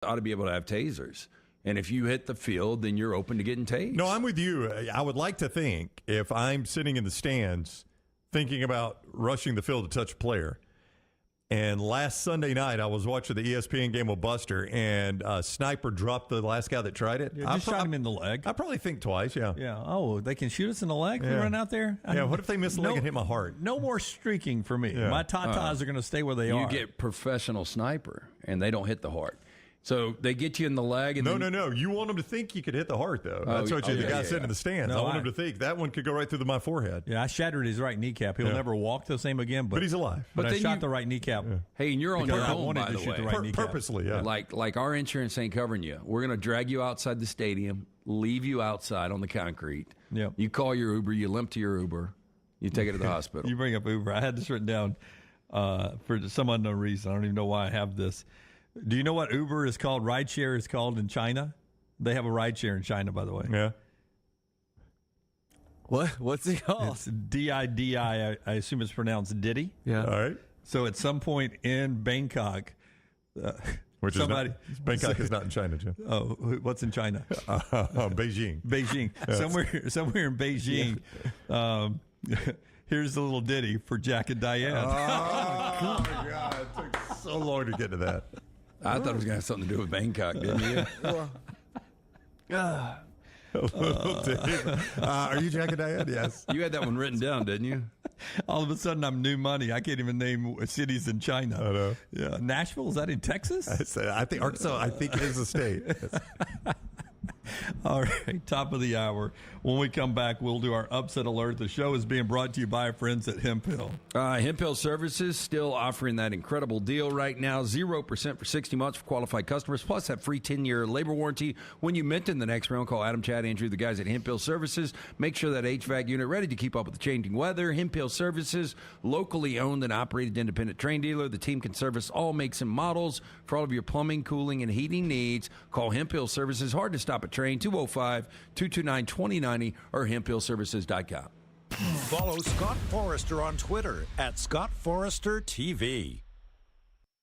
ought to be able to have tasers. And if you hit the field, then you're open to getting tased. No, I'm with you. I would like to think if I'm sitting in the stands thinking about rushing the field to touch a player, and last Sunday night I was watching the ESPN game with Buster, and a sniper dropped the last guy that tried it. Yeah, just shot him in the leg. I probably think twice, yeah. Yeah. Oh, they can shoot us in the leg if we run out there? Yeah, what if they miss the leg and hit my heart? No more streaking for me. Yeah. My tatas are going to stay where they are. You get professional sniper, and they don't hit the heart. So they get you in the leg. And No. You want them to think you could hit the heart, though. That's what the guy said in the stands. I want him to think that one could go right through my forehead. Yeah, I shattered his right kneecap. He'll never walk the same again. But he's alive. But I shot the right kneecap. Yeah. Hey, and you're on your I own, wanted by to the shoot way. the right kneecap. Purposely, yeah. Like our insurance ain't covering you. We're going to drag you outside the stadium, leave you outside on the concrete. Yep. You call your Uber. You limp to your Uber. You take it to the hospital. You bring up Uber. I had this written down for some unknown reason. I don't even know why I have this. Do you know what Uber is called? Rideshare is called in China. They have a rideshare in China, by the way. Yeah. What's it called? It's D-I-D-I. I assume it's pronounced Diddy. Yeah. All right. So at some point in Bangkok, Which somebody, is not, Bangkok is not in China, Jim. Oh, what's in China? Beijing. Beijing. Somewhere in Beijing. Here's a little ditty for Jack and Diane. Oh, my God. It took so long to get to that. I thought it was going to have something to do with Bangkok, didn't you? Are you Jack and Diane? Yes. You had that one written down, didn't you? All of a sudden, I'm new money. I can't even name cities in China. I know. Yeah, Nashville, is that in Texas? I think Arkansas. I think it is a state. All right, top of the hour. When we come back, we'll do our upset alert. The show is being brought to you by our friends at Hemp Hill. Hemp Hill Services still offering that incredible deal right now. 0% for 60 months for qualified customers, plus that free 10-year labor warranty. When you mint in the next round, call Adam, Chad, Andrew, the guys at Hemp Hill Services. Make sure that HVAC unit ready to keep up with the changing weather. Hemp Hill Services, locally owned and operated independent train dealer. The team can service all makes and models for all of your plumbing, cooling, and heating needs. Call Hemp Hill Services. Hard to stop a train. 205-229-2090 or hemphillservices.com. Follow Scott Forrester on Twitter at ScottForresterTV.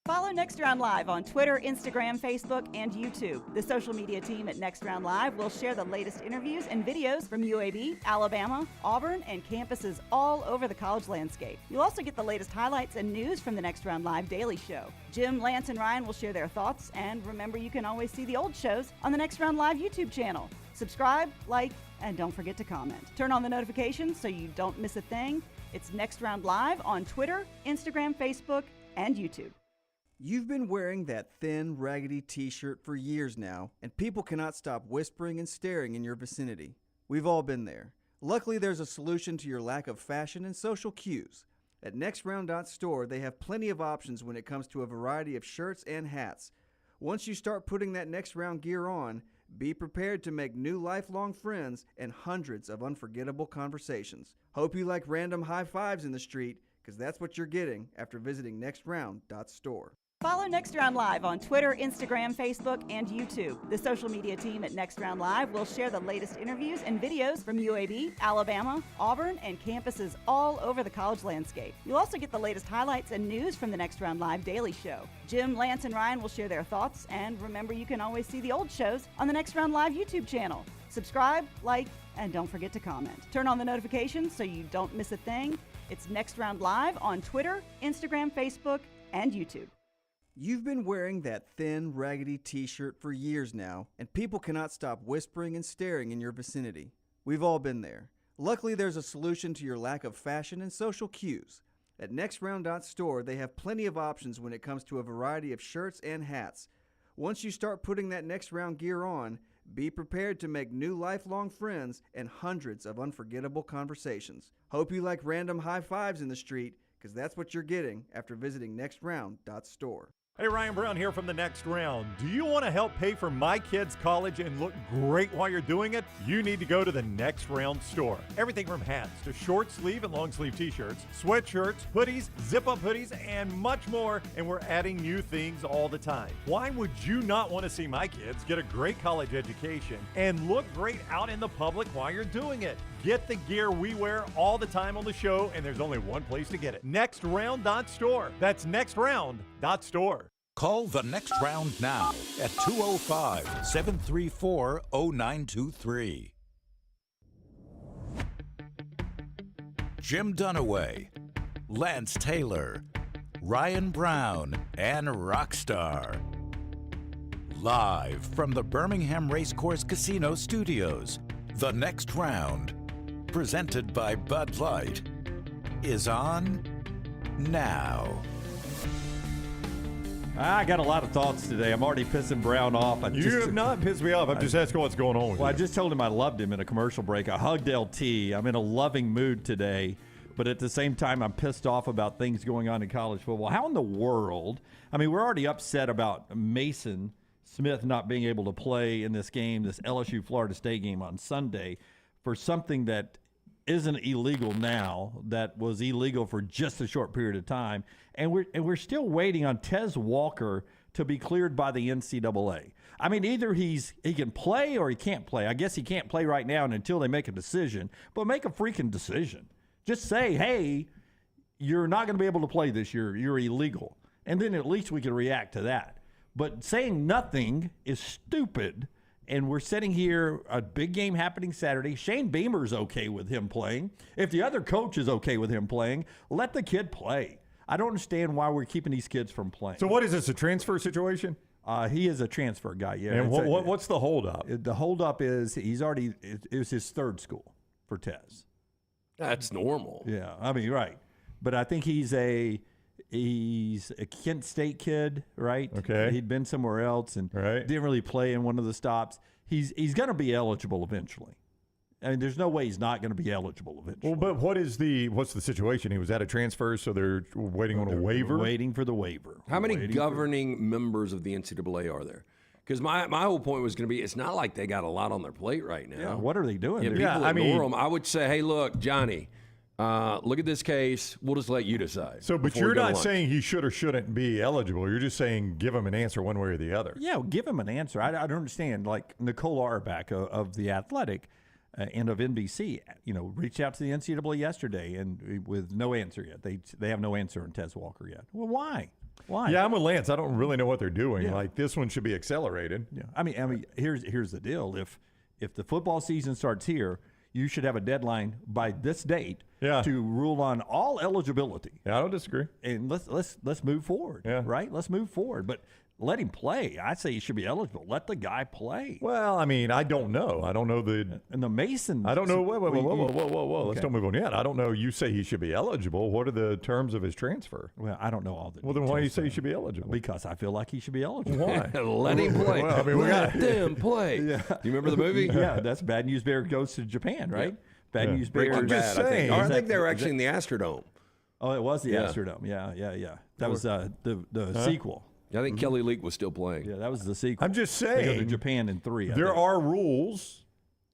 Follow Next Round Live on Twitter, Instagram, Facebook, and YouTube. The social media team at Next Round Live will share the latest interviews and videos from UAB, Alabama, Auburn, and campuses all over the college landscape. You'll also get the latest highlights and news from the Next Round Live Daily Show. Jim, Lance, and Ryan will share their thoughts, and remember, you can always see the old shows on the Next Round Live YouTube channel. Subscribe, like, and don't forget to comment. Turn on the notifications so you don't miss a thing. It's Next Round Live on Twitter, Instagram, Facebook, and YouTube. You've been wearing that thin, raggedy t-shirt for years now, and people cannot stop whispering and staring in your vicinity. We've all been there. Luckily, there's a solution to your lack of fashion and social cues. At NextRound.store, they have plenty of options when it comes to a variety of shirts and hats. Once you start putting that Next Round gear on, be prepared to make new lifelong friends and hundreds of unforgettable conversations. Hope you like random high fives in the street, because that's what you're getting after visiting NextRound.store. Follow Next Round Live on Twitter, Instagram, Facebook, and YouTube. The social media team at Next Round Live will share the latest interviews and videos from UAB, Alabama, Auburn, and campuses all over the college landscape. You'll also get the latest highlights and news from the Next Round Live Daily Show. Jim, Lance, and Ryan will share their thoughts, and remember, you can always see the old shows on the Next Round Live YouTube channel. Subscribe, like, and don't forget to comment. Turn on the notifications so you don't miss a thing. It's Next Round Live on Twitter, Instagram, Facebook, and YouTube. You've been wearing that thin, raggedy t-shirt for years now, and people cannot stop whispering and staring in your vicinity. We've all been there. Luckily, there's a solution to your lack of fashion and social cues. At NextRound.store, they have plenty of options when it comes to a variety of shirts and hats. Once you start putting that Next Round gear on, be prepared to make new lifelong friends and hundreds of unforgettable conversations. Hope you like random high fives in the street, because that's what you're getting after visiting NextRound.store. Hey, Ryan Brown here from the Next Round. Do you want to help pay for my kids' college and look great while you're doing it? You need to go to the Next Round store. Everything from hats to short sleeve and long sleeve t-shirts, sweatshirts, hoodies, zip-up hoodies, and much more. And we're adding new things all the time. Why would you not want to see my kids get a great college education and look great out in the public while you're doing it? Get the gear we wear all the time on the show, and there's only one place to get it. NextRound.store. That's NextRound.store. Call the next round now at 205-734-0923. Jim Dunaway, Lance Taylor, Ryan Brown, and Rockstar. Live from the Birmingham Racecourse Casino Studios, the next round, presented by Bud Light, is on now. I got a lot of thoughts today. I'm already pissing Brown off. You have not pissed me off. I'm just asking what's going on with Well, you. I just told him I loved him in a commercial break. I hugged LT. I'm in a loving mood today, but at the same time, I'm pissed off about things going on in college football. How in the world? I mean, we're already upset about Mason Smith not being able to play in this game, this LSU-Florida State game on Sunday, for something that isn't illegal now, that was illegal for just a short period of time, and we're still waiting on Tez Walker to be cleared by the NCAA. I mean, either he can play or he can't play. I guess he can't play right now until they make a decision, but make a freaking decision. Just say, hey, you're not going to be able to play this year. You're illegal, and then at least we can react to that. But saying nothing is stupid. And we're sitting here, a big game happening Saturday. Shane Beamer's okay with him playing. If the other coach is okay with him playing, let the kid play. I don't understand why we're keeping these kids from playing. So what is this, a transfer situation? He is a transfer guy, yeah. And what's the holdup? The holdup is it was his third school for Tez. That's normal. Yeah, I mean, right. But I think he's a Kent State kid, right? Okay. He'd been somewhere else and didn't really play in one of the stops. He's going to be eligible eventually. I mean, there's no way he's not going to be eligible eventually. Well, but what's the situation? He was at a transfer, so they're waiting on a waiver? Waiting for the waiver. How many governing members of the NCAA are there? Because my whole point was going to be, it's not like they got a lot on their plate right now. Yeah, what are they doing? People ignore them. I would say, hey, look, Johnny, look at this case. We'll just let you decide. So, but you're not saying he should or shouldn't be eligible. You're just saying give him an answer one way or the other. Yeah, give him an answer. I don't understand. Like Nicole Auerbach of The Athletic and of NBC, reached out to the NCAA yesterday and with no answer yet. They have no answer on Tez Walker yet. Well, why? Why? Yeah, I'm with Lance. I don't really know what they're doing. Yeah. Like, this one should be accelerated. Yeah. I mean, here's the deal. If the football season starts here, you should have a deadline by this date to rule on all eligibility. Yeah, I don't disagree. And let's move forward. Yeah. Right? Let's move forward. But let him play. I say he should be eligible. Let the guy play. Well, I mean, I don't know. I don't know and the Masons. I don't know. Whoa. Okay. Let's don't move on yet. I don't know. You say he should be eligible. What are the terms of his transfer? Well, I don't know all the Well, then why do you say he should be eligible? Because I feel like he should be eligible. Why? Let him play. Well, I mean, let them play. Yeah. You remember the movie? Yeah, that's Bad News Bear Goes to Japan, right? Yeah. Bad News Bear. I'm just saying. I think they were actually in the Astrodome. Oh, it was the Astrodome. Yeah. That was the sequel. I think Kelly Leak was still playing. Yeah, that was the sequel. I'm just saying. They go to Japan in 3. There are rules.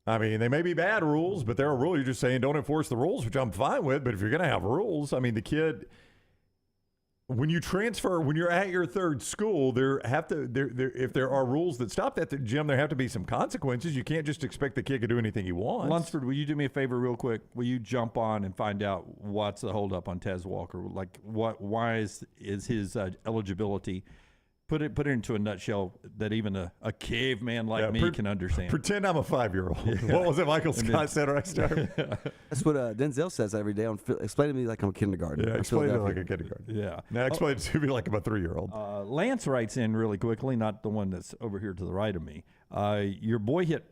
I mean, they may be bad rules, but there are rules. You're just saying don't enforce the rules, which I'm fine with. But if you're going to have rules, I mean, the kid, when you transfer, when you're at your third school, if there are rules that stop that, Jim, there have to be some consequences. You can't just expect the kid to do anything he wants. Lunsford, will you do me a favor real quick? Will you jump on and find out what's the holdup on Tez Walker? Like, why is his eligibility? Put it into a nutshell that even a caveman like me can understand. Pretend I'm a 5-year-old. Yeah. What was it Michael Scott said right there? That's what Denzel says every day. Explain to me like I'm a kindergarten. Yeah, explain to me like a kindergarten. Yeah. Now explain it to me like I'm a 3-year-old. Lance writes in really quickly, not the one that's over here to the right of me. Your boy hit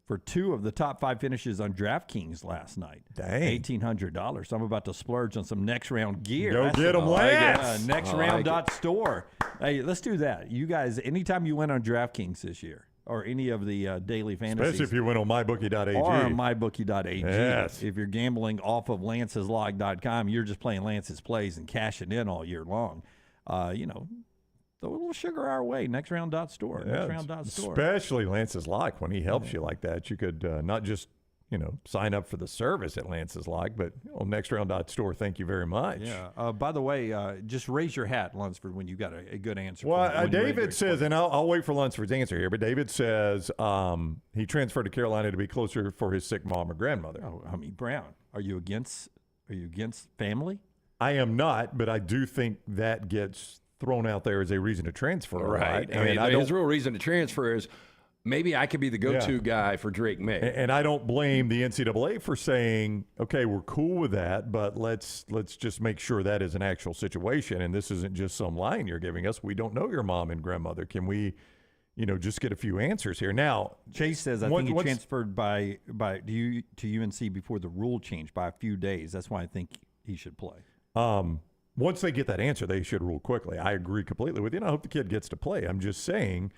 for 2 of the top 5 finishes on DraftKings last night. Dang. $1,800. So I'm about to splurge on some next round gear. Go get them, Lance. Nextround.store. Hey, let's do that. You guys, anytime you went on DraftKings this year or any of the daily fantasies. Especially if you went on mybookie.ag. Or on mybookie.ag. Yes. If you're gambling off of lanceslog.com, you're just playing Lance's plays and cashing in all year long. Throw a little sugar our way. Nextround.store. Yeah, Nextround.store. Especially Lance's Lock when he helps you like that. You could not just sign up for the service at Lance's Lock, but Nextround.store. Thank you very much. Yeah. By the way, just raise your hat, Lunsford, when you got a good answer. Well, David says, and I'll wait for Lunsford's answer here, but David says he transferred to Carolina to be closer for his sick mom or grandmother. Oh, I mean, Brown, are you against family? I am not, but I do think that gets thrown out there as a reason to transfer. Right. I mean, his real reason to transfer is maybe I could be the go-to guy for Drake May. And I don't blame the NCAA for saying, okay, we're cool with that, but let's just make sure that is an actual situation, and this isn't just some line you're giving us. We don't know your mom and grandmother. Can we, just get a few answers here? Now, Chase says, I think he transferred to UNC before the rule changed by a few days. That's why I think he should play. Once they get that answer, they should rule quickly. I agree completely with you, and I hope the kid gets to play. I'm just saying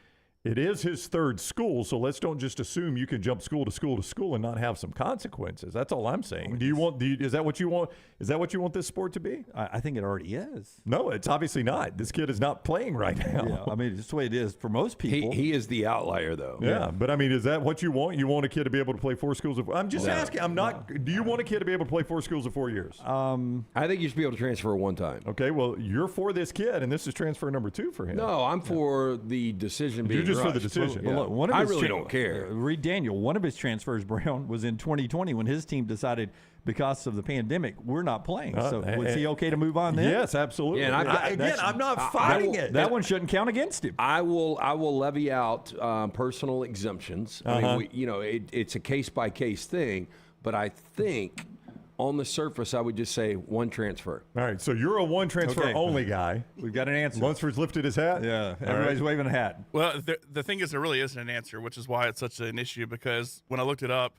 it is his third school, so let's don't just assume you can jump school to school to school and not have some consequences. That's all I'm saying. Is that what you want? Is that what you want this sport to be? I think it already is. No, it's obviously not. This kid is not playing right now. Yeah, I mean, it's the way it is for most people. He is the outlier, though. Yeah, but I mean, is that what you want? You want a kid to be able to play 4 schools of? I'm just asking. I'm not. Do you want a kid to be able to play 4 schools of 4 years? I think you should be able to transfer one time. Okay, well, you're for this kid, and this is transfer number 2 for him. No, I'm for the decision being You're just rushed. for the decision. Well, look, I really don't care. Reed Daniel, one of his transfers, Brown, was in 2020 when his team decided because of the pandemic, we're not playing. So was he okay to move on then? Yes, absolutely. Yeah, and I'm not fighting it. That one shouldn't count against him. I will levy out personal exemptions. I mean, it's a case by case thing, but I think on the surface, I would just say one transfer. All right, so you're a one transfer only guy. We've got an answer. Lunsford's lifted his hat. Yeah, everybody's waving a hat. Well, the thing is, there really isn't an answer, which is why it's such an issue. Because when I looked it up,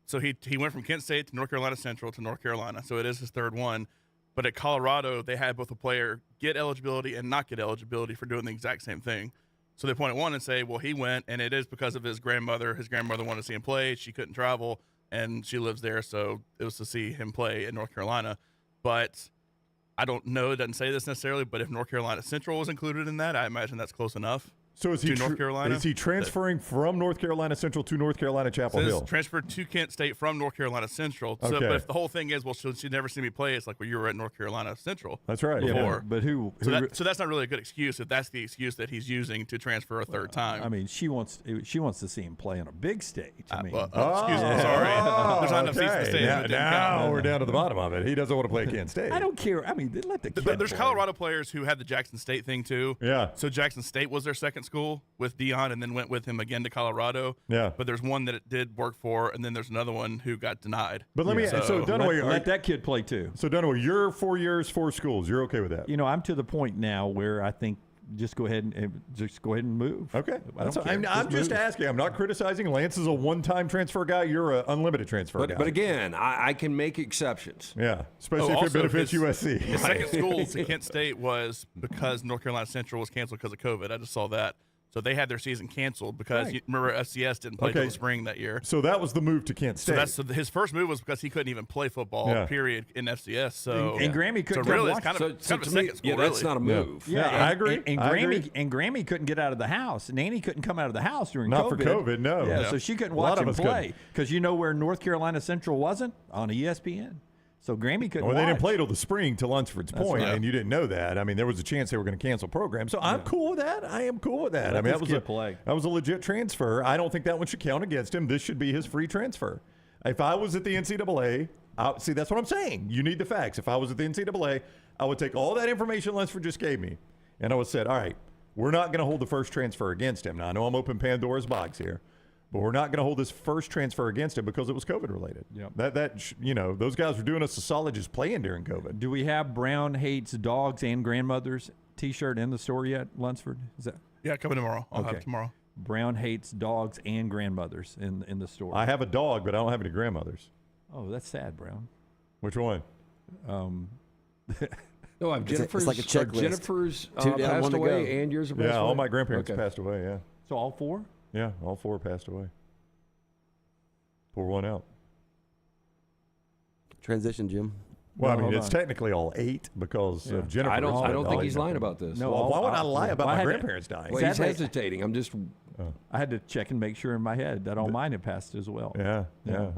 so he went from Kent State to North Carolina Central to North Carolina, so it is his third one. But at Colorado, they had both a player get eligibility and not get eligibility for doing the exact same thing. So they point at one and say, well, he went, and it is because of his grandmother. His grandmother wanted to see him play. She couldn't travel, and she lives there, so it was to see him play in North Carolina. But I don't know. It doesn't say this necessarily, but if North Carolina Central was included in that, I imagine that's close enough. So is he North Carolina? Is he transferring from North Carolina Central to North Carolina Chapel Hill? Transferred to Kent State from North Carolina Central. So, Okay. but if the whole thing is, well, she'd never see me play, it's like, well, you were at North Carolina Central. That's right. Before. Yeah, but who So that's not really a good excuse if that's the excuse that he's using to transfer a third time. I mean, she wants to see him play on a big stage. I mean, excuse me, sorry. There's not enough seats in the stadium. It didn't Now count. we're down to the bottom of it. He doesn't want to play at Kent State. I don't care. I mean, let the kid There's play. Colorado players who had the Jackson State thing too. Yeah. So Jackson State was their second school with Dion, and then went with him again to Colorado. Yeah. But there's one that it did work for, and then there's another one who got denied. But let me. So Dunaway, let that kid play too. So Dunaway, you're 4 years, 4 schools. You're okay with that? You know, I'm to the point now where I think just go ahead and move. Okay. I don't care. I'm just move. asking. I'm not criticizing. Lance is a one-time transfer guy. You're an unlimited transfer guy. But again, I can make exceptions. Yeah, especially if it also benefits his- USC. His second school to Kent State was because North Carolina Central was canceled because of COVID. I just saw that. So they had their season canceled because remember FCS didn't play till the spring that year. So that was the move to Kent State. So his first move was because he couldn't even play football, period, in FCS. So And Grammy couldn't so really, come it's kind of, So kind of a to me, second school, yeah, that's really. not a move. Yeah, I agree. And I Grammy agree. and Grammy couldn't get out of the house. Nanny couldn't come out of the house during Not COVID. for COVID, no. Yeah, Yeah. so she couldn't A lot watch of him us play because you know where North Carolina Central wasn't on ESPN. So Grammy couldn't. Well, they didn't watch. play till the spring, to Lunsford's point, right. and you didn't know that. I mean, there was a chance they were going to cancel programs. So I'm cool with that. I am cool with that. Let I mean, this kid play. that was a legit transfer. I don't think that one should count against him. This should be his free transfer. If I was at the NCAA, see, that's what I'm saying. You need the facts. If I was at the NCAA, I would take all that information Lunsford just gave me, and I would have said, all right, we're not going to hold the first transfer against him. Now, I know I'm opening Pandora's box here. But we're not going to hold this first transfer against him because it was COVID related. Yep. Those guys were doing us a solid just playing during COVID. Do we have Brown hates dogs and grandmothers T-shirt in the store yet, Lunsford? Is that Yeah, coming tomorrow. I'll have Okay. it tomorrow. Brown hates dogs and grandmothers in the store? I have a dog, but I don't have any grandmothers. Oh, that's sad, Brown. Which one? No, I've Jennifer's, like a checklist. Jennifer's 2 down, passed 1 to away, go. and yours are passed Yeah, away. all my grandparents Okay. passed away. Yeah, So all 4? yeah, all 4 passed away. Pour one out. Transition, Jim. Well, I mean, hold it's on. technically all 8 because of Jennifer. I don't think he's dying. lying about this. No. Well, why would I I'll- lie about well, I my had to- grandparents dying? Well, he's Sadly- hesitating. I'm just. I had to check and make sure in my head that all mine had passed as well. Yeah,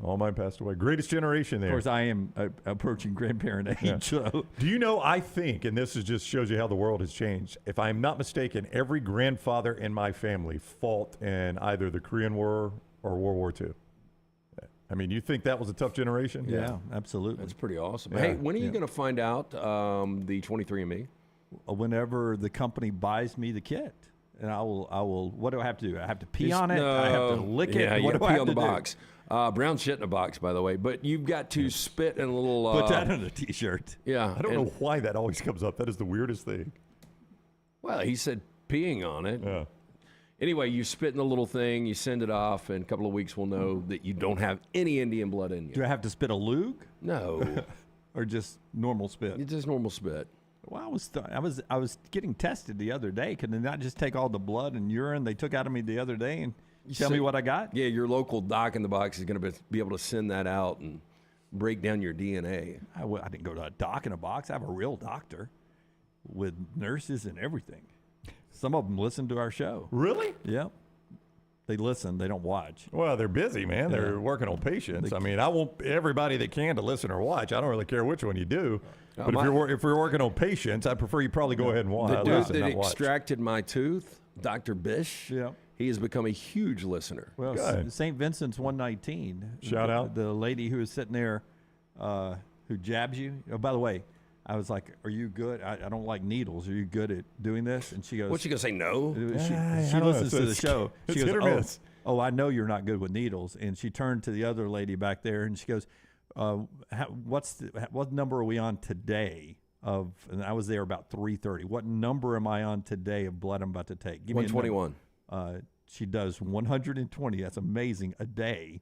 all mine passed away. Greatest generation there. Of course, I am approaching grandparent age. Yeah. So Do you know, I think, and this is just shows you how the world has changed, if I'm not mistaken, every grandfather in my family fought in either the Korean War or World War II. I mean, you think that was a tough generation? yeah, absolutely. That's pretty awesome. Yeah. Hey, when are you going to find out the 23andMe? whenever the company buys me the kit. And I will. What do I have to do? I have to pee on it. No, I have to lick it. Yeah, What you do gotta I pee have on the to do? box. Brown shit in a box, by the way. But you've got to spit in a little. Put that on a T-shirt. Yeah, I don't know why that always comes up. That is the weirdest thing. Well, he said peeing on it. Yeah. Anyway, you spit in the little thing, you send it off, and a couple of weeks we'll know that you don't have any Indian blood in you. Do I have to spit a lug No, or just normal spit? it's just normal spit. Well, I was getting tested the other day. Could they not just take all the blood and urine they took out of me the other day and tell me what I got? Yeah, your local doc in the box is going to be able to send that out and break down your DNA. I didn't go to a doc in a box. I have a real doctor with nurses and everything. Some of them listen to our show. Really? Yep. They listen. They don't watch. Well, they're busy, man. They're working on patients. I mean, I want everybody that can to listen or watch. I don't really care which one you do. But if you're working on patients, I prefer you probably go ahead and watch. The dude listen, that not watch. extracted my tooth, Dr. Bish, he has become a huge listener. Well, Good. St. Vincent's 119. Shout out. The lady who was sitting there who jabs you. Oh, by the way, I was like, are you good? I don't like needles. Are you good at doing this? And she goes, What's she going to say, no? She listens to the show. She It's goes, hit or miss. oh, I know you're not good with needles. And she turned to the other lady back there and she goes, what number are we on today? And I was there about 3:30. What number am I on today of blood I'm about to take? Give me a number. 121. She does 120. That's amazing a day.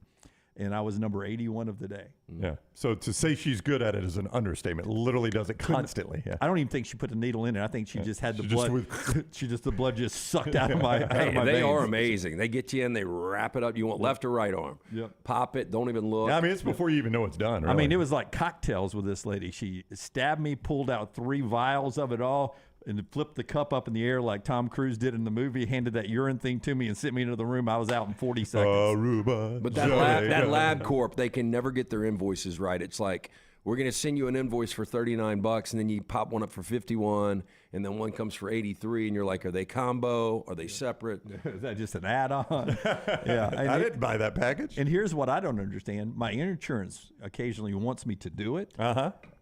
And I was number 81 of the day. Yeah. So to say she's good at it is an understatement. Literally does it constantly. Yeah. I don't even think she put the needle in it. I think she just had the She blood. The blood just sucked out of my Hey, they veins. are amazing. They get you in, they wrap it up. You want left or right arm. Yep. Pop it, don't even look. Yeah, I mean, it's before you even know it's done. Really. I mean, it was like cocktails with this lady. She stabbed me, pulled out 3 vials of it all, and flipped the cup up in the air like Tom Cruise did in the movie, handed that urine thing to me and sent me into the room. I was out in 40 seconds. Aruba. But that LabCorp, they can never get their invoices right. It's like, we're going to send you an invoice for $39, and then you pop one up for $51, and then one comes for $83, and you're like, are they combo? Are they separate? Is that just an add-on? Yeah. I didn't buy that package. And here's what I don't understand. My insurance occasionally wants me to do it,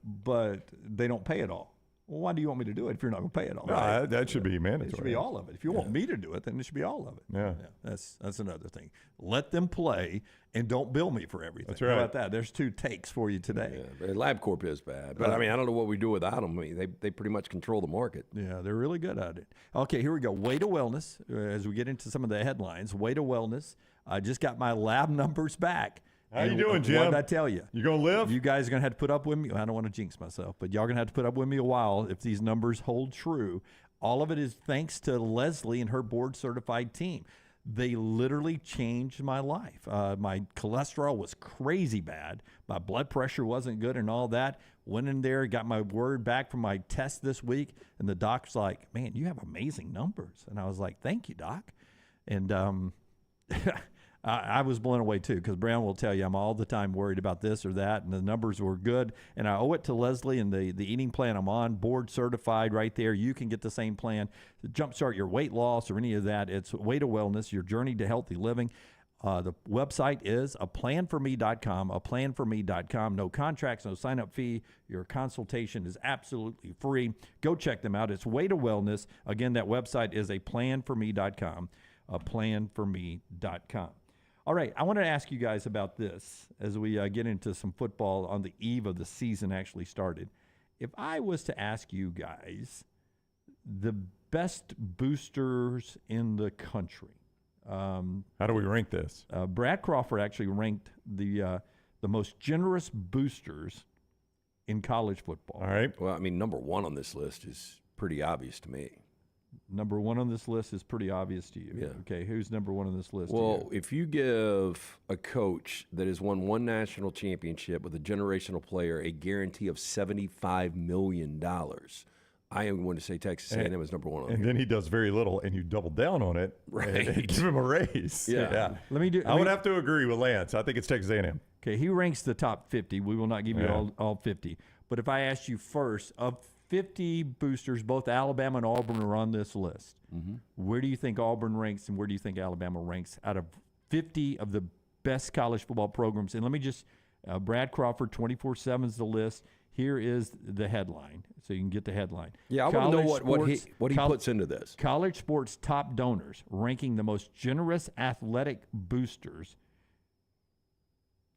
but they don't pay it all. Well, why do you want me to do it if you're not going to pay it all? No, that should be mandatory. It should be all of it. If you want me to do it, then it should be all of it. Yeah. That's another thing. Let them play and don't bill me for everything. That's right. How about that? There's 2 takes for you today. Yeah, LabCorp is bad. But, I mean, I don't know what we do without them. I mean, they pretty much control the market. Yeah, they're really good at it. Okay, here we go. Way to Wellness. As we get into some of the headlines, Way to Wellness. I just got my lab numbers back. How you doing, Jim? What did I tell you? You going to live? You guys are going to have to put up with me. I don't want to jinx myself, but y'all going to have to put up with me a while if these numbers hold true. All of it is thanks to Leslie and her board-certified team. They literally changed my life. My cholesterol was crazy bad. My blood pressure wasn't good and all that. Went in there, got my word back from my test this week, and the doc's like, man, you have amazing numbers. And I was like, thank you, doc. And I was blown away, too, because Brown will tell you I'm all the time worried about this or that, and the numbers were good. And I owe it to Leslie and the eating plan I'm on, board certified right there. You can get the same plan to jumpstart your weight loss or any of that. It's Way to Wellness, your journey to healthy living. The website is aplanforme.com, aplanforme.com. No contracts, no sign-up fee. Your consultation is absolutely free. Go check them out. It's Way to Wellness. Again, that website is aplanforme.com, aplanforme.com. All right, I want to ask you guys about this as we get into some football on the eve of the season actually started. If I was to ask you guys the best boosters in the country. How do we rank this? Brad Crawford actually ranked the most generous boosters in college football. All right. Well, I mean, number 1 on this list is pretty obvious to me. Number 1 on this list is pretty obvious to you. Yeah. Okay, who's number 1 on this list? Well, if you give a coach that has won 1 national championship with a generational player a guarantee of $75 million, I am going to say Texas A&M is number 1 on And here. then he does very little, and you double down on it. Right. And give him a raise. Yeah. I would have to agree with Lance. I think it's Texas A&M. Okay, he ranks the top 50. We will not give you all 50. But if I asked you first, of 50 boosters, both Alabama and Auburn are on this list. Mm-hmm. Where do you think Auburn ranks and where do you think Alabama ranks out of 50 of the best college football programs? And let me just, Brad Crawford, 24/7 is the list. Here is the headline, so you can get the headline. Yeah, I want to know what he puts into this. College sports top donors ranking the most generous athletic boosters.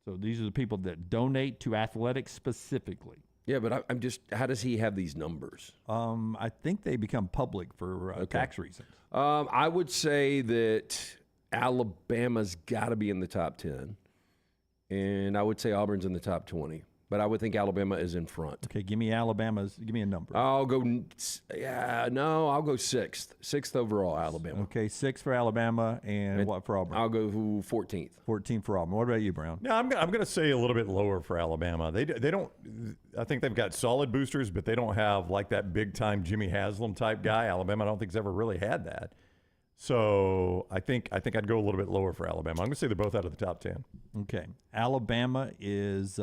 So these are the people that donate to athletics specifically. Yeah, but I'm just, how does he have these numbers? I think they become public for tax reasons. I would say that Alabama's got to be in the top 10, and I would say Auburn's in the top 20. But I would think Alabama is in front. Okay, give me a number. I'll go sixth. Sixth overall, Alabama. Okay, 6 for Alabama, and what for Auburn? I'll go 14th. 14 for Auburn. What about you, Brown? No, I'm going to say a little bit lower for Alabama. They don't. I think they've got solid boosters, but they don't have like that big time Jimmy Haslam type guy. Alabama, I don't think has ever really had that. So I think I'd go a little bit lower for Alabama. I'm going to say they're both out of the top 10. Okay, Alabama is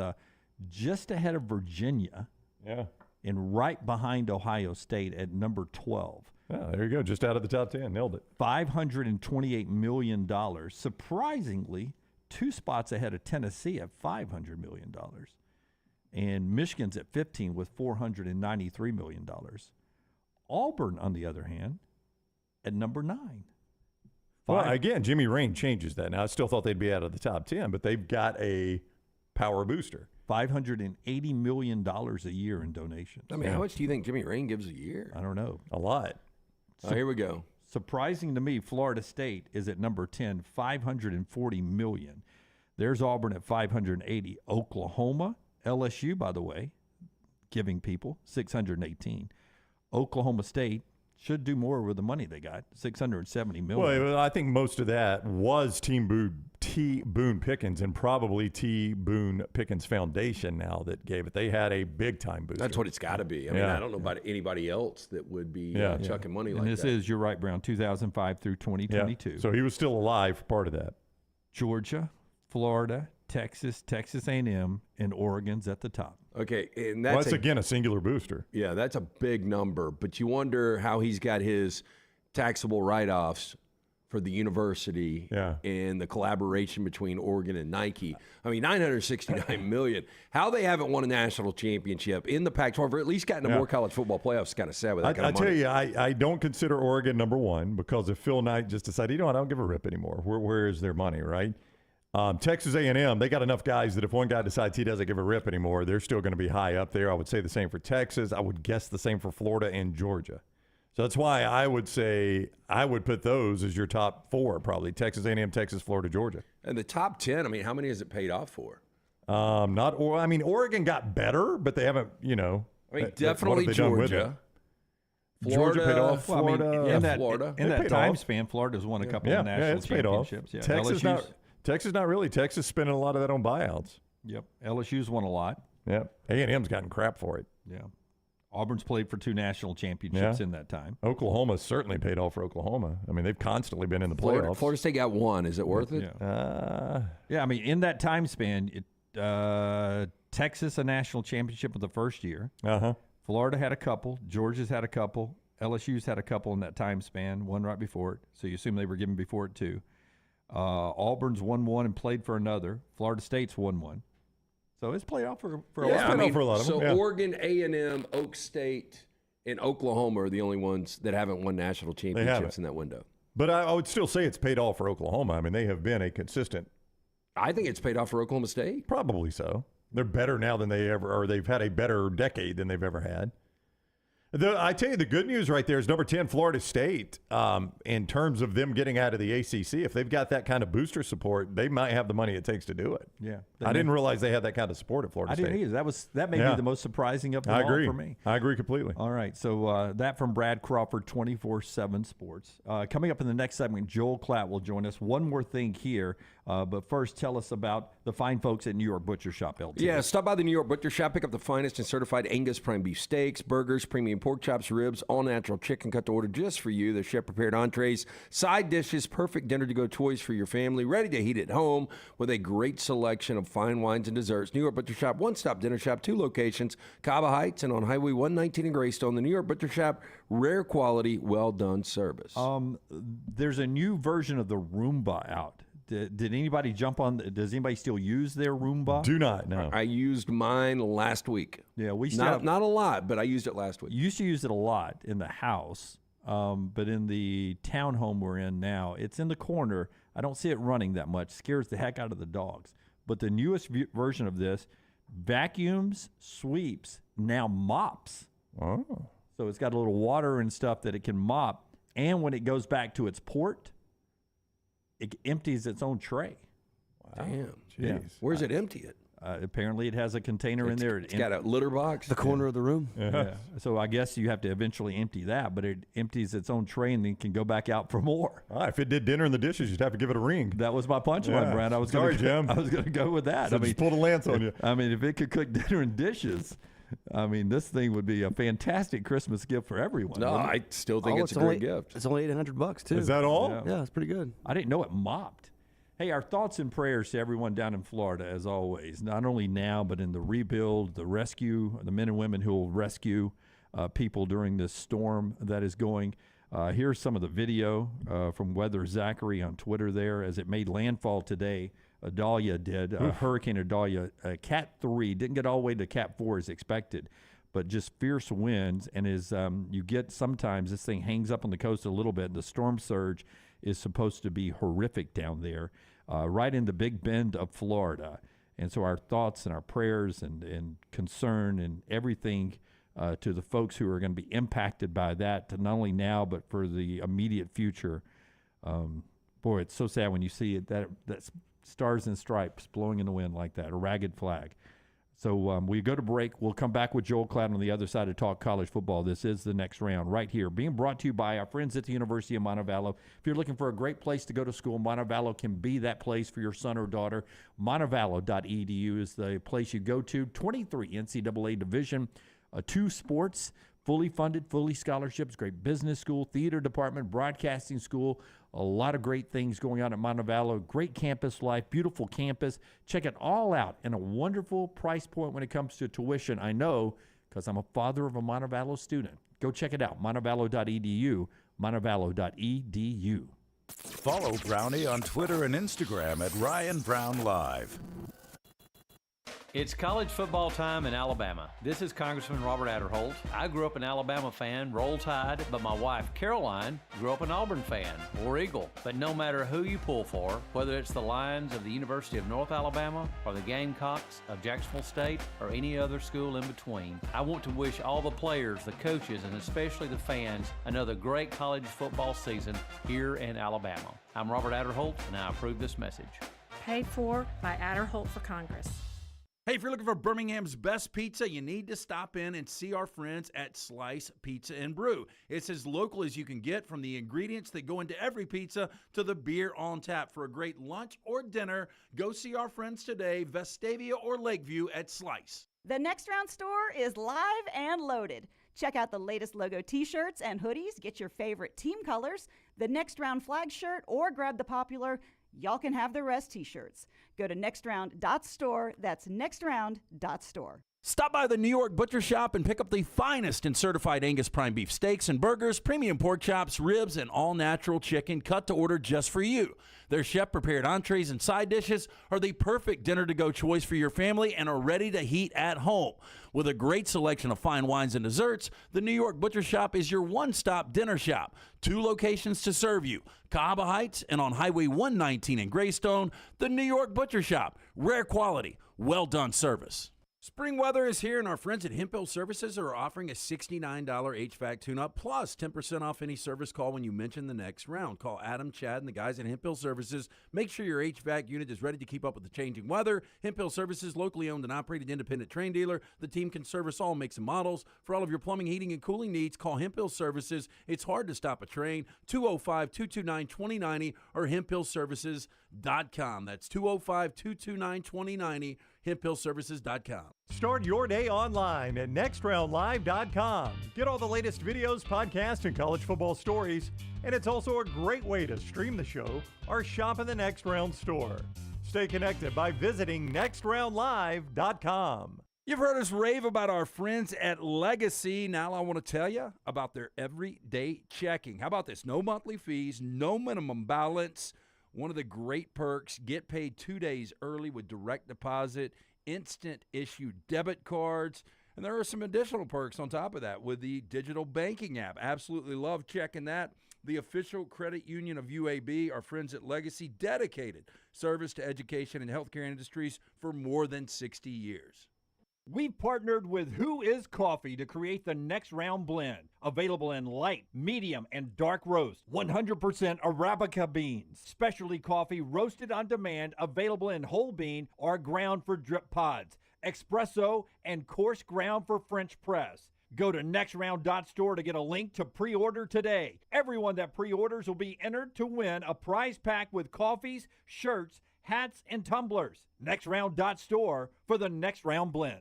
just ahead of Virginia. Yeah. And right behind Ohio State at number 12. Oh, there you go. Just out of the top 10. Nailed it. $528 million. Surprisingly, 2 spots ahead of Tennessee at $500 million. And Michigan's at 15 with $493 million. Auburn, on the other hand, at number 9. Well, again, Jimmy Rain changes that. Now, I still thought they'd be out of the top 10, but they've got a power booster. $580 million a year in donations. I mean, how much do you think Jimmy Rain gives a year? I don't know. A lot. Here we go. Surprising to me, Florida State is at number 10, $540 million. There's Auburn at $580. Oklahoma, LSU, by the way, giving people $618. Oklahoma State should do more with the money they got, $670 million. Well, I think most of that was T. Boone Pickens and probably T. Boone Pickens Foundation now that gave it. They had a big-time booster. That's what it's got to be. I mean, I don't know about anybody else that would be chucking money like that. And this is, you're right, Brown, 2005 through 2022. Yeah. So he was still alive for part of that. Georgia, Florida, Texas A&M, and Oregon's at the top. Okay, and that's again a singular booster. Yeah, that's a big number, but you wonder how he's got his taxable write-offs for the university and the collaboration between Oregon and Nike. I mean, $969 million. How they haven't won a national championship in the Pac-12 or at least gotten to more college football playoffs is kind of sad with that kind of money. I tell you, I don't consider Oregon number 1 because if Phil Knight just decided, you know what, I don't give a rip anymore. Where is their money, right? Texas A&M, they got enough guys that if one guy decides he doesn't give a rip anymore, they're still going to be high up there. I would say the same for Texas. I would guess the same for Florida and Georgia. So that's why I would say I would put those as your top 4, probably Texas A&M, Texas, Florida, Georgia. And the top 10, I mean, how many has it paid off for? Oregon got better, but they haven't, I mean, definitely Georgia. Georgia paid off. Florida. In that time span, Florida's won a couple of national championships. Yeah, Texas, not really. Texas spending a lot of that on buyouts. Yep. LSU's won a lot. Yep. A&M's gotten crap for it. Yeah. Auburn's played for 2 national championships in that time. Oklahoma certainly paid off for Oklahoma. I mean, they've constantly been in the playoffs. Florida State got 1. Is it worth it? Yeah. I mean, in that time span, Texas a national championship of the first year. Florida had a couple. Georgia's had a couple. LSU's had a couple in that time span, one right before it. So you assume they were given before it too. Auburn's won 1 and played for another. Florida State's won 1. So it's played out for a lot. I mean, for a lot of them. So Oregon, A&M, Oak State, and Oklahoma are the only ones that haven't won national championships in that window. But I would still say it's paid off for Oklahoma. I mean, they have been a consistent. I think it's paid off for Oklahoma State. Probably so. They're better now than they ever, or they've had a better decade than they've ever had. I tell you, the good news right there is number 10, Florida State, in terms of them getting out of the ACC. If they've got that kind of booster support, they might have the money it takes to do it. Yeah. I didn't realize they had that kind of support at Florida State. I didn't either. That may be the most surprising of them all for me. I agree completely. All right. So that from Brad Crawford, 24/7 Sports. Coming up in the next segment, Joel Klatt will join us. One more thing here. But first, tell us about the fine folks at New York Butcher Shop, LT. Yeah, stop by the New York Butcher Shop. Pick up the finest and certified Angus prime beef steaks, burgers, premium pork chops, ribs, all-natural chicken cut to order just for you. Their chef-prepared entrees, side dishes, perfect dinner-to-go toys for your family, ready to heat at home with a great selection of fine wines and desserts. New York Butcher Shop, one-stop dinner shop, 2 locations, Cava Heights and on Highway 119 in Greystone. The New York Butcher Shop, rare quality, well-done service. There's a new version of the Roomba out. Did anybody jump on? Does anybody still use their Roomba? Do not, no. I used mine last week. Yeah, we still Not a lot, but I used it last week. used to use it a lot in the house, but in the townhome we're in now, it's in the corner. I don't see it running that much. Scares the heck out of the dogs. But the newest version of this vacuums, sweeps, now mops. Oh. So it's got a little water and stuff that it can mop. And when it goes back to its port, it empties its own tray. Damn. Jeez. Yeah. Where's it empty it? Apparently, it has a container in there. It's got a litter box. The corner of the room. Yeah. So I guess you have to eventually empty that, but it empties its own tray and then can go back out for more. If it did dinner in the dishes, you'd have to give it a ring. That was my punchline, Yeah. Brad. Sorry, Jim. I was going to go with that. So just pulled a lance on you. I mean, if it could cook dinner and dishes, I mean, this thing would be a fantastic Christmas gift for everyone. No, wouldn't it? I still think it's a great gift. It's only $800 too. Is that all? Yeah, it's pretty good. I didn't know it mopped. Hey, our thoughts and prayers to everyone down in Florida, as always, not only now, but in the rebuild, the rescue, the men and women who will rescue people during this storm that is going. Here's some of the video from Weather Zachary on Twitter there as it made landfall today. Idalia did. Hurricane Idalia, Cat 3, didn't get all the way to Cat 4 as expected, but just fierce winds. And as you get sometimes, this thing hangs up on the coast a little bit. The storm surge is supposed to be horrific down there, right in the Big Bend of Florida. And so our thoughts and our prayers and concern and everything to the folks who are going to be impacted by that, not only now, but for the immediate future. Boy, it's so sad when you see it, that stars and stripes blowing in the wind like that, a ragged flag. So we go to break. We'll come back with Joel Klatt on the other side to talk college football. This is the next round right here, being brought to you by our friends at the University of Montevallo. If you're looking for a great place to go to school, Montevallo can be that place for your son or daughter. Montevallo.edu is the place you go to. 23 NCAA Division II sports, fully funded, fully scholarships, great business school, theater department, broadcasting school, a lot of great things going on at Montevallo. Great campus life, beautiful campus. Check it all out and a wonderful price point when it comes to tuition. I know because I'm a father of a Montevallo student. Go check it out, montevallo.edu, montevallo.edu. Follow Brownie on Twitter and Instagram at Ryan Brown Live. It's college football time in Alabama. This is Congressman Robert Adderholt. I grew up an Alabama fan, Roll Tide, but my wife, Caroline, grew up an Auburn fan, War Eagle. But no matter who you pull for, whether it's the Lions of the University of North Alabama or the Gamecocks of Jacksonville State or any other school in between, I want to wish all the players, the coaches, and especially the fans another great college football season here in Alabama. I'm Robert Adderholt, and I approve this message. Paid for by Adderholt for Congress. Hey, if you're looking for Birmingham's best pizza, you need to stop in and see our friends at Slice Pizza and Brew. It's as local as you can get, from the ingredients that go into every pizza to the beer on tap. For a great lunch or dinner, go see our friends today, Vestavia or Lakeview at Slice. The Next Round store is live and loaded. Check out the latest logo t-shirts and hoodies. Get your favorite team colors, the Next Round flag shirt, or grab the popular Y'all Can Have the Rest t-shirts. Go to nextround.store. That's nextround.store. Stop by the New York Butcher Shop and pick up the finest in certified Angus prime beef steaks and burgers, premium pork chops, ribs, and all-natural chicken cut to order just for you. Their chef-prepared entrees and side dishes are the perfect dinner-to-go choice for your family and are ready to heat at home. With a great selection of fine wines and desserts, the New York Butcher Shop is your one-stop dinner shop. 2 locations to serve you, Cahaba Heights and on Highway 119 in Greystone. The New York Butcher Shop, rare quality, well-done service. Spring weather is here, and our friends at Hemphill Services are offering a $69 HVAC tune-up plus 10% off any service call when you mention the next round. Call Adam, Chad, and the guys at Hemphill Services. Make sure your HVAC unit is ready to keep up with the changing weather. Hemphill Services, locally owned and operated independent train dealer. The team can service all makes and models. For all of your plumbing, heating, and cooling needs, call Hemphill Services. It's hard to stop a train. 205-229-2090 or hemphillservices.com. That's 205-229-2090. hemphillservices.com. Start your day online at nextroundlive.com. Get all the latest videos, podcasts, and college football stories. And it's also a great way to stream the show or shop in the Next Round store. Stay connected by visiting nextroundlive.com. You've heard us rave about our friends at Legacy. Now I want to tell you about their everyday checking. How about this? No monthly fees, no minimum balance, One of the great perks, get paid 2 days early with direct deposit, instant issue debit cards, and there are some additional perks on top of that with the digital banking app. Absolutely love checking that. The official credit union of UAB, our friends at Legacy, dedicated service to education and healthcare industries for more than 60 years. We've partnered with Who Is Coffee to create the Next Round blend. Available in light, medium, and dark roast. 100% Arabica beans. Specialty coffee roasted on demand, available in whole bean or ground for drip pods. Espresso and coarse ground for French press. Go to nextround.store to get a link to pre-order today. Everyone that pre-orders will be entered to win a prize pack with coffees, shirts, hats, and tumblers. Nextround.store for the Next Round blend.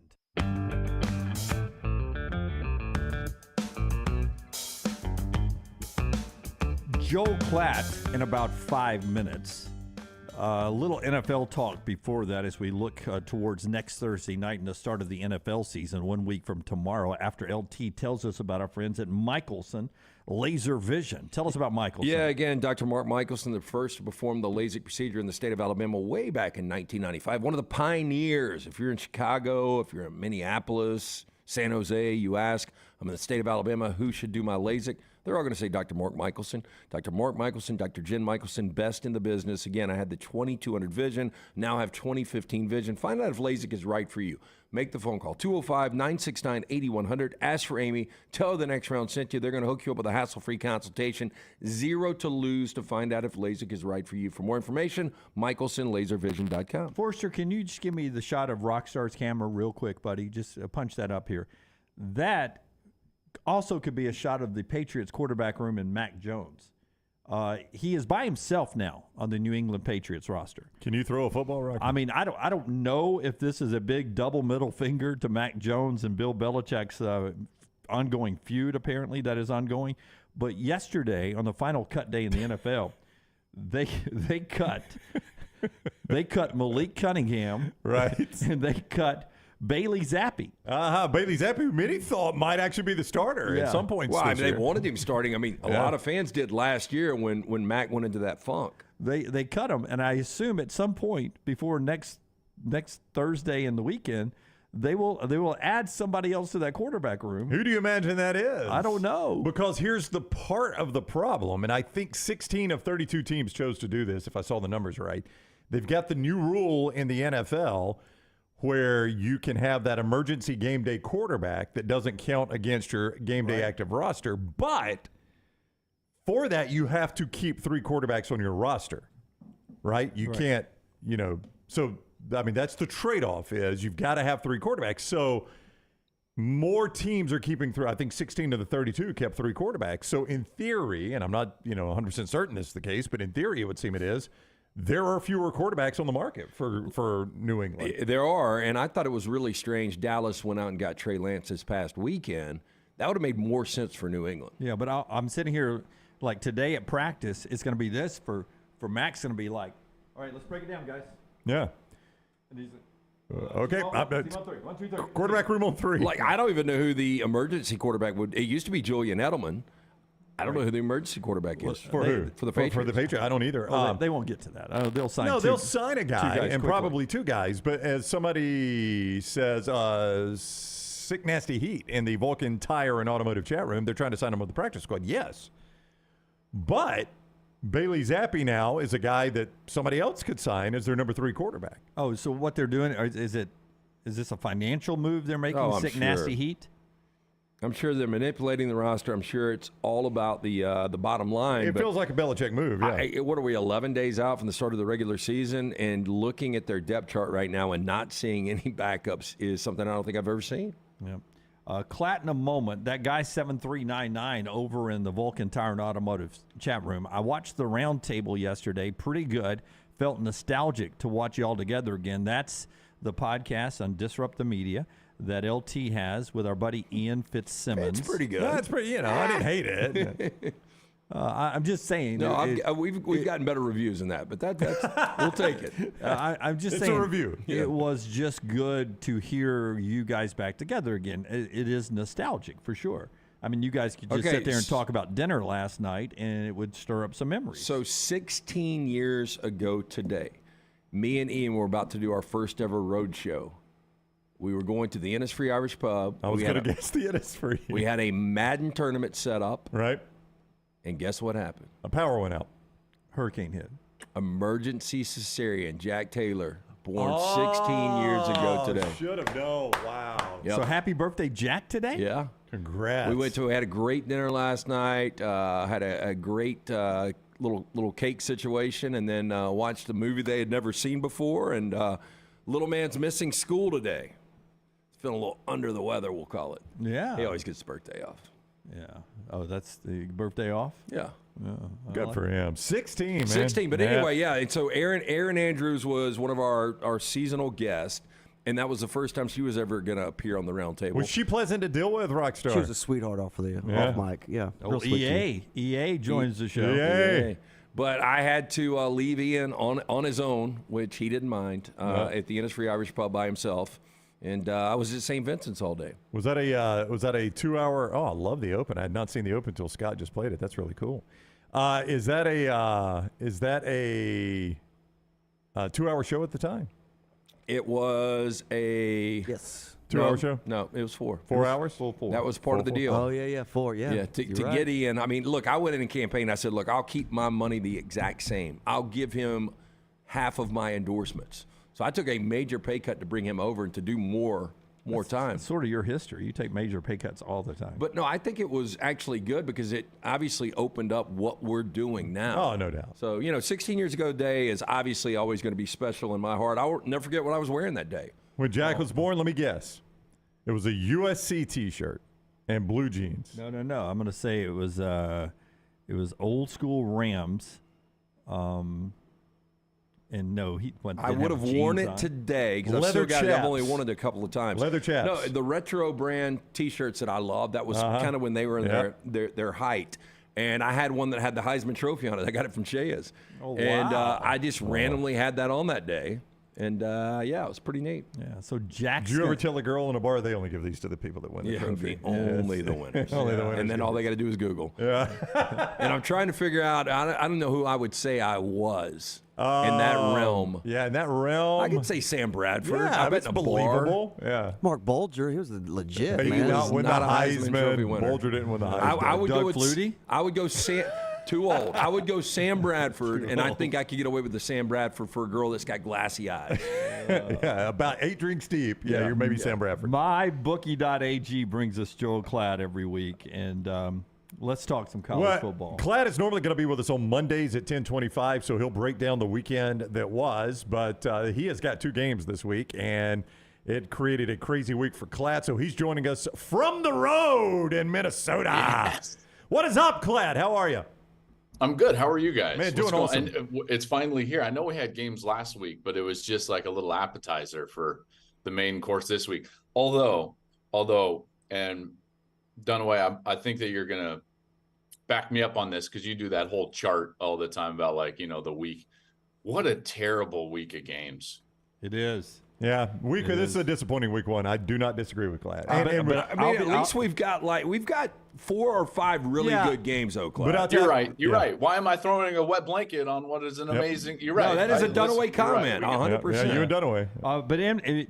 Joe Klatt in about 5 minutes. A little NFL talk before that as we look towards next Thursday night and the start of the NFL season 1 week from tomorrow after LT tells us about our friends at Michelson Laser Vision. Tell us about Michelson. Yeah, again, Dr. Mark Michelson, the first to perform the LASIK procedure in the state of Alabama way back in 1995. One of the pioneers. If you're in Chicago, if you're in Minneapolis, San Jose, you ask, I'm in the state of Alabama, who should do my LASIK? They're all going to say Dr. Mark Michelson. Dr. Mark Michelson, Dr. Jen Michelson, best in the business. Again, I had the 2200 vision. Now I have 2015 vision. Find out if LASIK is right for you. Make the phone call, 205-969-8100. Ask for Amy. Tell the Next Round sent you. They're going to hook you up with a hassle-free consultation. 0 to lose to find out if LASIK is right for you. For more information, michelsonlaservision.com. Forrester, can you just give me the shot of Rockstar's camera real quick, buddy? Just punch that up here. That also could be a shot of the Patriots quarterback room and Mac Jones. He is by himself now on the New England Patriots roster. Can you throw a football, Rocky? I mean, I don't know if this is a big double middle finger to Mac Jones and Bill Belichick's ongoing feud, apparently, that is ongoing. But yesterday, on the final cut day in the NFL, they cut Malik Cunningham, right, and they cut Bailey Zappi. Bailey Zappi, who many thought might actually be the starter at some point. Well, I mean, they wanted him starting. I mean, a lot of fans did last year when Mac went into that funk. They cut him, and I assume at some point before next Thursday and the weekend, they will add somebody else to that quarterback room. Who do you imagine that is? I don't know. Because here's the part of the problem, and I think 16 of 32 teams chose to do this, if I saw the numbers right. They've got the new rule in the NFL where you can have that emergency game day quarterback that doesn't count against your game day active roster. But for that, you have to keep 3 quarterbacks on your roster, right? You can't, so, I mean, that's the trade-off is you've got to have 3 quarterbacks. So more teams are keeping 3. I think 16 of the 32 kept 3 quarterbacks. So in theory, and I'm not, 100% certain this is the case, but in theory it would seem it is, there are fewer quarterbacks on the market for New England. There are, and I thought it was really strange. Dallas went out and got Trey Lance this past weekend. That would have made more sense for New England. Yeah, but I'm sitting here like today at practice. It's going to be this for Mac's going to be like, all right, let's break it down, guys. Yeah. And he's okay. Team on 3. 1, 2, 3. Quarterback room on 3. Like, I don't even know who the emergency quarterback would. It used to be Julian Edelman. I don't know who the emergency quarterback is. For who? For the Patriots. For the Patriots, I don't either. They won't get to that. They'll sign. No, two, they'll sign a guy and quickly. probably 2 guys. But as somebody says, sick nasty heat in the Vulcan Tire and Automotive chat room, they're trying to sign him with the practice squad. Yes, but Bailey Zappi now is a guy that somebody else could sign as their number 3 quarterback. Oh, so what they're doing is this a financial move they're making? Sick nasty heat. I'm sure they're manipulating the roster. I'm sure it's all about the bottom line. It feels like a Belichick move, yeah. What are we, 11 days out from the start of the regular season? And looking at their depth chart right now and not seeing any backups is something I don't think I've ever seen. Yeah. Klatt in a moment. That guy 7399 over in the Vulcan Tire and Automotive chat room. I watched the round table yesterday. Pretty good. Felt nostalgic to watch you all together again. That's the podcast on Disrupt the Media that LT has with our buddy Ian Fitzsimmons. It's pretty good. That's pretty, I didn't hate it. I'm just saying. No, we've gotten better reviews than that, but that's we'll take it. I'm just saying. It's a review. It was just good to hear you guys back together again. It is nostalgic for sure. I mean, you guys could just Okay, sit there and talk about dinner last night, and it would stir up some memories. So 16 years ago today, me and Ian were about to do our first ever road show. We were going to the Innisfree Irish Pub. I was going to guess the Innisfree. We had a Madden tournament set up. Right. And guess what happened? A power went out. Hurricane hit. Emergency cesarean. Jack Taylor, born 16 years ago today. Should have known. Wow. Yep. So happy birthday, Jack, today? Yeah. Congrats. We had a great dinner last night. Had a great little cake situation, and then watched a movie they had never seen before. And little man's missing school today. He's feeling a little under the weather, we'll call it. Yeah. He always gets his birthday off. Yeah. Oh, that's the birthday off? Yeah. Good for him. 16, man. 16. But anyway, yeah. And so Aaron Andrews was one of our seasonal guests. And that was the first time she was ever going to appear on the round table. Was she pleasant to deal with, Rockstar? She was a sweetheart off mic. Yeah. Oh, EA joins the show. EA. But I had to leave Ian on his own, which he didn't mind, at the Innisfree Irish Pub by himself. And I was at St. Vincent's all day. Was that a 2-hour? Oh, I love the Open. I had not seen the Open until Scott just played it. That's really cool. Is that a 2-hour show at the time? It was a 2-hour show. No, it was 4. 4 hours. Full 4. That was part of the deal. Oh yeah, 4. Yeah. Yeah. To get Ian. I mean, look, I went in and campaigned. I said, look, I'll keep my money the exact same. I'll give him half of my endorsements. So I took a major pay cut to bring him over and to do more time. That's sort of your history. You take major pay cuts all the time. But no, I think it was actually good because it obviously opened up what we're doing now. Oh, no doubt. So, 16 years ago day is obviously always going to be special in my heart. I'll never forget what I was wearing that day. When Jack was born, let me guess. It was a USC T-shirt and blue jeans. No. I'm going to say it was old school Rams. And no, he went. I would have worn it today because I've only worn it a couple of times. Leather chaps. No, the retro brand T-shirts that I love. That was kind of when they were in their height. And I had one that had the Heisman Trophy on it. I got it from Shea's. Oh, wow. And I just randomly had that on that day. And, it was pretty neat. Yeah, so Jack's... Did you ever tell a girl in a bar they only give these to the people that win the trophy? Only the winners. Only the winners. And then all they got to do is Google. Yeah. And I'm trying to figure out, I don't know who I would say I was in that realm. Yeah, in that realm. I could say Sam Bradford. Yeah, I bet it's believable. Bar. Yeah. Mark Bulger, he was legit, He man. did not win the Heisman Trophy winner. Bulger didn't win the Heisman. I would Doug go with Flutie? I would go Sam. Too old. I would go Sam Bradford, and I think I could get away with the Sam Bradford for a girl that's got glassy eyes. Yeah, about 8 drinks deep. Yeah, you're maybe Sam Bradford. MyBookie.ag brings us Joel Klatt every week, and let's talk some college football. Klatt is normally going to be with us on Mondays at 10:25, so he'll break down the weekend that was. But he has got 2 games this week, and it created a crazy week for Klatt. So he's joining us from the road in Minnesota. Yes. What is up, Klatt? How are you? I'm good. How are you guys? Man, doing awesome. And it's finally here. I know we had games last week, but it was just like a little appetizer for the main course this week. Although, and Dunaway, I think that you're going to back me up on this because you do that whole chart all the time about the week. What a terrible week of games. It is. Yeah, this is a disappointing week 1. I do not disagree with Klatt. At least we've got 4 or 5 really good games, though, Klatt. But you're right. You're right. Why am I throwing a wet blanket on what is an amazing? You're right. No, that is a Dunaway comment. 100%. Yeah, you and Dunaway. But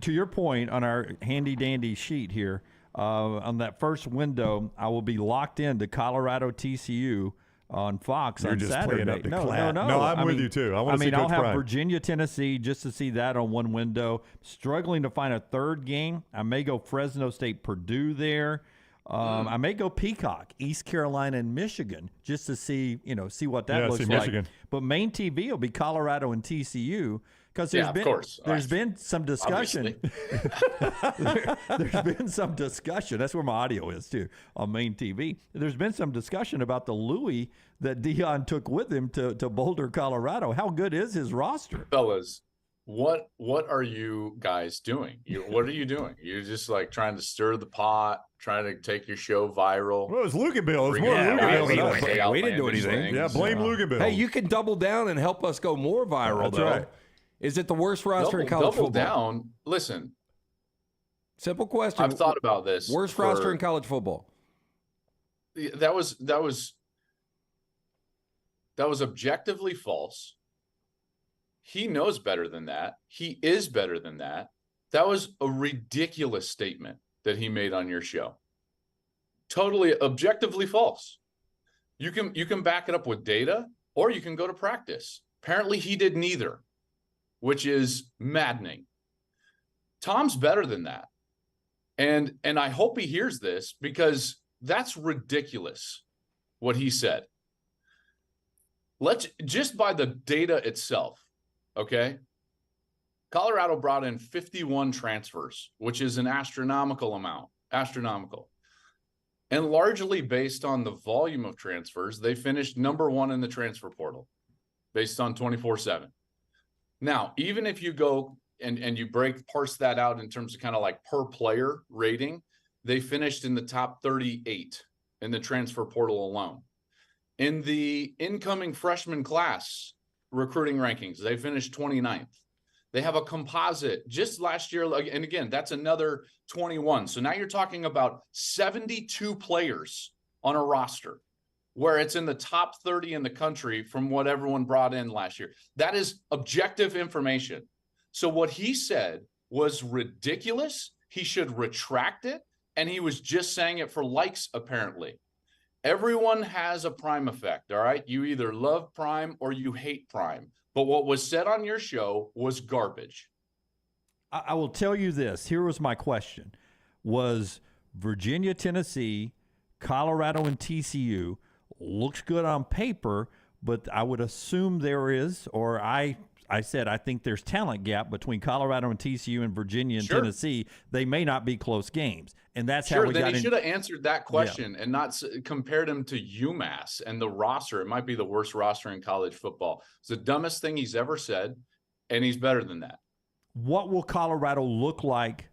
to your point on our handy dandy sheet here, on that first window, I will be locked into Colorado TCU on Fox on Saturday. Playing up to No, I'm with you too. I want to see Coach I'll have Prime. Virginia, Tennessee just to see that on one window. Struggling to find a third game. I may go Fresno State, Purdue there. I may go Peacock, East Carolina, and Michigan just to see what that looks like. Michigan. But main TV will be Colorado and TCU. Because there's been some discussion. There's been some discussion. That's where my audio is too on main TV. There's been some discussion about the Louis that Dion took with him to Boulder, Colorado. How good is his roster, fellas? What are you guys doing? What are you doing? You're just like trying to stir the pot, trying to take your show viral. Well, it's Luganville. It's more Luganville. We didn't do anything. Yeah, blame Luganville. Hey, you can double down and help us go more viral, That's though. right. Is it the worst roster in college double football? Down. Listen. Simple question. I've thought about this. Worst roster in college football. that was objectively false. He knows better than that. He is better than that. That was a ridiculous statement that he made on your show. Totally objectively false. You can back it up with data, or you can go to practice. Apparently he did neither, which is maddening. Tom's better than that. And I hope he hears this, because that's ridiculous what he said. Let's just by the data itself, okay? Colorado brought in 51 transfers, which is an astronomical amount, astronomical. And largely based on the volume of transfers, they finished number 1 in the transfer portal based on 24/7. Now, even if you go and you parse that out in terms of kind of like per player rating, they finished in the top 38 in the transfer portal alone. In the incoming freshman class recruiting rankings, they finished 29th. They have a composite just last year. And again, that's another 21. So now you're talking about 72 players on a roster where it's in the top 30 in the country from what everyone brought in last year. That is objective information. So what he said was ridiculous. He should retract it. And he was just saying it for likes, apparently. Everyone has a Prime effect, all right? You either love Prime or you hate Prime. But what was said on your show was garbage. I will tell you this. Here was my question. Was Virginia, Tennessee, Colorado, and TCU looks good on paper, but I would assume there is, or I said I think there's talent gap between Colorado and TCU and Virginia and Tennessee. They may not be close games. And that's how we got Then he should have answered that question and not compared him to UMass and the roster. It might be the worst roster in college football. It's the dumbest thing he's ever said, and he's better than that. What will Colorado look like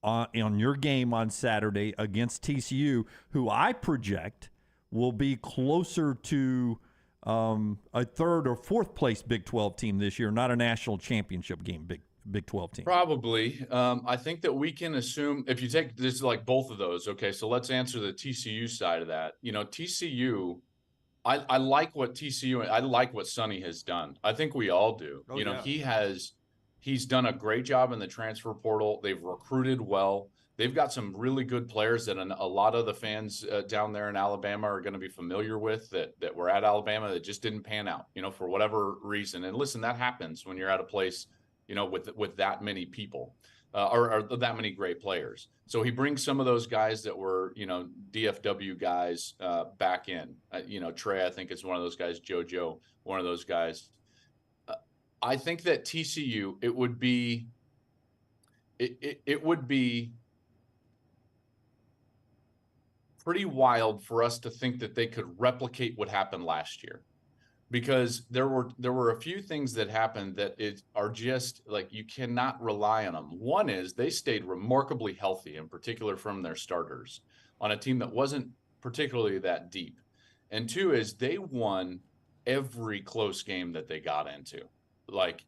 on your game on Saturday against TCU, who I project will be closer to a third or fourth place Big 12 team this year, not a national championship game Big 12 team? Probably. I think that we can assume, if you take this like both of those, okay, so let's answer the TCU side of that. You know, TCU, I like what TCU, I like what Sonny has done. I think we all do. Oh, you know, yeah. he's done a great job in the transfer portal. They've recruited well. They've got some really good players that a lot of the fans down there in Alabama are going to be familiar with that were at Alabama that just didn't pan out, you know, for whatever reason. And listen, that happens when you're at a place, you know, with that many people or that many great players. So he brings some of those guys that were, you know, DFW guys back in. You know, Trey, I think is one of those guys. JoJo, one of those guys. I think that TCU, it would be pretty wild for us to think that they could replicate what happened last year, because there were a few things that happened that are just like you cannot rely on them. One is they stayed remarkably healthy, in particular from their starters, on a team that wasn't particularly that deep. And two is they won every close game that they got into. Like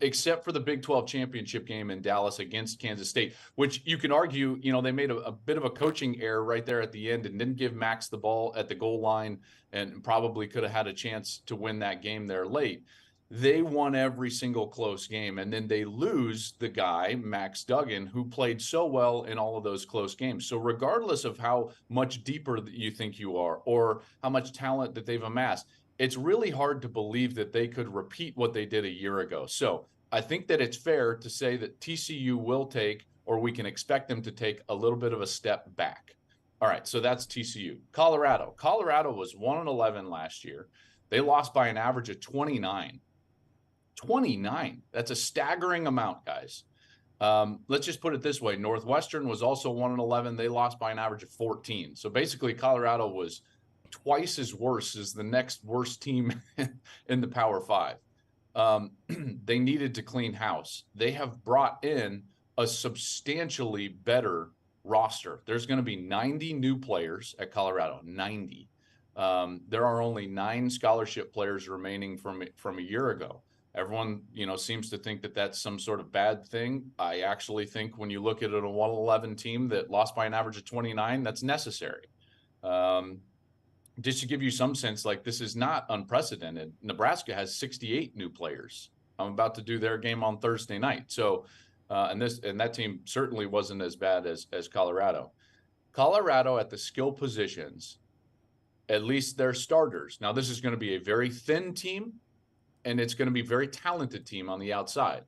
except for the Big 12 championship game in Dallas against Kansas State, which you can argue, you know, they made a bit of a coaching error right there at the end and didn't give Max the ball at the goal line and probably could have had a chance to win that game there late. They won every single close game, and then they lose the guy, Max Duggan, who played so well in all of those close games. So regardless of how much deeper you think you are or how much talent that they've amassed, it's really hard to believe that they could repeat what they did a year ago. So I think that it's fair to say that TCU will take, or we can expect them to take, a little bit of a step back. All right, so that's TCU. Colorado was 1-11 last year. They lost by an average of 29. 29. That's a staggering amount, guys. Let's just put it this way. Northwestern was also 1-11. They lost by an average of 14. So basically Colorado was twice as worse as the next worst team in the Power Five. They needed to clean house. They have brought in a substantially better roster. There's going to be 90 new players at Colorado, 90. There are only 9 scholarship players remaining from a year ago. Everyone, you know, seems to think that that's some sort of bad thing. I actually think when you look at a 1-11 team that lost by an average of 29, that's necessary. Just to give you some sense, like this is not unprecedented. Nebraska has 68 new players. I'm about to do their game on Thursday night. So, and that team certainly wasn't as bad as Colorado. Colorado at the skill positions, at least their starters. Now, this is going to be a very thin team, and it's going to be a very talented team on the outside.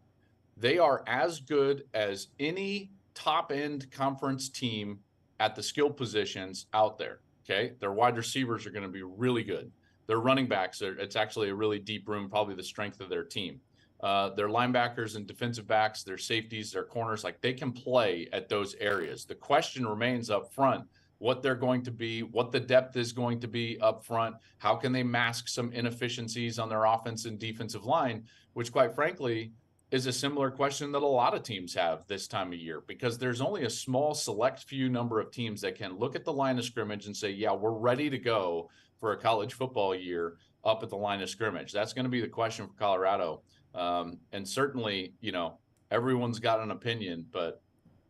They are as good as any top-end conference team at the skill positions out there. Okay, their wide receivers are going to be really good. Their running backs, it's actually a really deep room, probably the strength of their team. Their linebackers and defensive backs, their safeties, their corners, like they can play at those areas. The question remains up front, what they're going to be, what the depth is going to be up front. How can they mask some inefficiencies on their offense and defensive line, which quite frankly is a similar question that a lot of teams have this time of year, because there's only a small select few number of teams that can look at the line of scrimmage and say, yeah, we're ready to go for a college football year up at the line of scrimmage. That's going to be the question for Colorado. And certainly, everyone's got an opinion, but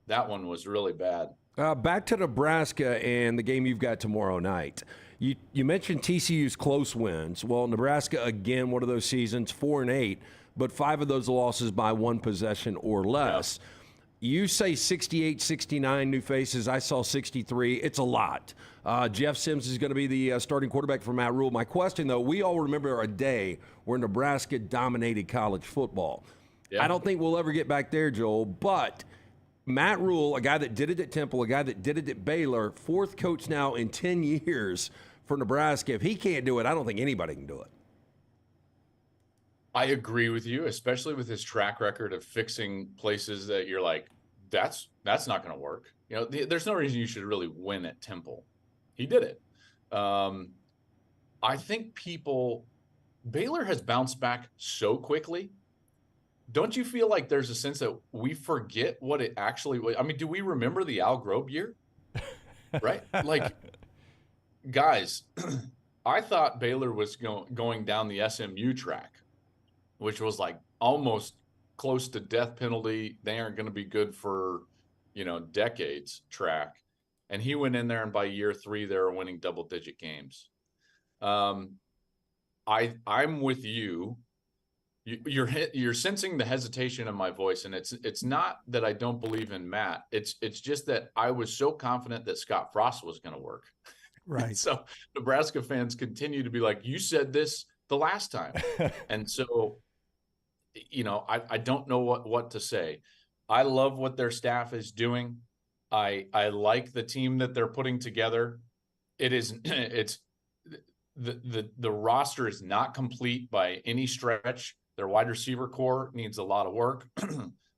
that one was really bad. Back to Nebraska and the game you've got tomorrow night. You mentioned TCU's close wins. Well, Nebraska, again, one of those seasons, 4-8, but 5 of those losses by 1 possession or less. Yep. You say 68, 69 new faces. I saw 63. It's a lot. Jeff Sims is going to be the starting quarterback for Matt Rule. My question, though, we all remember a day where Nebraska dominated college football. Yep. I don't think we'll ever get back there, Joel, but Matt Rule, a guy that did it at Temple, a guy that did it at Baylor, 4th coach now in 10 years for Nebraska. If he can't do it, I don't think anybody can do it. I agree with you, especially with his track record of fixing places that you're like, that's not going to work. There's no reason you should really win at Temple. He did it. I think Baylor has bounced back so quickly. Don't you feel like there's a sense that we forget what it actually was? I mean, do we remember the Al Grobe year? Right? Like, guys, I thought Baylor was going down the SMU track, which was like almost close to death penalty. They aren't going to be good for, decades track. And he went in there, and by year 3, they were winning double-digit games. I'm with you. You're sensing the hesitation in my voice, and it's not that I don't believe in Matt. It's just that I was so confident that Scott Frost was going to work. Right. So Nebraska fans continue to be like, you said this the last time. And so, I don't know what to say. I love what their staff is doing. I like the team that they're putting together. The roster is not complete by any stretch. Their wide receiver core needs a lot of work.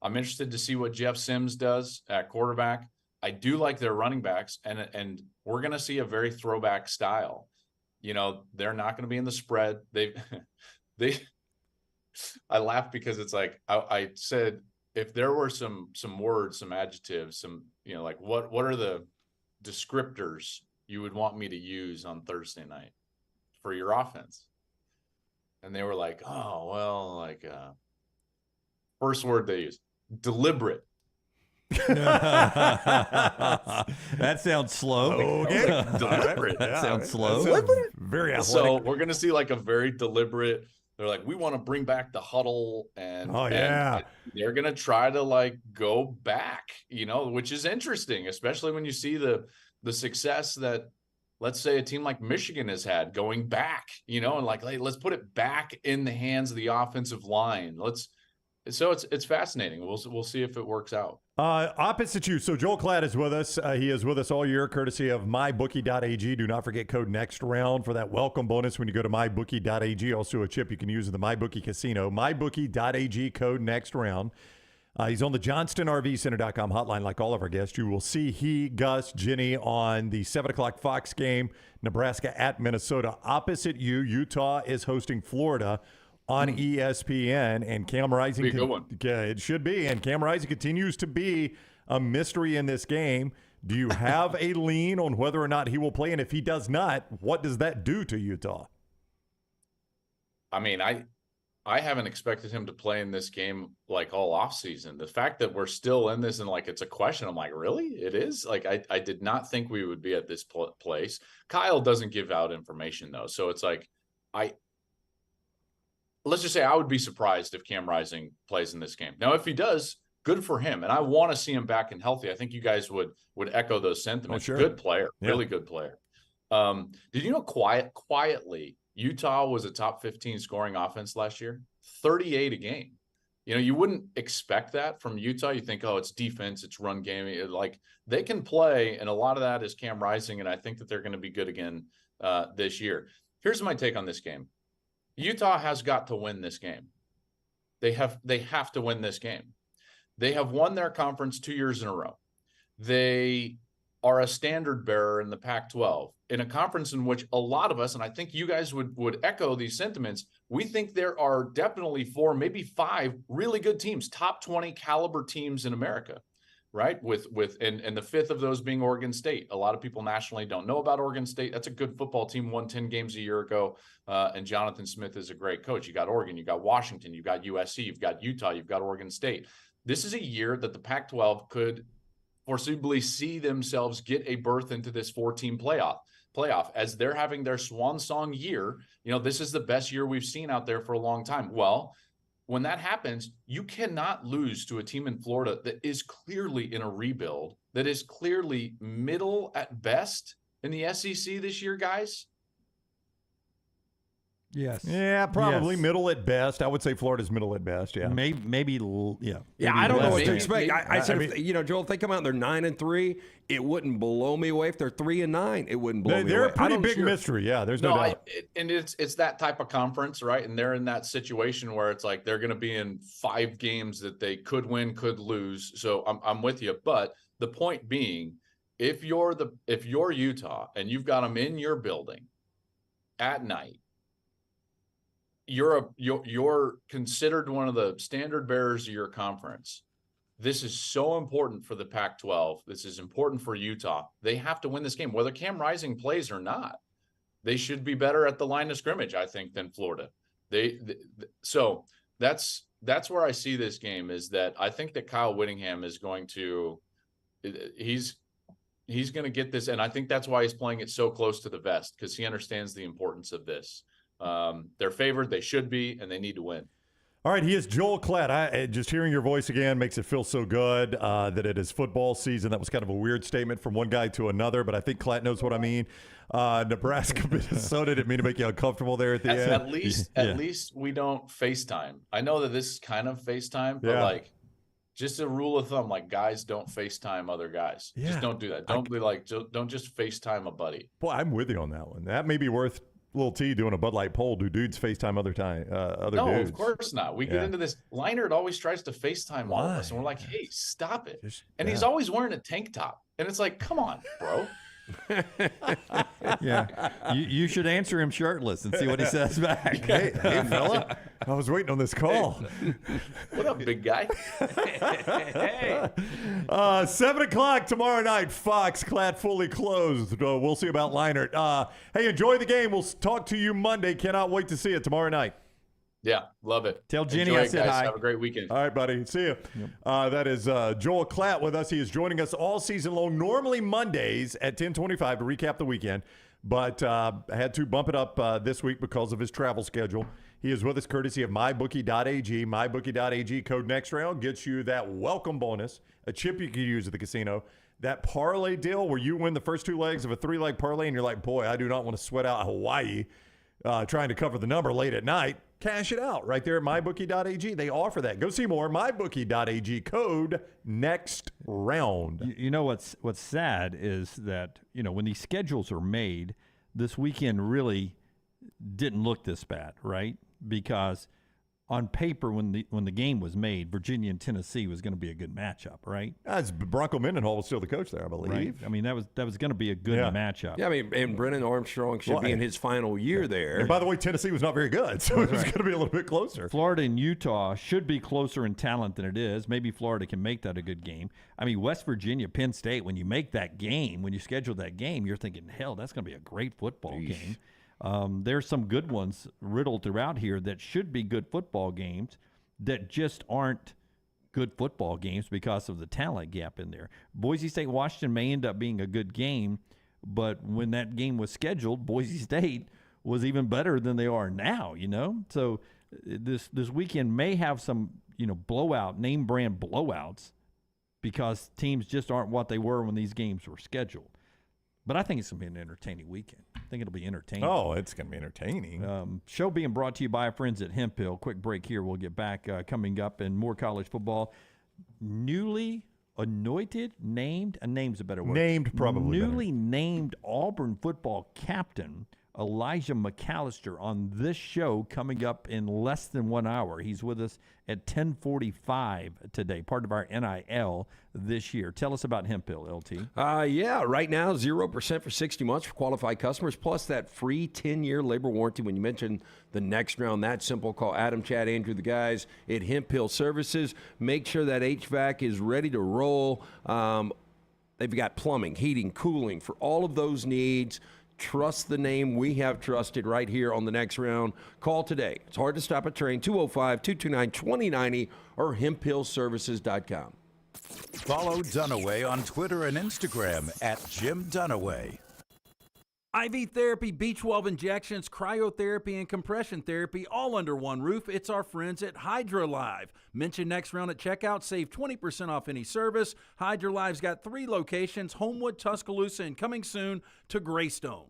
I'm interested to see what Jeff Sims does at quarterback. I do like their running backs, and we're going to see a very throwback style. They're not going to be in the spread. I laugh because it's like I said, if there were some words, some adjectives, like what are the descriptors you would want me to use on Thursday night for your offense? And they were like, oh, well, first word they use, deliberate. That sounds slow. Okay. Deliberate. That sounds slow. Very athletic. So we're going to see a very deliberate. They're like, we want to bring back the huddle, and and they're going to try to go back, which is interesting, especially when you see the success that, let's say, a team like Michigan has had going back, and hey, let's put it back in the hands of the offensive line. So it's fascinating. We'll see if it works out. Opposite you. So Joel Klatt is with us. He is with us all year, courtesy of mybookie.ag. Do not forget code next round for that welcome bonus when you go to mybookie.ag. Also a chip you can use in the MyBookie casino. Mybookie.ag, code next round. He's on the JohnstonRVCenter.com hotline like all of our guests. You will see he, Gus, Jenny on the 7 o'clock Fox game, Nebraska at Minnesota. Opposite you, Utah is hosting Florida on ESPN, and Cam Rising. Be a good one. It should be, and Cam Rising continues to be a mystery in this game. Do you have a lean on whether or not he will play? And if he does not, what does that do to Utah? I mean, I haven't expected him to play in this game like all off season. The fact that we're still in this and like it's a question, I'm like, really? It is? Like I did not think we would be at this place. Kyle doesn't give out information though, so it's like let's just say I would be surprised if Cam Rising plays in this game. Now, if he does, good for him, and I want to see him back and healthy. I think you guys would echo those sentiments. sure. Good player, Yeah. really good player. Did you know quietly? Utah was a top 15 scoring offense last year, 38 a game. You know, you wouldn't expect that from Utah. You think, oh, it's defense, it's run game. Like they can play, and a lot of that is Cam Rising, and I think that they're going to be good again this year. Here's my take on this game. Utah has got to win this game. They have to win this game. They have won their conference 2 years in a row. They are a standard bearer in the Pac-12, in a conference in which a lot of us, and I think you guys would echo these sentiments, we think there are definitely 4, maybe 5 really good teams, top 20 caliber teams in America, right? And the 5th of those being Oregon State. A lot of people nationally don't know about Oregon State. That's a good football team, won 10 games a year ago, and Jonathan Smith is a great coach. You got Oregon, you got Washington, you got USC, you've got Utah, you've got Oregon State. This is a year that the Pac-12 could foreseeably see themselves get a berth into this 4-team playoff as they're having their swan song year. You know, this is the best year we've seen out there for a long time. Well, when that happens, you cannot lose to a team in Florida that is clearly in a rebuild, that is clearly middle at best in the SEC this year, guys. Yes. Yeah, probably Yes. middle at best. I would say Florida's middle at best. Yeah. Maybe yeah. Yeah, Maybe I don't know what less. to expect. I said, I mean, Joel, if they come out and they're 9-3, it wouldn't blow me away. If they're 3-9, it wouldn't blow me They're away. a pretty big mystery. Yeah, there's no doubt. And it's that type of conference, right? And they're in that situation where it's like they're going to be in 5 games that they could win, could lose. So I'm with you. But the point being, if you're Utah and you've got them in your building at night, you're considered one of the standard bearers of your conference. This is so important for the Pac-12. This is important for Utah. They have to win this game, whether Cam Rising plays or not. They should be better at the line of scrimmage, I think, than Florida. So that's where I see this game, is that I think that Kyle Whittingham is going to he's going to get this, and I think that's why he's playing it so close to the vest, because he understands the importance of this. They're favored, they should be, and they need to win. All right, he is Joel Klatt. Just hearing your voice again makes it feel so good that it is football season. That was kind of a weird statement from one guy to another, but I think Klatt knows what I mean. Nebraska, Minnesota, didn't mean to make you uncomfortable there at the end. At least we don't FaceTime. I know that this is kind of FaceTime, but like, just a rule of thumb, like, guys don't FaceTime other guys. Yeah. Just don't do that. Don't just FaceTime a buddy. Boy, I'm with you on that one. That may be worth Little T doing a Bud Light poll. Do dudes FaceTime other dudes? No, of course not. We get into this. Leinart always tries to FaceTime all of us, and we're like, hey, stop it. He's always wearing a tank top. And it's like, come on, bro. Yeah, you should answer him shirtless and see what he says back. Hey, fella, I was waiting on this call. What up, big guy? Hey. 7 o'clock tomorrow night. Fox, Klatt fully closed. We'll see about Leinart. Hey, enjoy the game. We'll talk to you Monday. Cannot wait to see it tomorrow night. Yeah, love it. Tell Jenny Enjoy I it, said guys. hi. Have a great weekend. All right, buddy. See you. Yep. That is Joel Klatt with us. He is joining us all season long, normally Mondays at 10:25 to recap the weekend, but had to bump it up this week because of his travel schedule. He is with us courtesy of MyBookie.ag. MyBookie.ag code next round gets you that welcome bonus, a chip you can use at the casino. That parlay deal where you win the first 2 legs of a 3-leg parlay and you're like, boy, I do not want to sweat out Hawaii trying to cover the number late at night. Cash it out right there at MyBookie.ag. They offer that. Go see more. MyBookie.ag code next round. You know what's sad is that, when these schedules are made, this weekend really didn't look this bad, right? Because on paper, when the game was made, Virginia and Tennessee was going to be a good matchup, right? As Bronco Mendenhall was still the coach there, I believe. Right. I mean, that was going to be a good matchup. Yeah, I mean, and Brennan Armstrong should be in his final year there. And by the way, Tennessee was not very good, so it was going to be a little bit closer. Florida and Utah should be closer in talent than it is. Maybe Florida can make that a good game. I mean, West Virginia, Penn State, when you make that game, when you schedule that game, you're thinking, hell, that's going to be a great football game. There's some good ones riddled throughout here that should be good football games that just aren't good football games because of the talent gap in there. Boise State Washington may end up being a good game, but when that game was scheduled, Boise State was even better than they are now, So this weekend may have some, blowout, name brand blowouts because teams just aren't what they were when these games were scheduled. But I think it's going to be an entertaining weekend. I think it'll be entertaining. Oh, it's going to be entertaining. Show being brought to you by our friends at Hemp Hill. Quick break here. We'll get back coming up and more college football. Newly anointed, named, a name's a better word. Named, probably Newly named Auburn football captain Elijah McAllister on this show coming up in less than 1 hour. He's with us at 10:45 today, part of our NIL this year. Tell us about Hemp Hill, LT. Yeah, right now 0% for 60 months for qualified customers, plus that free 10-year labor warranty. When you mention the next round, that simple, call Adam, Chad, Andrew, the guys at Hemp Hill Services. Make sure that HVAC is ready to roll. They've got plumbing, heating, cooling for all of those needs. Trust the name we have trusted right here on the next round. Call today. It's hard to stop a train. 205-229-2090 or hemphillservices.com. Follow Dunaway on Twitter and Instagram at Jim Dunaway. IV therapy, B12 injections, cryotherapy, and compression therapy all under one roof. It's our friends at HydroLive. Mention next round at checkout. Save 20% off any service. HydroLive's got 3 locations, Homewood, Tuscaloosa, and coming soon to Greystone.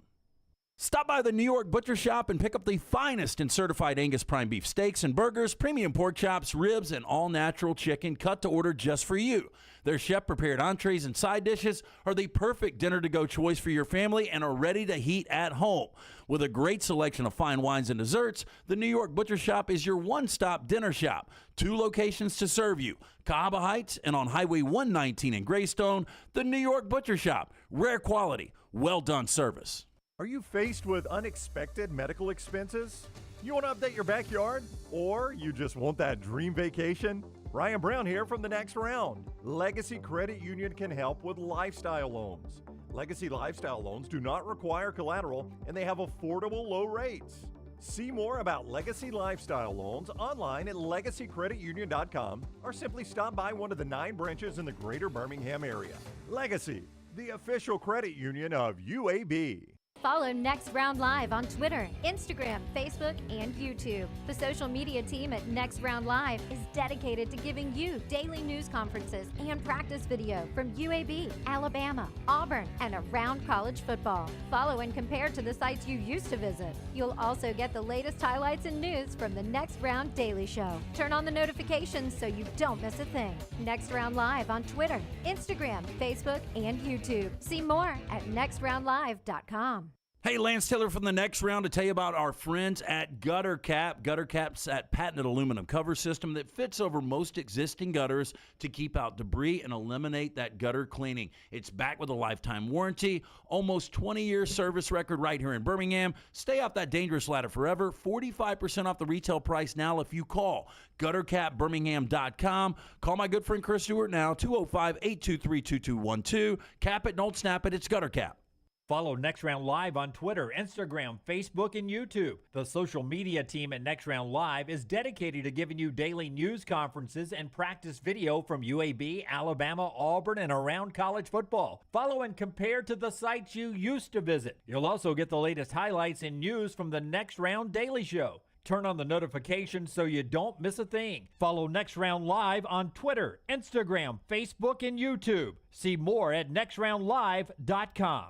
Stop by the New York Butcher Shop and pick up the finest in certified Angus prime beef steaks and burgers, premium pork chops, ribs, and all-natural chicken cut to order just for you. Their chef-prepared entrees and side dishes are the perfect dinner-to-go choice for your family and are ready to heat at home. With a great selection of fine wines and desserts, the New York Butcher Shop is your one-stop dinner shop. 2 locations to serve you, Cahaba Heights and on Highway 119 in Greystone. The New York Butcher Shop, rare quality, well-done service. Are you faced with unexpected medical expenses? You want to update your backyard? Or you just want that dream vacation? Ryan Brown here from The Next Round. Legacy Credit Union can help with lifestyle loans. Legacy Lifestyle Loans do not require collateral and they have affordable low rates. See more about Legacy Lifestyle Loans online at legacycreditunion.com or simply stop by one of the 9 branches in the greater Birmingham area. Legacy, the official credit union of UAB. Follow Next Round Live on Twitter, Instagram, Facebook, and YouTube. The social media team at Next Round Live is dedicated to giving you daily news conferences and practice video from UAB, Alabama, Auburn, and around college football. Follow and compare to the sites you used to visit. You'll also get the latest highlights and news from the Next Round Daily Show. Turn on the notifications so you don't miss a thing. Next Round Live on Twitter, Instagram, Facebook, and YouTube. See more at nextroundlive.com. Hey, Lance Taylor from The Next Round to tell you about our friends at Gutter Cap. Gutter Cap's that patented aluminum cover system that fits over most existing gutters to keep out debris and eliminate that gutter cleaning. It's backed with a lifetime warranty, almost 20-year service record right here in Birmingham. Stay off that dangerous ladder forever. 45% off the retail price now if you call guttercapbirmingham.com. Call my good friend Chris Stewart now, 205-823-2212. Cap it, don't snap it. It's Gutter Cap. Follow Next Round Live on Twitter, Instagram, Facebook, and YouTube. The social media team at Next Round Live is dedicated to giving you daily news conferences and practice video from UAB, Alabama, Auburn, and around college football. Follow and compare to the sites you used to visit. You'll also get the latest highlights and news from the Next Round Daily Show. Turn on the notifications so you don't miss a thing. Follow Next Round Live on Twitter, Instagram, Facebook, and YouTube. See more at nextroundlive.com.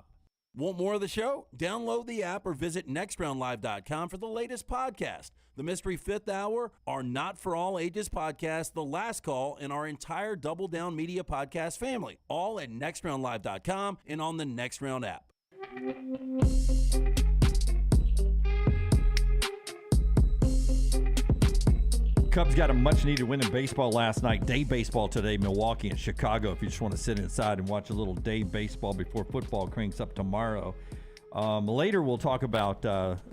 Want more of the show? Download the app or visit nextroundlive.com for the latest podcast. The Mystery Fifth Hour, our Not For All Ages podcast, The Last Call, and our entire Double Down Media podcast family. All at nextroundlive.com and on the Next Round app. Cubs got a much-needed win in baseball last night. Day baseball today, Milwaukee and Chicago, if you just want to sit inside and watch a little day baseball before football cranks up tomorrow. Later, we'll talk about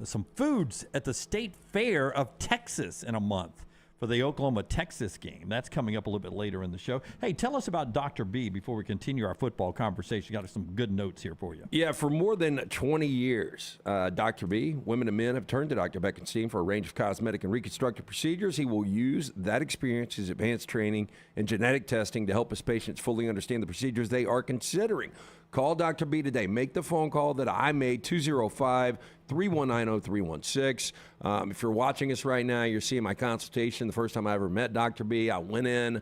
some foods at the State Fair of Texas in a month. for the Oklahoma-Texas game. That's coming up a little bit later in the show. Hey, tell us about Dr. B before we continue our football conversation. Got some good notes here for you. Yeah, for more than 20 years, Dr. B, women and men have turned to Dr. Beckenstein for a range of cosmetic and reconstructive procedures. He will use that experience, his advanced training, and genetic testing to help his patients fully understand the procedures they are considering. Call Dr. B today. Make the phone call that I made, 205-319-0316. If you're watching us right now, you're seeing my consultation. The first time I ever met Dr. B, I went in.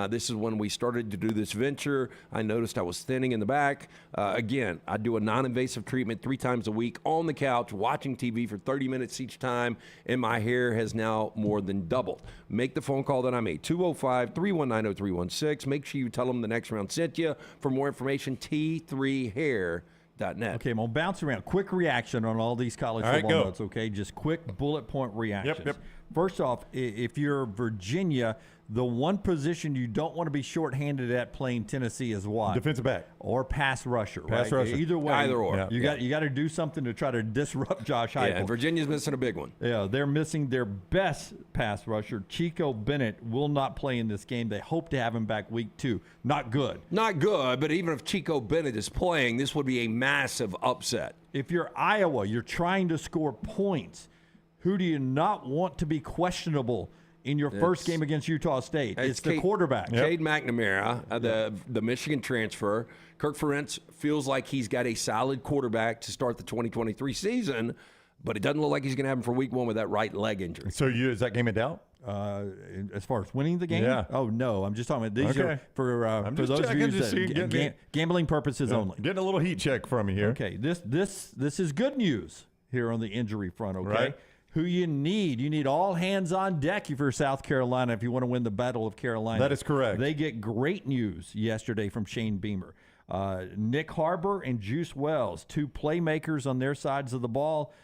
This is when we started to do this venture. I noticed I was thinning in the back. Again, I do a non-invasive treatment 3 times a week on the couch, watching TV for 30 minutes each time, and my hair has now more than doubled. Make the phone call that I made, 205-319-0316. Make sure you tell them the next round sent you. For more information, T3hair.net. Okay, I'm going to bounce around. Quick reaction on all these college football notes, okay? Just quick bullet point reactions. Yep. First off, if you're Virginia, the one position you don't want to be shorthanded at playing Tennessee is what? Defensive back. Or pass rusher. Pass right? rusher. Either way. Either or. You got to do something to try to disrupt Josh Heupel. Yeah, and Virginia's missing a big one. Yeah, they're missing their best pass rusher. Chico Bennett will not play in this game. They hope to have him back week 2. Not good. Not good, but even if Chico Bennett is playing, this would be a massive upset. If you're Iowa, you're trying to score points. Who do you not want to be questionable in your first game against Utah State? It's the quarterback. Cade McNamara, the Michigan transfer. Kirk Ferentz feels like he's got a solid quarterback to start the 2023 season, but it doesn't look like he's going to have him for week 1 with that right leg injury. So is that game in doubt? As far as winning the game? Yeah. Oh, no. I'm just talking about these are for those of you that gambling purposes only. Getting a little heat check from you here. Okay, this is good news here on the injury front, okay? Right. Who you need all hands on deck if you're South Carolina if you want to win the Battle of Carolina. That is correct. They get great news yesterday from Shane Beamer. Nick Harbor and Juice Wells, 2 playmakers on their sides of the ball,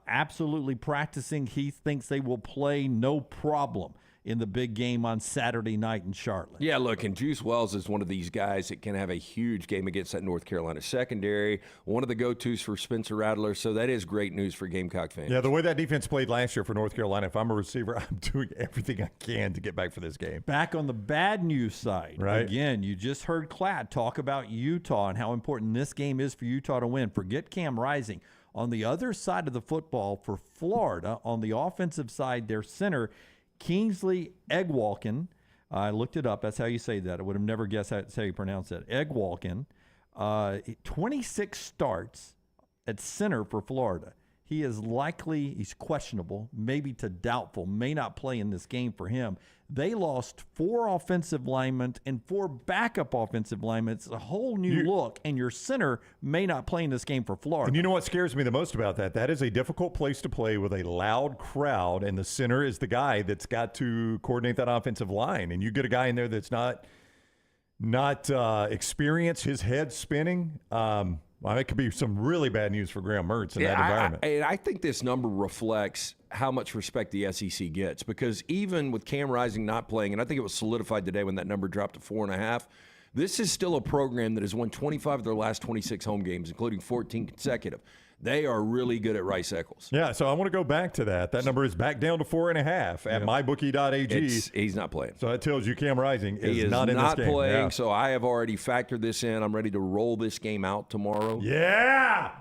absolutely practicing. He thinks they will play no problem in the big game on Saturday night in Charlotte. Yeah, look, and Juice Wells is one of these guys that can have a huge game against that North Carolina secondary, one of the go-tos for Spencer Rattler, so that is great news for Gamecock fans. Yeah, the way that defense played last year for North Carolina, if I'm a receiver, I'm doing everything I can to get back for this game. Back on the bad news side, right? Again, you just heard Klatt talk about Utah and how important this game is for Utah to win. Forget Cam Rising. On the other side of the football for Florida, on the offensive side, their center, Kingsley Eggwalkin, I looked it up. That's how you say that. I would have never guessed that's how you pronounce that. Eggwalkin, 26 starts at center for Florida. He's questionable, maybe to doubtful, may not play in this game for him. They lost 4 offensive linemen and 4 backup offensive linemen. It's a whole new look, and your center may not play in this game for Florida. And you know what scares me the most about that? That is a difficult place to play with a loud crowd, and the center is the guy that's got to coordinate that offensive line. And you get a guy in there that's not experienced, his head spinning. Well, it could be some really bad news for Graham Mertz in that environment. I think this number reflects how much respect the SEC gets, because even with Cam Rising not playing, and I think it was solidified today when that number dropped to 4.5, this is still a program that has won 25 of their last 26 home games, including 14 consecutive. They are really good at Rice Eccles. Yeah, so I want to go back to that. That number is back down to 4.5 at mybookie.ag. He's not playing. So that tells you Cam Rising is not in this game. Playing, so I have already factored this in. I'm ready to roll this game out tomorrow. Yeah!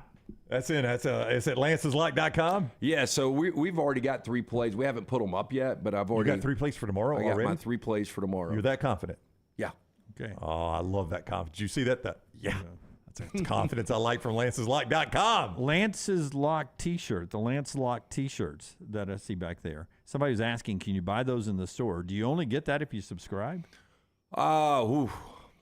That's in. It's at lanceslock.com? Yeah, so we've already got 3 plays. We haven't put them up yet, but I've already... You got 3 plays for tomorrow already? I got my 3 plays for tomorrow. You're that confident? Yeah. Okay. Oh, I love that confidence. Did you see that? Yeah. That's confidence I like from lanceslock.com. Lance's Lock T-shirt, the Lance Lock T-shirts that I see back there. Somebody was asking, can you buy those in the store? Do you only get that if you subscribe? Boy.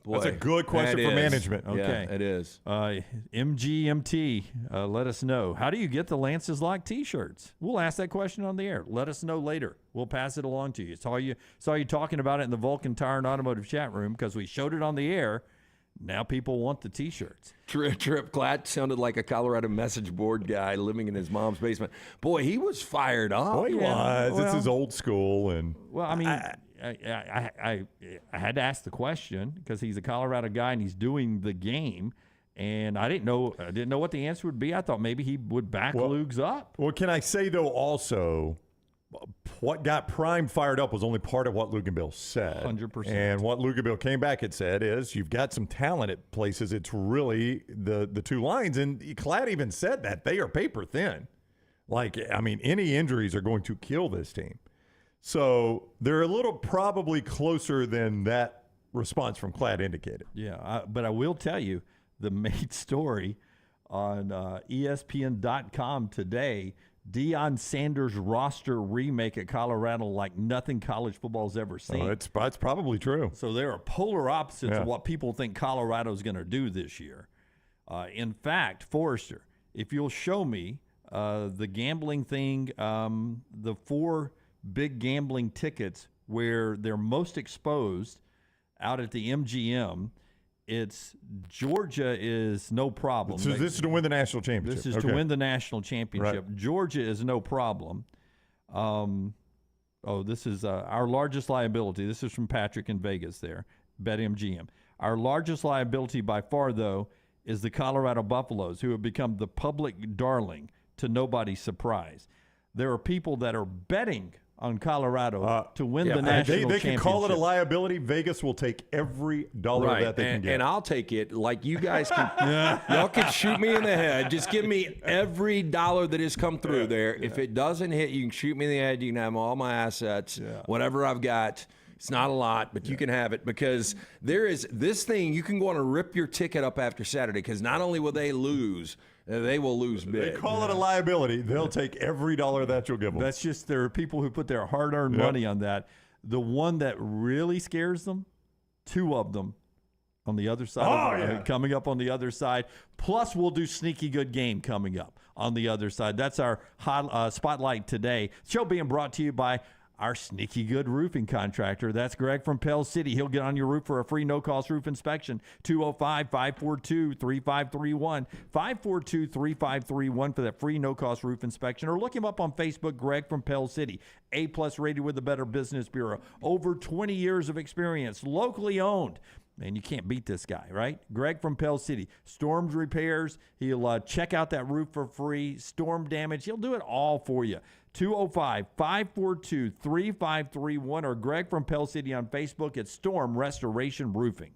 That's a good question for management. Okay. Yeah, it is. MGMT, let us know. How do you get the Lance's Lock T-shirts? We'll ask that question on the air. Let us know later. We'll pass it along to you. Saw you talking about it in the Vulcan Tire and Automotive chat room because we showed it on the air. Now people want the T-shirts. Trip Klatt sounded like a Colorado message board guy living in his mom's basement. Boy, he was fired up. Boy, he was. This is old school. And well, I mean, I had to ask the question because he's a Colorado guy and he's doing the game. And I didn't know what the answer would be. I thought maybe he would back Lugs up. Well, can I say, though, also, what got Prime fired up was only part of what Luke and Bill said. 100%. And what Luke and Bill came back and said is, you've got some talent at places. It's really the two lines. And Klatt even said that they are paper thin. Like, I mean, any injuries are going to kill this team. So they're a little probably closer than that response from Klatt indicated. Yeah, but I will tell you, the main story on ESPN.com today, Deion Sanders roster remake at Colorado like nothing college football's ever seen. It's probably true. So there are polar opposites of what people think Colorado's going to do this year. In fact, Forrester, if you'll show me the gambling thing, the 4 big gambling tickets where they're most exposed out at the MGM, it's Georgia is no problem. So this is to win the national championship. This is to win the national championship. Right. Georgia is no problem. This is our largest liability. This is from Patrick in Vegas there, BetMGM. Our largest liability by far, though, is the Colorado Buffaloes, who have become the public darling to nobody's surprise. There are people that are betting on Colorado to win the national championship. They can call it a liability. Vegas will take every dollar that they can get. And I'll take it. Like you guys can, y'all can shoot me in the head. Just give me every dollar that has come through there. If it doesn't hit, you can shoot me in the head. You can have all my assets, whatever I've got. It's not a lot, but you can have it, because there is this thing. You can go on and rip your ticket up after Saturday, because not only will they lose, they will lose big. They call it a liability. They'll take every dollar that you'll give them. That's just, there are people who put their hard-earned money on that. The one that really scares them, 2 of them on the other side, coming up on the other side. Plus, we'll do Sneaky Good Game coming up on the other side. That's our hot, spotlight today. Show being brought to you by our Sneaky Good roofing contractor. That's Greg from Pell City. He'll get on your roof for a free no-cost roof inspection. 205-542-3531. 542-3531 for that free no-cost roof inspection. Or look him up on Facebook, Greg from Pell City. A-plus rated with the Better Business Bureau. Over 20 years of experience. Locally owned. Man, you can't beat this guy, right? Greg from Pell City. Storms repairs. He'll check out that roof for free. Storm damage. He'll do it all for you. 205-542-3531 or Greg from Pell City on Facebook at Storm Restoration Roofing.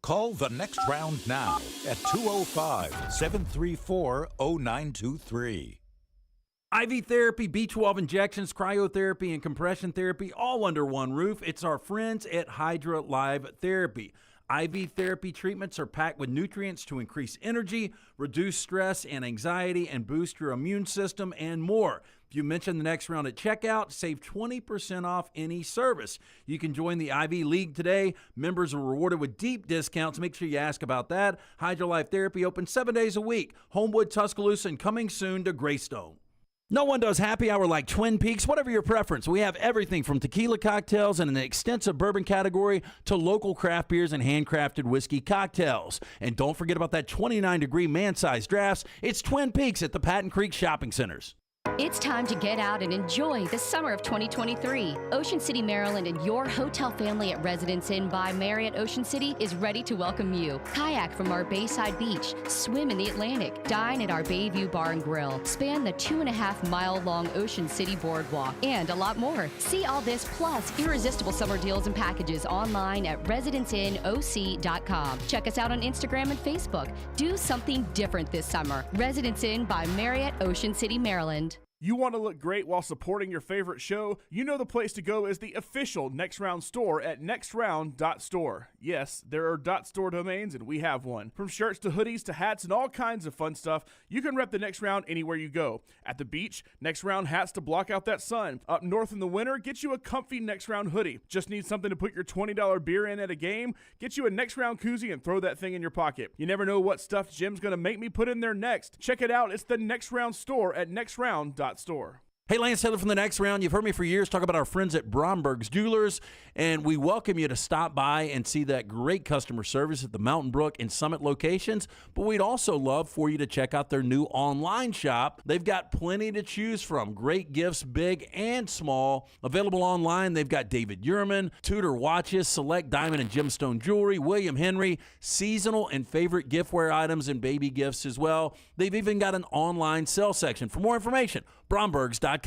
Call the next round now at 205-734-0923. IV therapy, B12 injections, cryotherapy, and compression therapy all under one roof. It's our friends at Hydra Live Therapy. IV therapy treatments are packed with nutrients to increase energy, reduce stress and anxiety, and boost your immune system, and more. If you mention the next round at checkout, save 20% off any service. You can join the IV League today. Members are rewarded with deep discounts. Make sure you ask about that. Hydra Life Therapy open 7 days a week. Homewood, Tuscaloosa, and coming soon to Greystone. No one does happy hour like Twin Peaks. Whatever your preference, we have everything from tequila cocktails and an extensive bourbon category to local craft beers and handcrafted whiskey cocktails. And don't forget about that 29-degree man-sized drafts. It's Twin Peaks at the Patton Creek Shopping Centers. It's time to get out and enjoy the summer of 2023. Ocean City, Maryland, and your hotel family at Residence Inn by Marriott Ocean City is ready to welcome you. Kayak from our Bayside Beach, swim in the Atlantic, dine at our Bayview Bar and Grill, span the 2.5-mile-long Ocean City Boardwalk, and a lot more. See all this plus irresistible summer deals and packages online at residenceInOC.com. Check us out on Instagram and Facebook. Do something different this summer. Residence Inn by Marriott Ocean City, Maryland. You want to look great while supporting your favorite show? You know the place to go is the official Next Round store at nextround.store. Yes, there are .store domains, and we have one. From shirts to hoodies to hats and all kinds of fun stuff, you can rep the Next Round anywhere you go. At the beach, Next Round hats to block out that sun. Up north in the winter, get you a comfy Next Round hoodie. Just need something to put your $20 beer in at a game? Get you a Next Round koozie and throw that thing in your pocket. You never know what stuff Jim's going to make me put in there next. Check it out. It's the Next Round store at nextround.store. Hey, Lance Taylor from the Next Round. You've heard me for years talk about our friends at Bromberg's Jewelers, and we welcome you to stop by and see that great customer service at the Mountain Brook and Summit locations, but we'd also love for you to check out their new online shop. They've got plenty to choose from. Great gifts, big and small. Available online, they've got David Yurman, Tudor watches, select diamond and gemstone jewelry, William Henry, seasonal and favorite giftware items and baby gifts as well. They've even got an online sale section. For more information, Brombergs.com.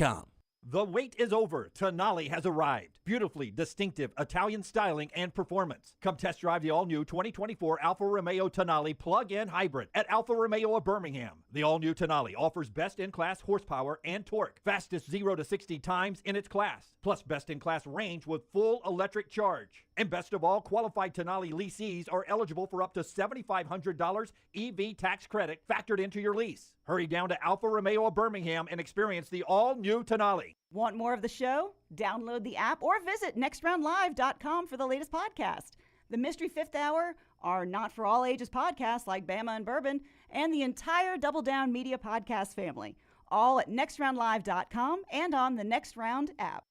The wait is over. Tonali has arrived. Beautifully distinctive Italian styling and performance. Come test drive the all-new 2024 Alfa Romeo Tonali plug-in hybrid at Alfa Romeo of Birmingham. The all-new Tonali offers best-in-class horsepower and torque, fastest 0 to 60 times in its class, plus best-in-class range with full electric charge. And best of all, qualified Tonali leasees are eligible for up to $7,500 EV tax credit factored into your lease. Hurry down to Alfa Romeo of Birmingham and experience the all-new Tonali. Want more of the show? Download the app or visit nextroundlive.com for the latest podcast. The Mystery Fifth Hour, our not for all ages podcasts like Bama and Bourbon, and the entire Double Down Media podcast family, all at nextroundlive.com and on the Next Round app.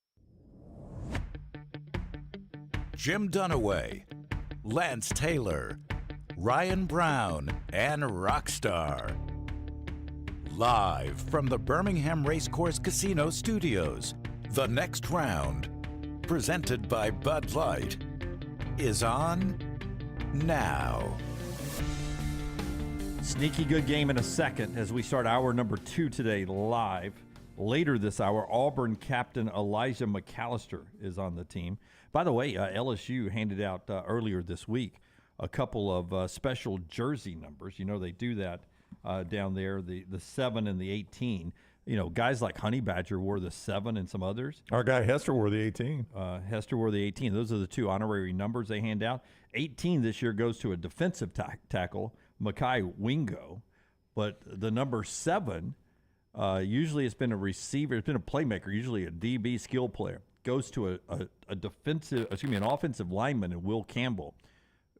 Jim Dunaway, Lance Taylor, Ryan Brown, and Rockstar. Live from the Birmingham Racecourse Casino Studios, the Next Round, presented by Bud Light, is on now. Sneaky good game in a second as we start hour number 2 today live. Later this hour, Auburn captain Elijah McAllister is on the team. By the way, LSU handed out earlier this week a couple of special jersey numbers. You know, they do that down there, the 7 and the 18. You know, guys like Honey Badger wore the 7 and some others. Our guy Hester wore the 18. Hester wore the 18. Those are the 2 honorary numbers they hand out. 18 this year goes to a defensive tackle, Makai Wingo. But the number 7, usually it's been a receiver, it's been a playmaker, usually a DB skill player. Goes to an offensive lineman in Will Campbell,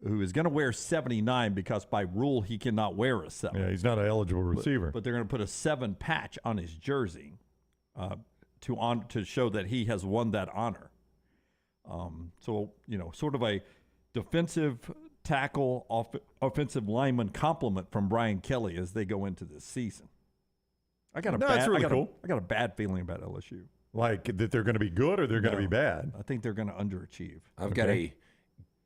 who is going to wear 79 because by rule he cannot wear a 7. Yeah, he's not an eligible receiver. But they're going to put a 7 patch on his jersey to show that he has won that honor. So, you know, sort of a defensive tackle, offensive lineman compliment from Brian Kelly as they go into this season. I got a bad feeling about LSU. Like that they're going to be good or they're going to be bad? I think they're going to underachieve. I've got a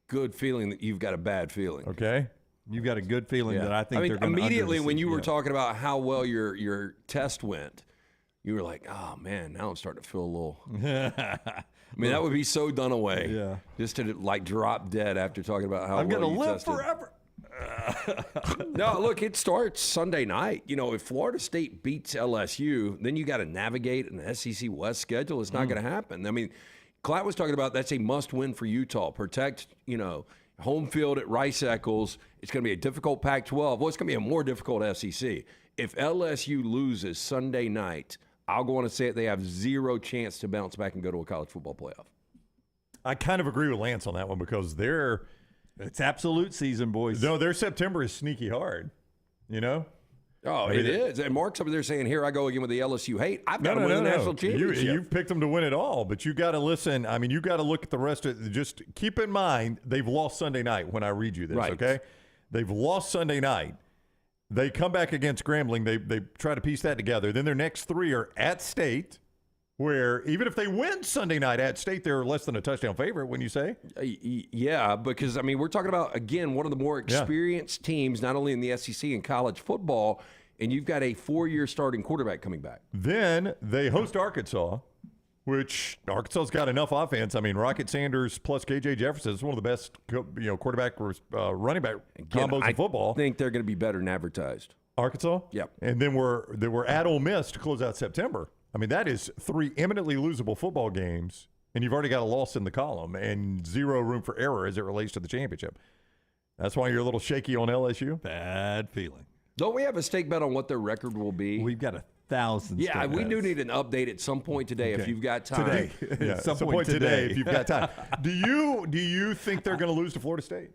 good feeling that you've got a bad feeling. Okay. You've got a good feeling that I think they're going to immediately when you were talking about how well your test went, you were like, oh, man, now I'm starting to feel a little. I mean, that would be so done away. Yeah. Just to like drop dead after talking about how I'm well going to live tested. forever. No, look, it starts Sunday night. You know, if Florida State beats LSU, then you got to navigate an SEC West schedule. It's not going to happen. I mean, Klatt was talking about that's a must-win for Utah. Protect, you know, home field at Rice-Eccles. It's going to be a difficult Pac-12. Well, it's going to be a more difficult SEC. If LSU loses Sunday night, I'll go on and say it, they have zero chance to bounce back and go to a college football playoff. I kind of agree with Lance on that one because it's absolute season, boys. No, their September is sneaky hard, you know? Oh, it is. And Mark's over there saying, here I go again with the LSU hate. I've got to win the national championship. You've picked them to win it all, but you got to listen. I mean, you got to look at the rest of it. Just keep in mind, they've lost Sunday night when I read you this, okay? They've lost Sunday night. They come back against Grambling. They try to piece that together. Then their next 3 are at State, where even if they win Sunday night at State, they're less than a touchdown favorite, wouldn't you say? Yeah, because, I mean, we're talking about, again, one of the more experienced teams, not only in the SEC and college football, and you've got a 4-year starting quarterback coming back. Then they host Arkansas, which Arkansas's got enough offense. I mean, Rocket Sanders plus K.J. Jefferson is one of the best quarterback running back combos in football. I think they're going to be better than advertised. Arkansas? Yep. And then we're at Ole Miss to close out September. I mean, that is 3 eminently losable football games, and you've already got a loss in the column and zero room for error as it relates to the championship. That's why you're a little shaky on LSU? Bad feeling. Don't we have a stake bet on what their record will be? We've got 1,000 Yeah, stake we bets. do need an update at some point today if you've got time. Today. Yeah, some point today if you've got time. Do you think they're going to lose to Florida State?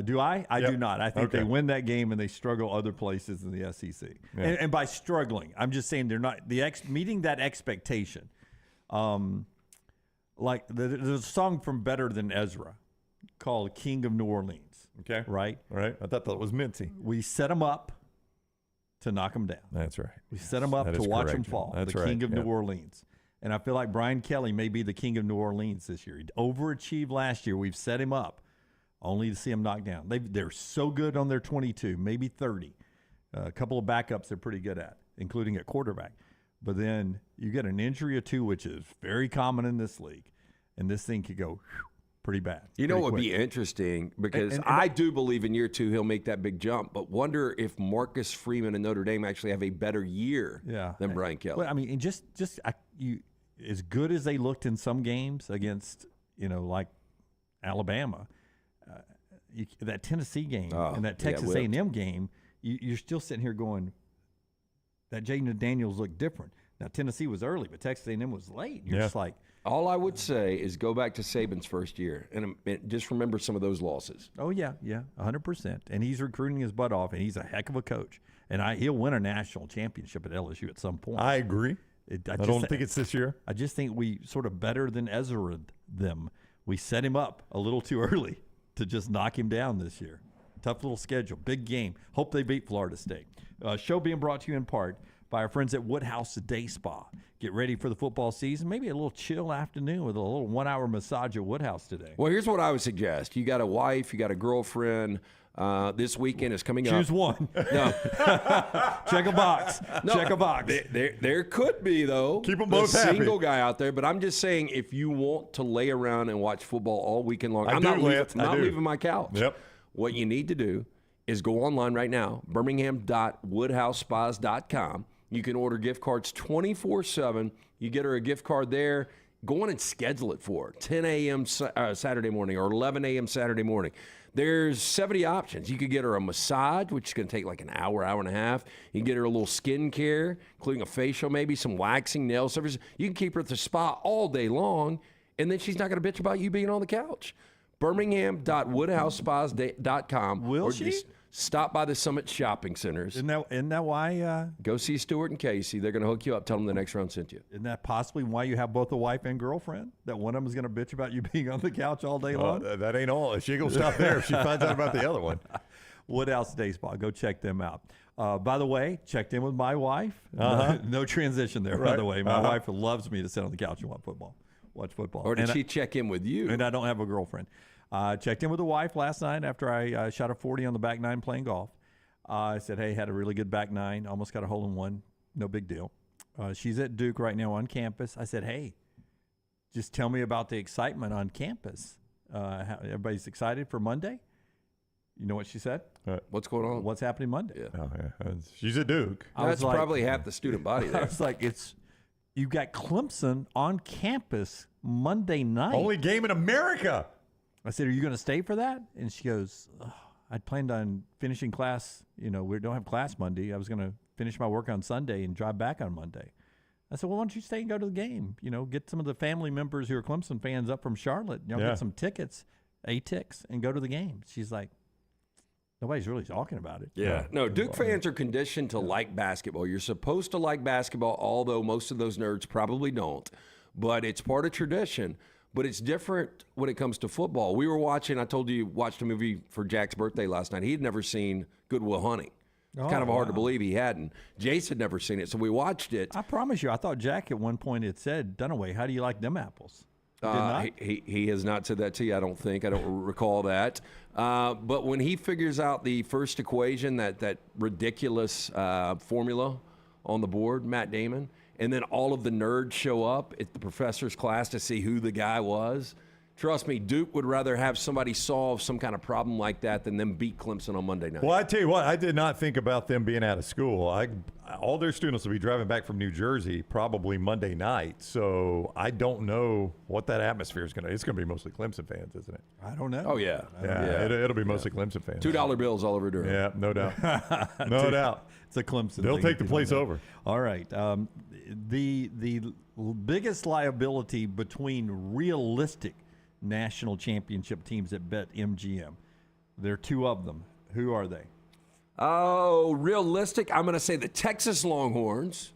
Do I? I do not. I think they win that game and they struggle other places in the SEC. Yeah. And by struggling, I'm just saying they're not meeting that expectation. Like there's a song from Better Than Ezra called "King of New Orleans." Okay. Right. I thought that was minty. We set them up to knock them down. That's right. We set them up to watch them fall. That's the right. King of New Orleans. And I feel like Brian Kelly may be the King of New Orleans this year. He overachieved last year. We've set him up only to see him knocked down. They're so good on their 22, maybe 30. A couple of backups they're pretty good at, including at quarterback. but then you get an injury or two, which is very common in this league, and this thing could go pretty bad. You know pretty what would quick. be interesting, because And I do believe in year 2 he'll make that big jump, but wonder if Marcus Freeman and Notre Dame actually have a better year than Brian Kelly. Well, I mean, and just you as good as they looked in some games against, like Alabama, that Tennessee game and that Texas A&M game, you're still sitting here going, that Jaden Daniels looked different. Now, Tennessee was early, but Texas A&M was late. You're just like, all I would say is go back to Saban's first year and just remember some of those losses. oh yeah, 100%. And he's recruiting his butt off, and he's a heck of a coach. And he'll win a national championship at LSU at some point. I agree. I don't think it's this year. I just think we sort of better than Ezra them. We set him up a little too early to just knock him down this year. Tough little schedule, big game. Hope they beat Florida State. Show being brought to you in part by our friends at Woodhouse Day Spa. Get ready for the football season. Maybe a little chill afternoon with a little 1-hour massage at Woodhouse today. Well, here's what I would suggest. You got a wife, you got a girlfriend. This weekend is coming up. Choose one. No. Check a box. No, Check a box. There could be, though. Keep 'em the both happy. single guy out there. But I'm just saying, if you want to lay around and watch football all weekend long, I'm not leaving my couch. Yep. What you need to do is go online right now, birmingham.woodhousespas.com. You can order gift cards 24/7. You get her a gift card there. Go on and schedule it for her. 10 a.m. Saturday morning or 11 a.m. Saturday morning. There's 70 options. You could get her a massage, which is going to take like an hour, hour and a half. You can get her a little skin care, including a facial, maybe some waxing, nail service. You can keep her at the spa all day long, and then she's not going to bitch about you being on the couch. Birmingham.woodhousespas.com. Will she? Just stop by the Summit Shopping Centers. Isn't that why? Go see Stuart and Casey. They're going to hook you up. Tell them the next round sent you. Isn't that possibly why you have both a wife and girlfriend? That one of them is going to bitch about you being on the couch all day long? That ain't all. She ain't going to stop there if she finds out about the other one. Woodhouse Day Spa. Go check them out. By the way, checked in with my wife. No transition there, by the way. My wife loves me to sit on the couch and watch football. Or did she check in with you? And I don't have a girlfriend. Checked in with the wife last night after I shot a 40 on the back nine playing golf. I said, hey, had a really good back nine. Almost got a hole in one. No big deal. She's at Duke right now on campus. I said, hey, just tell me about the excitement on campus. Everybody's excited for Monday? You know what she said? What's going on? What's happening Monday? Oh, yeah. She's at Duke. That's probably half the student body there. I was like, you got Clemson on campus Monday night. Only game in America. I said, are you going to stay for that? And she goes, I'd planned on finishing class. We don't have class Monday. I was going to finish my work on Sunday and drive back on Monday. I said, well, why don't you stay and go to the game? Get some of the family members who are Clemson fans up from Charlotte. Get some tickets, A-Tix, and go to the game. She's like, nobody's really talking about it. Yeah. No, Duke fans are conditioned to like basketball. You're supposed to like basketball, although most of those nerds probably don't. But it's part of tradition. But it's different when it comes to football. We were watching, I told you, watched a movie for Jack's birthday last night. He'd never seen Good Will Hunting. It's kind of hard to believe he hadn't. Jace had never seen it, so we watched it. I promise you, I thought Jack at one point had said, Dunaway, how do you like them apples? He has not said that to you, I don't think. I don't recall that. But when he figures out the first equation, that ridiculous formula on the board, Matt Damon, and then all of the nerds show up at the professor's class to see who the guy was. Trust me, Duke would rather have somebody solve some kind of problem like that than them beat Clemson on Monday night. Well, I tell you what, I did not think about them being out of school. All their students will be driving back from New Jersey probably Monday night, so I don't know what that atmosphere is going to. It's going to be mostly Clemson fans, isn't it? I don't know. Oh, yeah. It'll be mostly Clemson fans. $2 bills all over Durham. Yeah, no doubt. No doubt. It's a Clemson. They'll take the place over. All right. The biggest liability between realistic national championship teams at BetMGM, there are two of them. Who are they? Oh, realistic. I'm going to say the Texas Longhorns,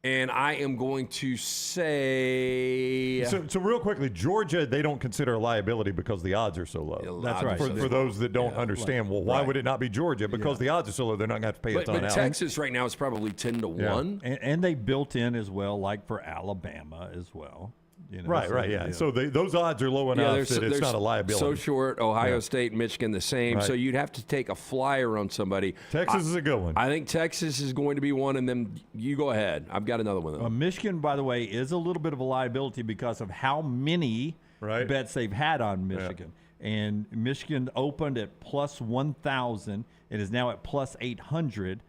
and I am going to say. So real quickly, Georgia, they don't consider a liability because the odds are so low. That's right. For those that don't understand, why would it not be Georgia? Because the odds are so low, they're not going to have to pay a ton But out. Texas right now is probably 10-1. And they built in as well, like for Alabama as well. Right, yeah. So those odds are low enough that it's not a liability. So short. Ohio State and Michigan the same. Right. So you'd have to take a flyer on somebody. Texas is a good one. I think Texas is going to be one, and then you go ahead. I've got another one. Michigan, by the way, is a little bit of a liability because of how many bets they've had on Michigan. Yeah. And Michigan opened at plus 1,000. It is now at plus 800.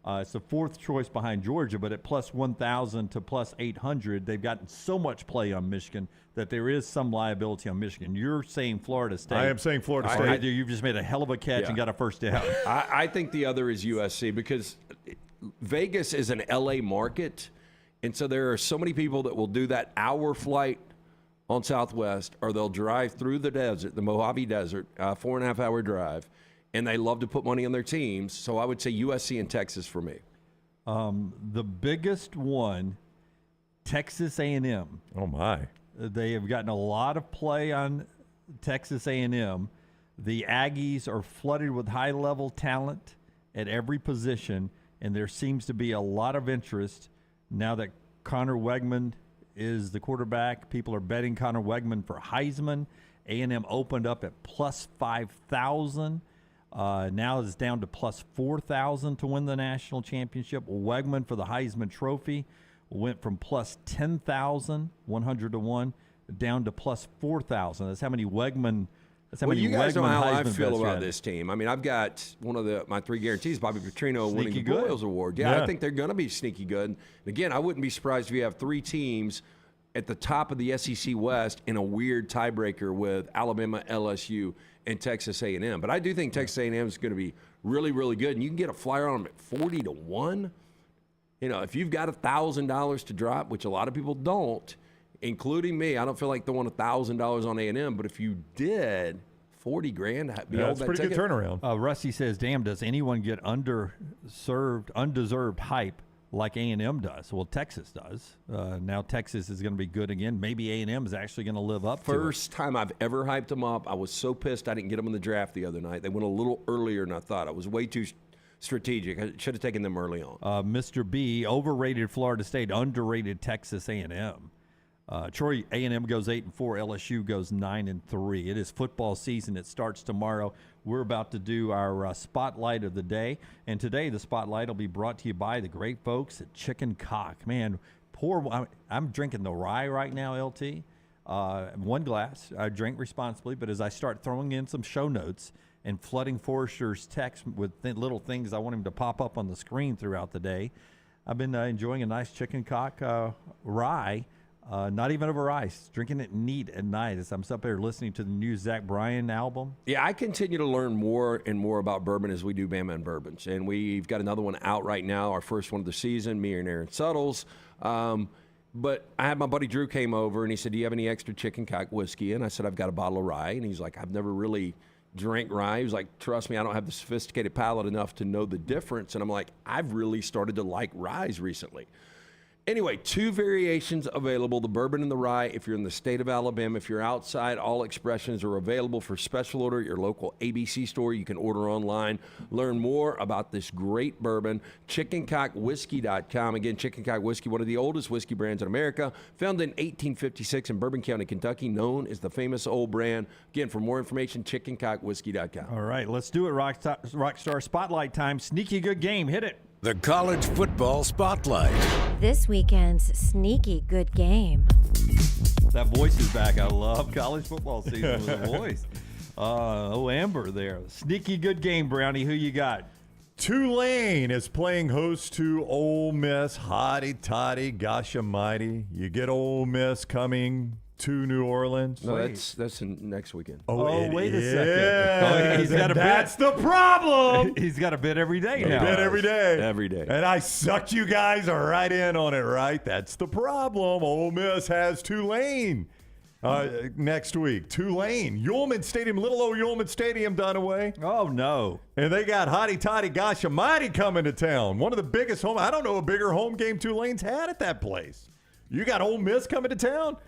It's the fourth choice behind Georgia, but at plus 1,000 to plus 800, they've gotten so much play on Michigan that there is some liability on Michigan. You're saying Florida State. I am saying Florida State. You've just made a hell of a catch and got a first down. I think the other is USC because Vegas is an LA market, and so there are so many people that will do that hour flight on Southwest, or they'll drive through the desert, the Mojave Desert, 4.5-hour drive. And they love to put money on their teams. So I would say USC and Texas for me. The biggest one, Texas A&M. Oh, my. They have gotten a lot of play on Texas A&M. The Aggies are flooded with high-level talent at every position, and there seems to be a lot of interest now that Connor Wegman is the quarterback. People are betting Connor Wegman for Heisman. A&M opened up at plus 5,000. Now it's down to plus 4,000 to win the national championship. Wegman for the Heisman Trophy went from plus 10,100 to 1 down to plus 4,000. That's how many Wegman. That's how many you guys Wegman know how Heisman I feel about read. this team. I mean, I've got one of my three guarantees, Bobby Petrino winning the good. Boyles Award. Yeah, I think they're going to be sneaky good. And again, I wouldn't be surprised if you have three teams at the top of the SEC West in a weird tiebreaker with Alabama, LSU, and Texas A&M. But I do think Texas A&M is going to be really, really good. And you can get a flyer on them at 40 to 1. You know, if you've got $1,000 to drop, which a lot of people don't, including me, I don't feel like throwing $1,000 on A&M. But if you did, 40 grand. That's a pretty good turnaround. Rusty says, damn, does anyone get undeserved hype like A&M does? Well, Texas does. Now Texas is going to be good again. Maybe A&M is actually going to live up to it. First time I've ever hyped them up. I was so pissed I didn't get them in the draft the other night. They went a little earlier than I thought. I was way too strategic. I should have taken them early on. Mr. B, overrated Florida State, underrated Texas A&M. Troy A&M goes 8-4. LSU goes 9-3. It is football season. It starts tomorrow. We're about to do our spotlight of the day, and today the spotlight will be brought to you by the great folks at Chicken Cock. Man, I'm drinking the rye right now, LT. One glass. I drink responsibly, but as I start throwing in some show notes and flooding Forrester's text with little things I want him to pop up on the screen throughout the day, I've been enjoying a nice Chicken Cock rye. Not even over ice, drinking it neat at night as I'm up there listening to the new Zach Bryan album. Yeah, I continue to learn more and more about bourbon as we do Bama and Bourbons. And we've got another one out right now, our first one of the season, me and Aaron Suttles. But I had my buddy Drew came over, and he said, do you have any extra Chicken Cock whiskey? And I said, I've got a bottle of rye. And he's like, I've never really drank rye. He was like, trust me, I don't have the sophisticated palate enough to know the difference. And I'm like, I've really started to like ryes recently. Anyway, two variations available, the bourbon and the rye. If you're in the state of Alabama, if you're outside, all expressions are available for special order at your local ABC store. You can order online. Learn more about this great bourbon, chickencockwhiskey.com. Again, Chicken Cock Whiskey, one of the oldest whiskey brands in America, founded in 1856 in Bourbon County, Kentucky, known as the famous old brand. Again, for more information, chickencockwhiskey.com. All right, let's do it, Rockstar Spotlight time. Sneaky good game. Hit it. The College Football Spotlight. This weekend's sneaky good game. That voice is back. I love college football season with the voice. Amber there. Sneaky good game, Brownie. Who you got? Tulane is playing host to Ole Miss. Hotty toddy, gosh almighty. You get Ole Miss coming to New Orleans. No, that's next weekend. Wait a second. He's got a bid. That's the problem. He's got a bid every day now. Bid every day. Every day. And I sucked you guys right in on it, right? That's the problem. Ole Miss has Tulane next week. Tulane. Yulman Stadium, little old Yulman Stadium done away. Oh, no. And they got Hotty Toddy Gosh Almighty coming to town. One of the biggest I don't know a bigger home game Tulane's had at that place. You got Ole Miss coming to town?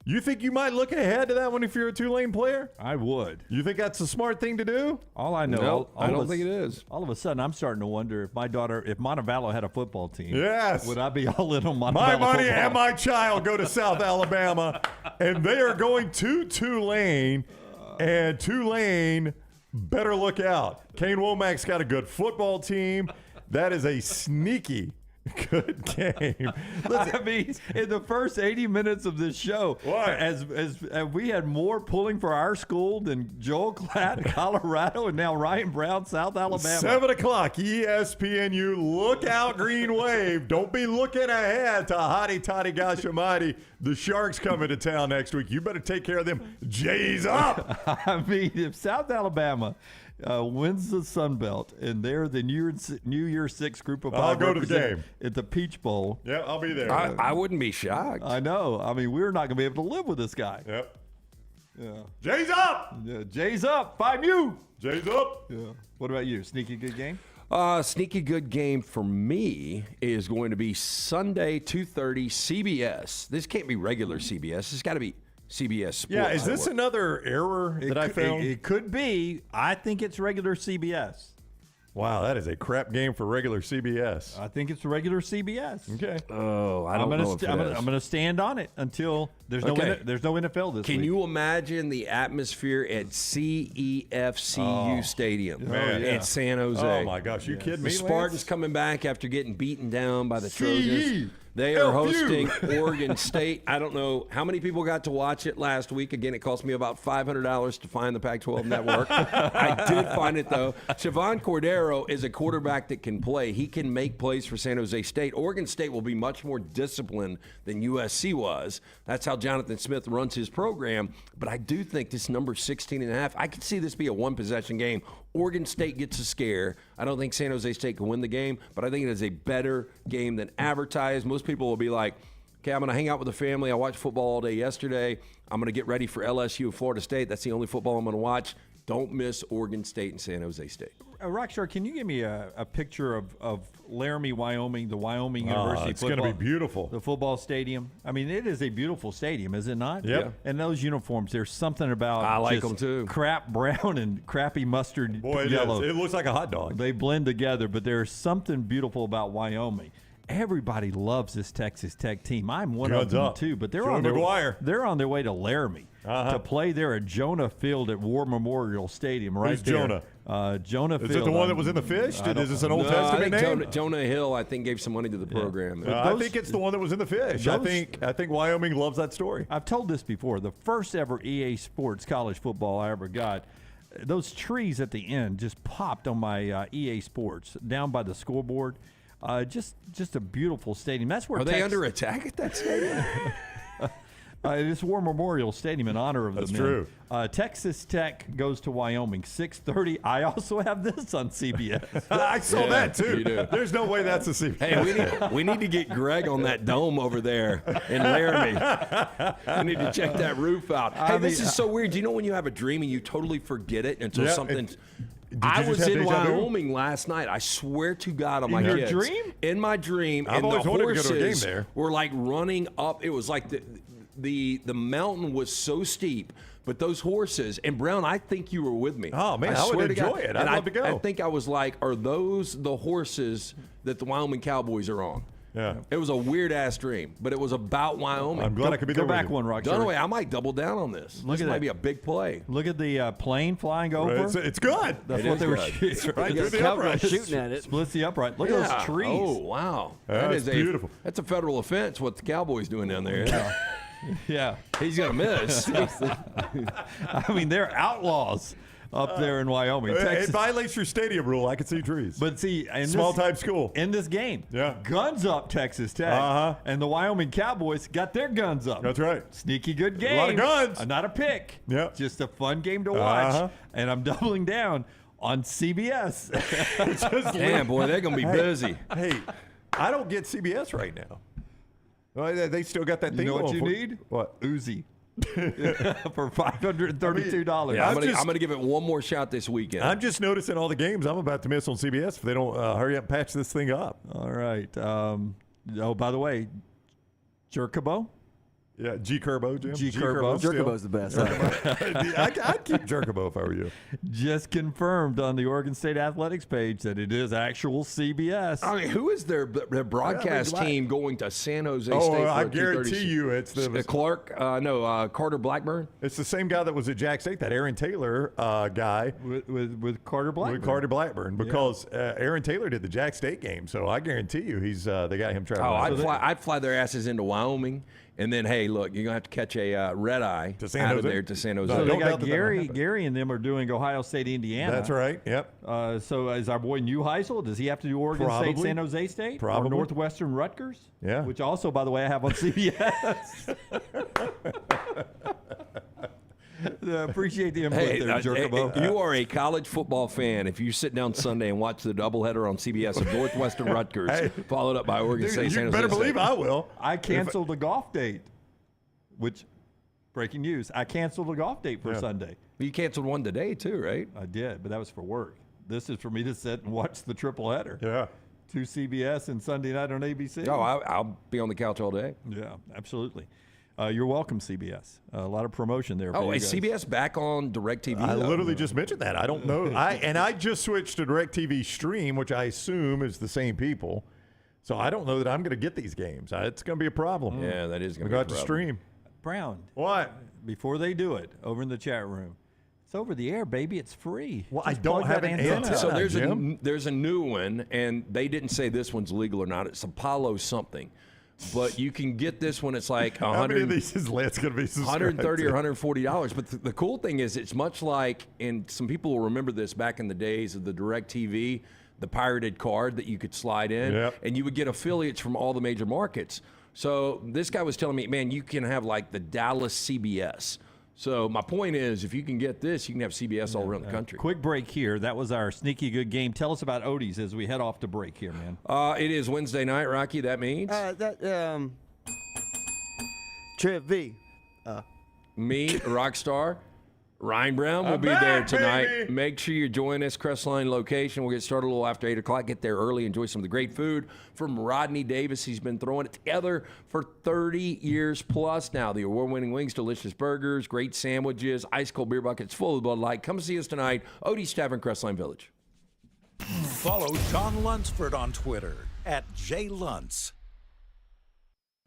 You think you might look ahead to that one if you're a Tulane player? I would. You think that's a smart thing to do? All I know, Nope, I don't think it is. All of a sudden, I'm starting to wonder if Montevallo had a football team. Yes. Would I be all in on Montevallo? My money football? and my child go to South Alabama, and they are going to Tulane, and Tulane better look out. Kane Womack's got a good football team. That is a sneaky good game. I mean, in the first 80 minutes of this show, as we had more pulling for our school than Joel Klatt, Colorado, and now Ryan Brown, South Alabama. 7 o'clock, ESPNU. Look out, Green Wave. Don't be looking ahead to Hotty Toddy Gosh Almighty. The Sharks coming to town next week. You better take care of them. Jays up. I mean, if South Alabama wins the Sun Belt, and they're the New Year 6 group of 5. I'll go to the game at the Peach Bowl. Yeah, I'll be there. I wouldn't be shocked. I know. I mean, we're not going to be able to live with this guy. Yep. Yeah. Jays up. Yeah, Jays up. 5U. Jays up. Yeah. What about you? Sneaky good game? Sneaky good game for me is going to be Sunday, 2:30, CBS. This can't be regular CBS. It's got to be CBS Sports. Yeah, is this another error that I found? It could be. I think it's regular CBS. Wow, that is a crap game for regular CBS. I think it's regular CBS. Okay. Oh, I don't know if it is. I'm going to stand on it until there's no NFL this week. Can you imagine the atmosphere at CEFCU Stadium at San Jose? Oh, my gosh. You kidding me, The Spartans Lance? coming back after getting beaten down by the Trojans. They are hosting Oregon State. I don't know how many people got to watch it last week. Again, it cost me about $500 to find the Pac-12 network. I did find it, though. Siobhan Cordero is a quarterback that can play. He can make plays for San Jose State. Oregon State will be much more disciplined than USC was. That's how Jonathan Smith runs his program. But I do think this number 16.5, I could see this be a one-possession game. Oregon State gets a scare. I don't think San Jose State can win the game, but I think it is a better game than advertised. Most people will be like, okay, I'm going to hang out with the family. I watched football all day yesterday. I'm going to get ready for LSU and Florida State. That's the only football I'm going to watch. Don't miss Oregon State and San Jose State. Rockstar, can you give me a picture of Laramie, Wyoming, the Wyoming University it's football? going to be beautiful. The football stadium. I mean, it is a beautiful stadium, is it not? Yep. Yeah. And those uniforms, there's something about I like just them too. Crap brown and crappy mustard Boy, yellow. it looks like a hot dog. They blend together, but there's something beautiful about Wyoming. Everybody loves this Texas Tech team. I'm one of them too, but they're on their way to Laramie to play there at Jonah Field at War Memorial Stadium. Right Who's there. Jonah? Jonah Field. Is it the one that was in the fish? Is this an Old I Testament think name? Jonah Hill, I think, gave some money to the program. I think it's the one that was in the fish. I think Wyoming loves that story. I've told this before. The first ever EA Sports college football I ever got, those trees at the end just popped on my EA Sports down by the scoreboard. Just a beautiful stadium. That's where they under attack at that stadium? It's War Memorial Stadium in honor of That's the men. true. Texas Tech goes to Wyoming, 6:30. I also have this on CBS. I saw that too. You do. There's no way that's a CBS. Hey, we need to get Greg on that dome over there in Laramie. We need to check that roof out. Hey, this is so weird. Do you know when you have a dream and you totally forget it until something? I was in Wyoming last night. I swear to God on my kids. In your dream? In my dream. I've and always the wanted to go to a game horses there. were like running up. It was like the mountain was so steep. But those horses, and Brown, I think you were with me. Oh, man, I would swear to enjoy God. it. I'd And love to go. I think I was like, are those the horses that the Wyoming Cowboys are on? Yeah. It was a weird-ass dream, but it was about Wyoming. I'm glad I could be there Go back with you. one, Rock. Dunaway, I might double down on this. Look This at might that. be a big play. Look at the plane flying over. It's good. That's It what is they were good. shooting. Right through the Cowboys uprights. shooting at it. Splits the upright. Look at those trees. Oh, wow. That's beautiful. That's a federal offense, what the Cowboys doing down there. Yeah. He's going to miss. I mean, they're outlaws up there in Wyoming. It Texas. violates your stadium rule. I can see trees. But see, in Small this, time school. in this game, Yeah. guns up Texas Tech, and the Wyoming Cowboys got their guns up. That's right. Sneaky good game. A lot of guns. Not a pick. Yep. Just a fun game to watch. Uh-huh. And I'm doubling down on CBS. Damn, boy, they're going to be busy. Hey, I don't get CBS right now. Well, they still got that You thing know what going you for- need? What? Uzi. For $532. Yeah, I'm I'm going to give it one more shot this weekend. I'm just noticing all the games I'm about to miss on CBS if they don't hurry up and patch this thing up. All right. Oh, by the way, Jerkabo. Yeah, G Curbo, Jim. G Curbo. Jerkabo's the best. I'd keep Jerkabo if I were you. Just confirmed on the Oregon State Athletics page that it is actual CBS. I mean, who is their broadcast team going to San Jose State? Oh, I for guarantee you it's the Carter Blackburn. It's the same guy that was at Jack State, that Aaron Taylor guy with Carter Blackburn. With Carter Blackburn, because Aaron Taylor did the Jack State game, so I guarantee you they got him traveling. Oh, I'd fly their asses into Wyoming, and then hey, look, you're gonna have to catch a red eye to San out Jose. of there to San Jose. So they got Gary and them are doing Ohio State, Indiana. That's right. Yep. So is our boy Neuheisel? Does he have to do Oregon State, San Jose State, Probably. or Northwestern Rutgers? Yeah. Which also, by the way, I have on CBS. Appreciate the input there, Jerkabo. You are a college football fan if you sit down Sunday and watch the doubleheader on CBS of Northwestern Rutgers, followed up by Oregon State. San Jose better believe State. I will. I canceled the golf date, which, breaking news, I canceled the golf date for Sunday. You canceled one today too, right? I did, but that was for work. This is for me to sit and watch the tripleheader. Yeah. 2 CBS and Sunday night on ABC. Oh, I'll be on the couch all day. Yeah, absolutely. You're welcome, CBS. A lot of promotion there. Oh, is CBS back on DirecTV? I literally just mentioned that. I don't know. I just switched to DirecTV Stream, which I assume is the same people. So I don't know that I'm going to get these games. It's going to be a problem. Yeah, that is going to be a have to problem. stream. Brown. What? Before they do it, over in the chat room, it's over the air, baby. It's free. Well, Just I don't plug have that an antenna. So Jim. there's a new one, and they didn't say this one's legal or not. It's Apollo something. But you can get this one. It's like How many of these is Let's going to be subscribed $130 to? or $140. But the cool thing is, it's much like, and some people will remember this back in the days of the DirecTV, the pirated card that you could slide in, and you would get affiliates from all the major markets. So this guy was telling me, man, you can have like the Dallas CBS. So my point is, if you can get this, you can have CBS all around the country. Quick break here. That was our sneaky good game. Tell us about Odie's as we head off to break here, man. It is Wednesday night, Rocky. That means Trip V. me, Rockstar, Ryan Brown will I'm be there back, tonight. baby. Make sure you join us, Crestline location. We'll get started a little after 8 o'clock. Get there early. Enjoy some of the great food from Rodney Davis. He's been throwing it together for 30 years plus now. The award-winning wings, delicious burgers, great sandwiches, ice-cold beer buckets full of Bud Light. Come see us tonight. Odie's Tavern, Crestline Village. Follow Sean Lunsford on Twitter @JLuntz.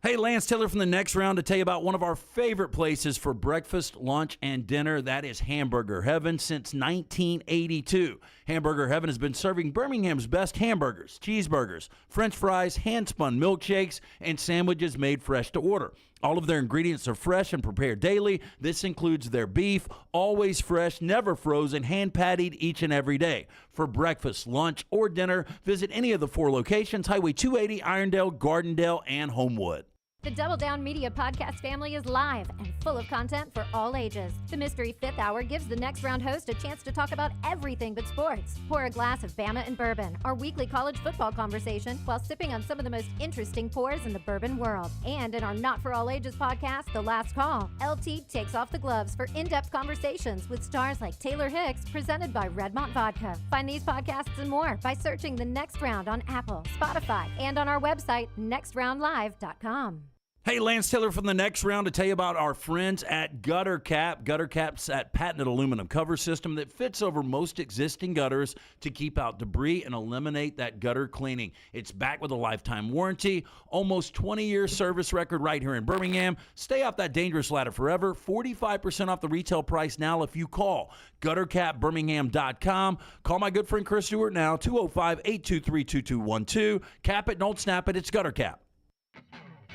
Hey, Lance Taylor from the Next Round to tell you about one of our favorite places for breakfast, lunch, and dinner. That is Hamburger Heaven since 1982. Hamburger Heaven has been serving Birmingham's best hamburgers, cheeseburgers, French fries, hand-spun milkshakes, and sandwiches made fresh to order. All of their ingredients are fresh and prepared daily. This includes their beef, always fresh, never frozen, hand-pattied each and every day. For breakfast, lunch, or dinner, visit any of the 4 locations, Highway 280, Irondale, Gardendale, and Homewood. The Double Down Media podcast family is live and full of content for all ages. The Mystery Fifth Hour gives the Next Round host a chance to talk about everything but sports. Pour a glass of Bama and Bourbon, our weekly college football conversation, while sipping on some of the most interesting pours in the bourbon world. And in our Not For All Ages podcast, The Last Call, LT takes off the gloves for in-depth conversations with stars like Taylor Hicks, presented by Redmont Vodka. Find these podcasts and more by searching The Next Round on Apple, Spotify, and on our website, nextroundlive.com. Hey, Lance Taylor from the Next Round to tell you about our friends at Gutter Cap. Gutter Cap's that patented aluminum cover system that fits over most existing gutters to keep out debris and eliminate that gutter cleaning. It's backed with a lifetime warranty, almost 20-year service record right here in Birmingham. Stay off that dangerous ladder forever. 45% off the retail price now if you call guttercapbirmingham.com. Call my good friend Chris Stewart now, 205-823-2212. Cap it, don't snap it. It's Gutter Cap.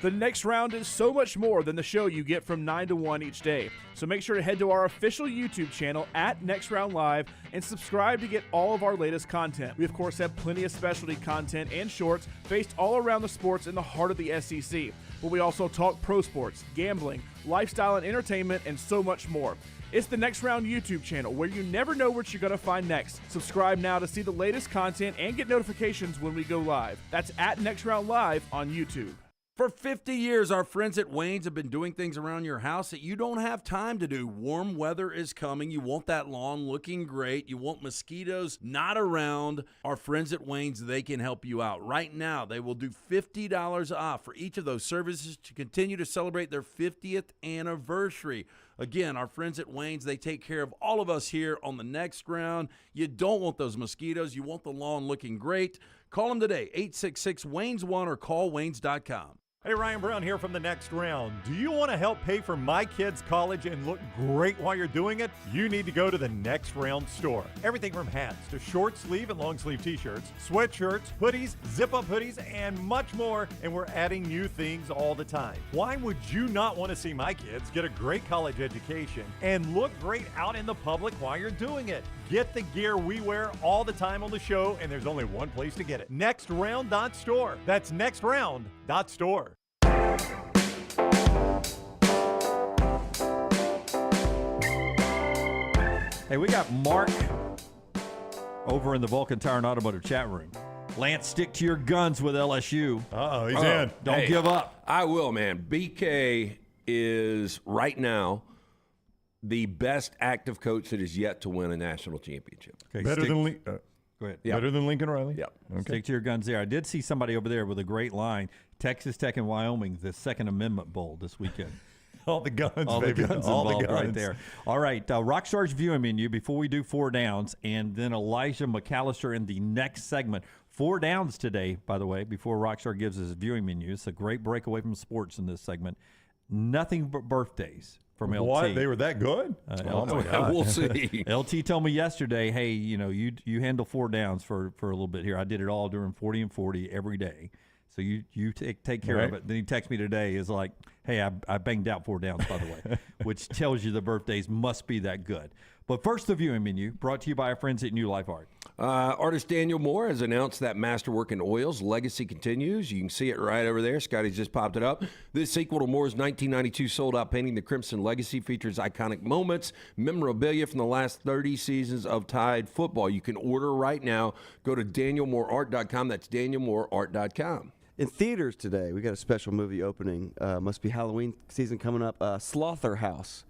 The Next Round is so much more than the show you get from 9 to 1 each day. So make sure to head to our official YouTube channel @NextRoundLive and subscribe to get all of our latest content. We, of course, have plenty of specialty content and shorts based all around the sports in the heart of the SEC. But we also talk pro sports, gambling, lifestyle and entertainment, and so much more. It's the Next Round YouTube channel where you never know what you're going to find next. Subscribe now to see the latest content and get notifications when we go live. That's @NextRoundLive on YouTube. For 50 years, our friends at Wayne's have been doing things around your house that you don't have time to do. Warm weather is coming. You want that lawn looking great. You want mosquitoes not around. Our friends at Wayne's, they can help you out. Right now, they will do $50 off for each of those services to continue to celebrate their 50th anniversary. Again, our friends at Wayne's, they take care of all of us here on the next round. You don't want those mosquitoes. You want the lawn looking great. Call them today, 866-WAYNES1 or call waynes.com. Hey, Ryan Brown here from the next round. Do you want to help pay for my kids' college and look great while you're doing it? You need to go to the Next Round store. Everything from hats to short sleeve and long sleeve t-shirts, sweatshirts, hoodies, zip-up hoodies, and much more. And we're adding new things all the time. Why would you not want to see my kids get a great college education and look great out in the public while you're doing it? Get the gear we wear all the time on the show, and there's only one place to get it. Nextround.store. That's nextround.store. Hey, we got Mark over in the Vulcan Tire and Automotive chat room. Lance, stick to your guns with LSU. Uh-oh, he's in. Don't give up. I will, man. BK is right now the best active coach that is yet to win a national championship. Okay, Better than go ahead. Better than Lincoln Riley? Yep. Okay. Stick to your guns there. I did see somebody over there with a great line. Texas Tech and Wyoming, the Second Amendment Bowl this weekend. All the guns, All baby. the guns All the involved guns. right there. All right, Rockstar's viewing menu before we do 4 downs, and then Elijah McAllister in the next segment. 4 downs today, by the way, before Rockstar gives his viewing menu. It's a great break away from sports in this segment. Nothing but birthdays from LT. What? They were that good? Oh, my God. We'll see. LT told me yesterday, hey, you handle 4 downs for a little bit here. I did it all during 40 and 40 every day. So you take care of it. Then he texts me today is like, hey, I banged out 4 downs, by the way, which tells you the birthdays must be that good. But first, the viewing menu brought to you by our friends at New Life Art. Artist Daniel Moore has announced that Masterwork in Oils legacy continues. You can see it right over there. Scotty's just popped it up. This sequel to Moore's 1992 sold-out painting, The Crimson Legacy, features iconic moments, memorabilia from the last 30 seasons of Tide football. You can order right now. Go to danielmooreart.com. That's danielmooreart.com. In theaters today, we got a special movie opening. Must be Halloween season coming up. Slaughterhouse.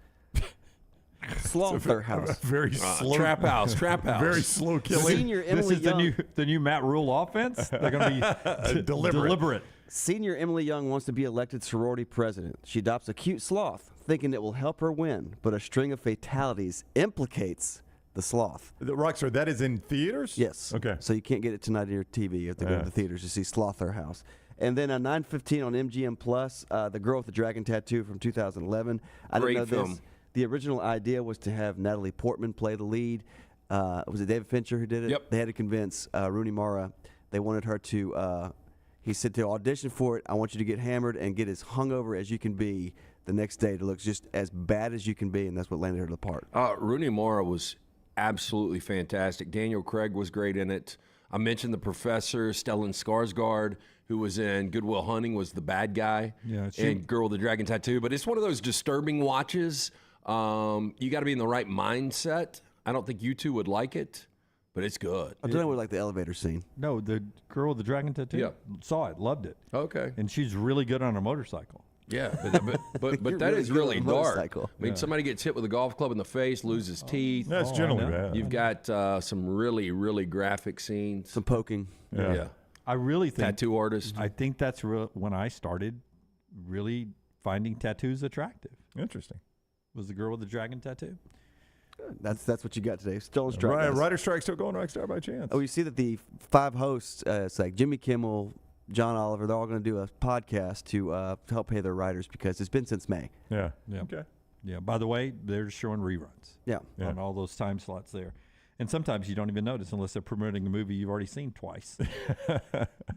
Slaughterhouse. Very slow. Trap house. Very slow killing. Senior Emily This is Young. the new Matt Rule offense. They're going to be deliberate. Senior Emily Young wants to be elected sorority president. She adopts a cute sloth, thinking it will help her win, but a string of fatalities implicates the sloth. The Rockstar, that is in theaters? Yes. Okay. So you can't get it tonight on your TV. You have to go to the theaters to see Slaughterhouse. And then 9:15 on MGM Plus, The Girl with the Dragon Tattoo from 2011. I Great didn't know film. this. The original idea was to have Natalie Portman play the lead. Was it David Fincher who did it? Yep. They had to convince Rooney Mara. They wanted her to, he said, to audition for it, I want you to get hammered and get as hungover as you can be the next day to look just as bad as you can be, and that's what landed her the part. Rooney Mara was absolutely fantastic. Daniel Craig was great in it. I mentioned the professor, Stellan Skarsgård, who was in Good Will Hunting, was the bad guy. Yeah, and Girl with the Dragon Tattoo. But it's one of those disturbing watches. You got to be in the right mindset. I don't think you two would like it, but it's good. I don't know, like the elevator scene. No, the Girl with the Dragon Tattoo. Yeah. Saw it, loved it. Okay. And she's really good on a motorcycle. Yeah, but You're that really is good really on a dark. motorcycle. I mean, somebody gets hit with a golf club in the face, loses teeth. That's generally bad. You've got some really, really graphic scenes. Some poking. Yeah. I really think Tattoo artist. I think that's when I started really finding tattoos attractive. Interesting. Was the Girl with the Dragon Tattoo? That's what you got today. Stolen Strike. Right, guys. Rider Strike still going Rockstar by chance. Oh, you see that the 5 hosts, it's like Jimmy Kimmel, John Oliver, they're all going to do a podcast to help pay their writers because it's been since May. Yeah. Okay. Yeah. By the way, they're just showing reruns. Yeah. On all those time slots there. And sometimes you don't even notice unless they're promoting a movie you've already seen twice.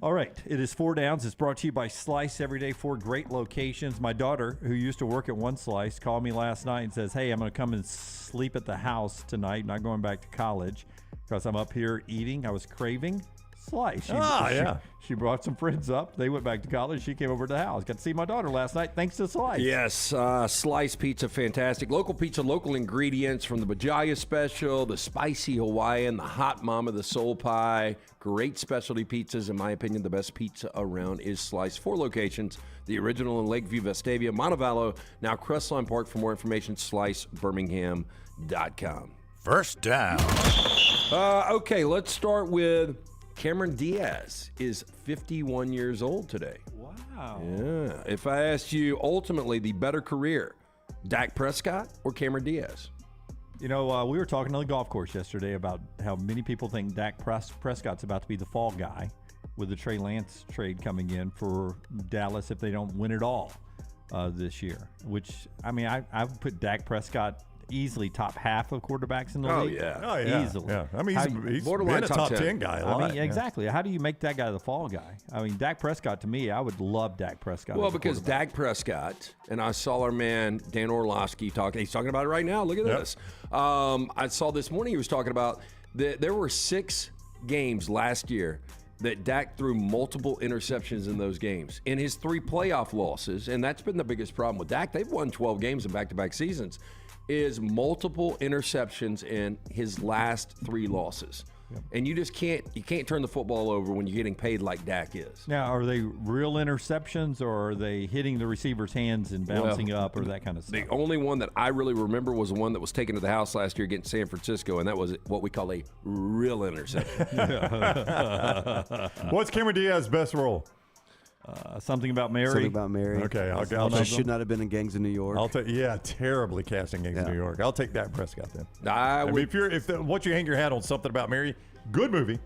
All right. It is 4 Downs. It's brought to you by Slice every day, 4 great locations. My daughter, who used to work at One Slice, called me last night and says, hey, I'm going to come and sleep at the house tonight, not going back to college because I'm up here eating. I was craving Slice. Yeah. She brought some friends up. They went back to college. She came over to the house. Got to see my daughter last night thanks to Slice. Yes, Slice Pizza, fantastic. Local pizza, local ingredients from the Bajaya Special, the Spicy Hawaiian, the Hot Mama, the Soul Pie. Great specialty pizzas. In my opinion, the best pizza around is Slice. 4 locations, the original in Lakeview, Vestavia, Montevallo, now Crestline Park. For more information, slicebirmingham.com. First down. Okay, let's start with Cameron Diaz is 51 years old today. Wow. Yeah. If I asked you ultimately the better career, Dak Prescott or Cameron Diaz? You know, we were talking on the golf course yesterday about how many people think Dak Prescott's about to be the fall guy with the Trey Lance trade coming in for Dallas if they don't win it all this year. Which, I mean, I would put Dak Prescott easily top half of quarterbacks in the league. Oh, yeah. Easily. Yeah. I mean, he's borderline been a top 10 guy a lot. I mean, exactly. How do you make that guy the fall guy? I mean, Dak Prescott, to me, I would love Dak Prescott. Well, because Dak Prescott, and I saw our man Dan Orlovsky talking. He's talking about it right now. Look at this. I saw this morning he was talking about there were 6 games last year that Dak threw multiple interceptions in those games. In his 3 playoff losses, and that's been the biggest problem with Dak, they've won 12 games in back-to-back seasons, is multiple interceptions in his last 3 losses. Yep. And you just can't turn the football over when you're getting paid like Dak is. Now, are they real interceptions or are they hitting the receiver's hands and bouncing up or that kind of stuff? The only one that I really remember was the one that was taken to the house last year against San Francisco, and that was what we call a real interception. What's Cameron Diaz's best role? Something About Mary. Something About Mary. Okay, I'll She should not have been in Gangs of New York. I'll take. Yeah, terribly casting Gangs of New York. I'll take Dak Prescott then. I mean, if once you hang your hat on Something About Mary, good movie.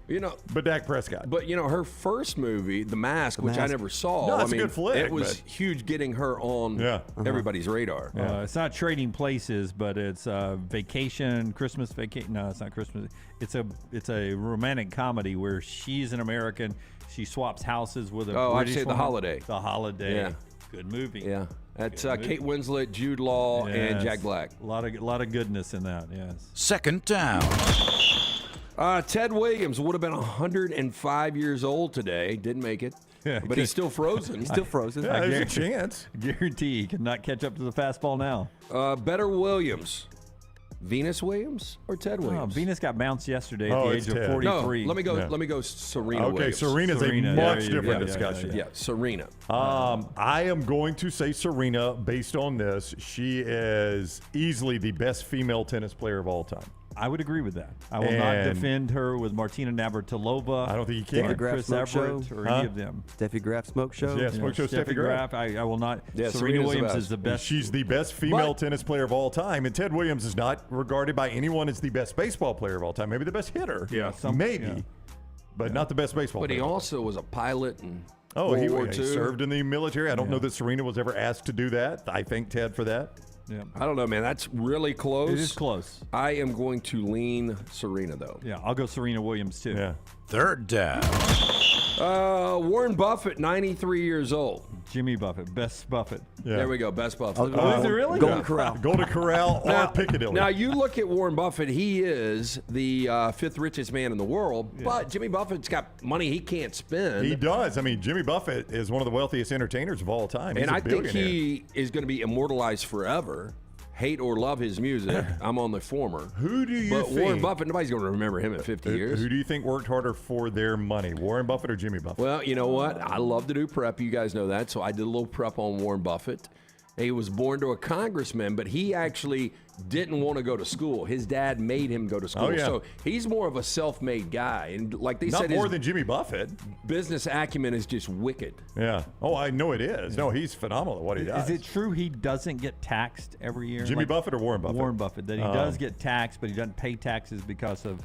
But Dak Prescott. But her first movie, The Mask, which I never saw. No, it's a good flick. It was huge getting her on everybody's radar. It's not Trading Places, but it's Vacation, Christmas Vacation. No, it's not Christmas. It's a romantic comedy where she's an American. She swaps houses with a British I'd say woman. The Holiday. The Holiday. Yeah. Good movie. Yeah. That's Kate Winslet, Jude Law, and Jack Black. A lot of goodness in that, yes. Second down. Ted Williams would have been 105 years old today. Didn't make it. But he's still frozen. Still frozen. Yeah, there's a chance. Guarantee he cannot catch up to the fastball now. Better Williams. Venus Williams or Ted Williams? Venus got bounced yesterday at the age of 43. No, let me go Serena Williams. Serena's a much different discussion. Yeah, Serena. I am going to say Serena based on this. She is easily the best female tennis player of all time. I would agree with that. I will not defend her with Martina Navratilova. I don't think you can. Or Chris Everett or any of them. Steffi Graf Smoke Show. Yeah, Smoke Show. Steffi Graf. I will not. Yeah, Serena Williams is the best. She's the best female tennis player of all time, and Ted Williams is not regarded by anyone as the best baseball player of all time. Maybe the best hitter. Yeah, but not the best baseball player. But he also was a pilot and he War II. served in the military. I don't know that Serena was ever asked to do that. I thank Ted for that. Yeah. I don't know, man. That's really close. It is close. I am going to lean Serena, though. Yeah, I'll go Serena Williams, too. Yeah. Third down. Warren Buffett, 93 years old. Jimmy Buffett, best Buffett. Yeah. There we go, best Buffett. Is it really? Golden Corral. Golden Corral or Piccadilly. Now, you look at Warren Buffett, he is the 5th richest man in the world, but Jimmy Buffett's got money he can't spend. He does. I mean, Jimmy Buffett is one of the wealthiest entertainers of all time. He's and a I think billionaire. he is going to be immortalized forever. Hate or love his music, I'm on the former. Who do you but think? Warren Buffett, nobody's going to remember him in 50 years. Who do you think worked harder for their money, Warren Buffett or Jimmy Buffett? Well, you know what? I love to do prep. You guys know that. So I did a little prep on Warren Buffett. He was born to a congressman, but he actually didn't want to go to school. His dad made him go to school. Oh, yeah. So he's more of a self-made guy. And like they Not said, more his than Jimmy Buffett. business acumen is just wicked. Yeah. Oh, I know it is. No, he's phenomenal at what he does. Is it true he doesn't get taxed every year? Jimmy Buffett or Warren Buffett? Warren Buffett. That he does get taxed, but he doesn't pay taxes because of...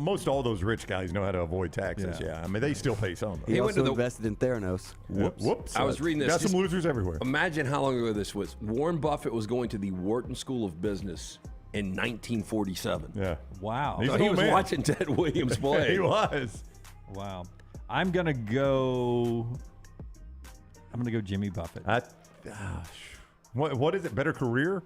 most all those rich guys know how to avoid taxes. Yeah, I mean they still pay some. He also invested in Theranos. Whoops! I was reading this. Got some losers everywhere. Imagine how long ago this was. Warren Buffett was going to the Wharton School of Business in 1947. Yeah. Wow. So he was watching Ted Williams play. He was. Wow. I'm gonna go Jimmy Buffett. What is it? Better career?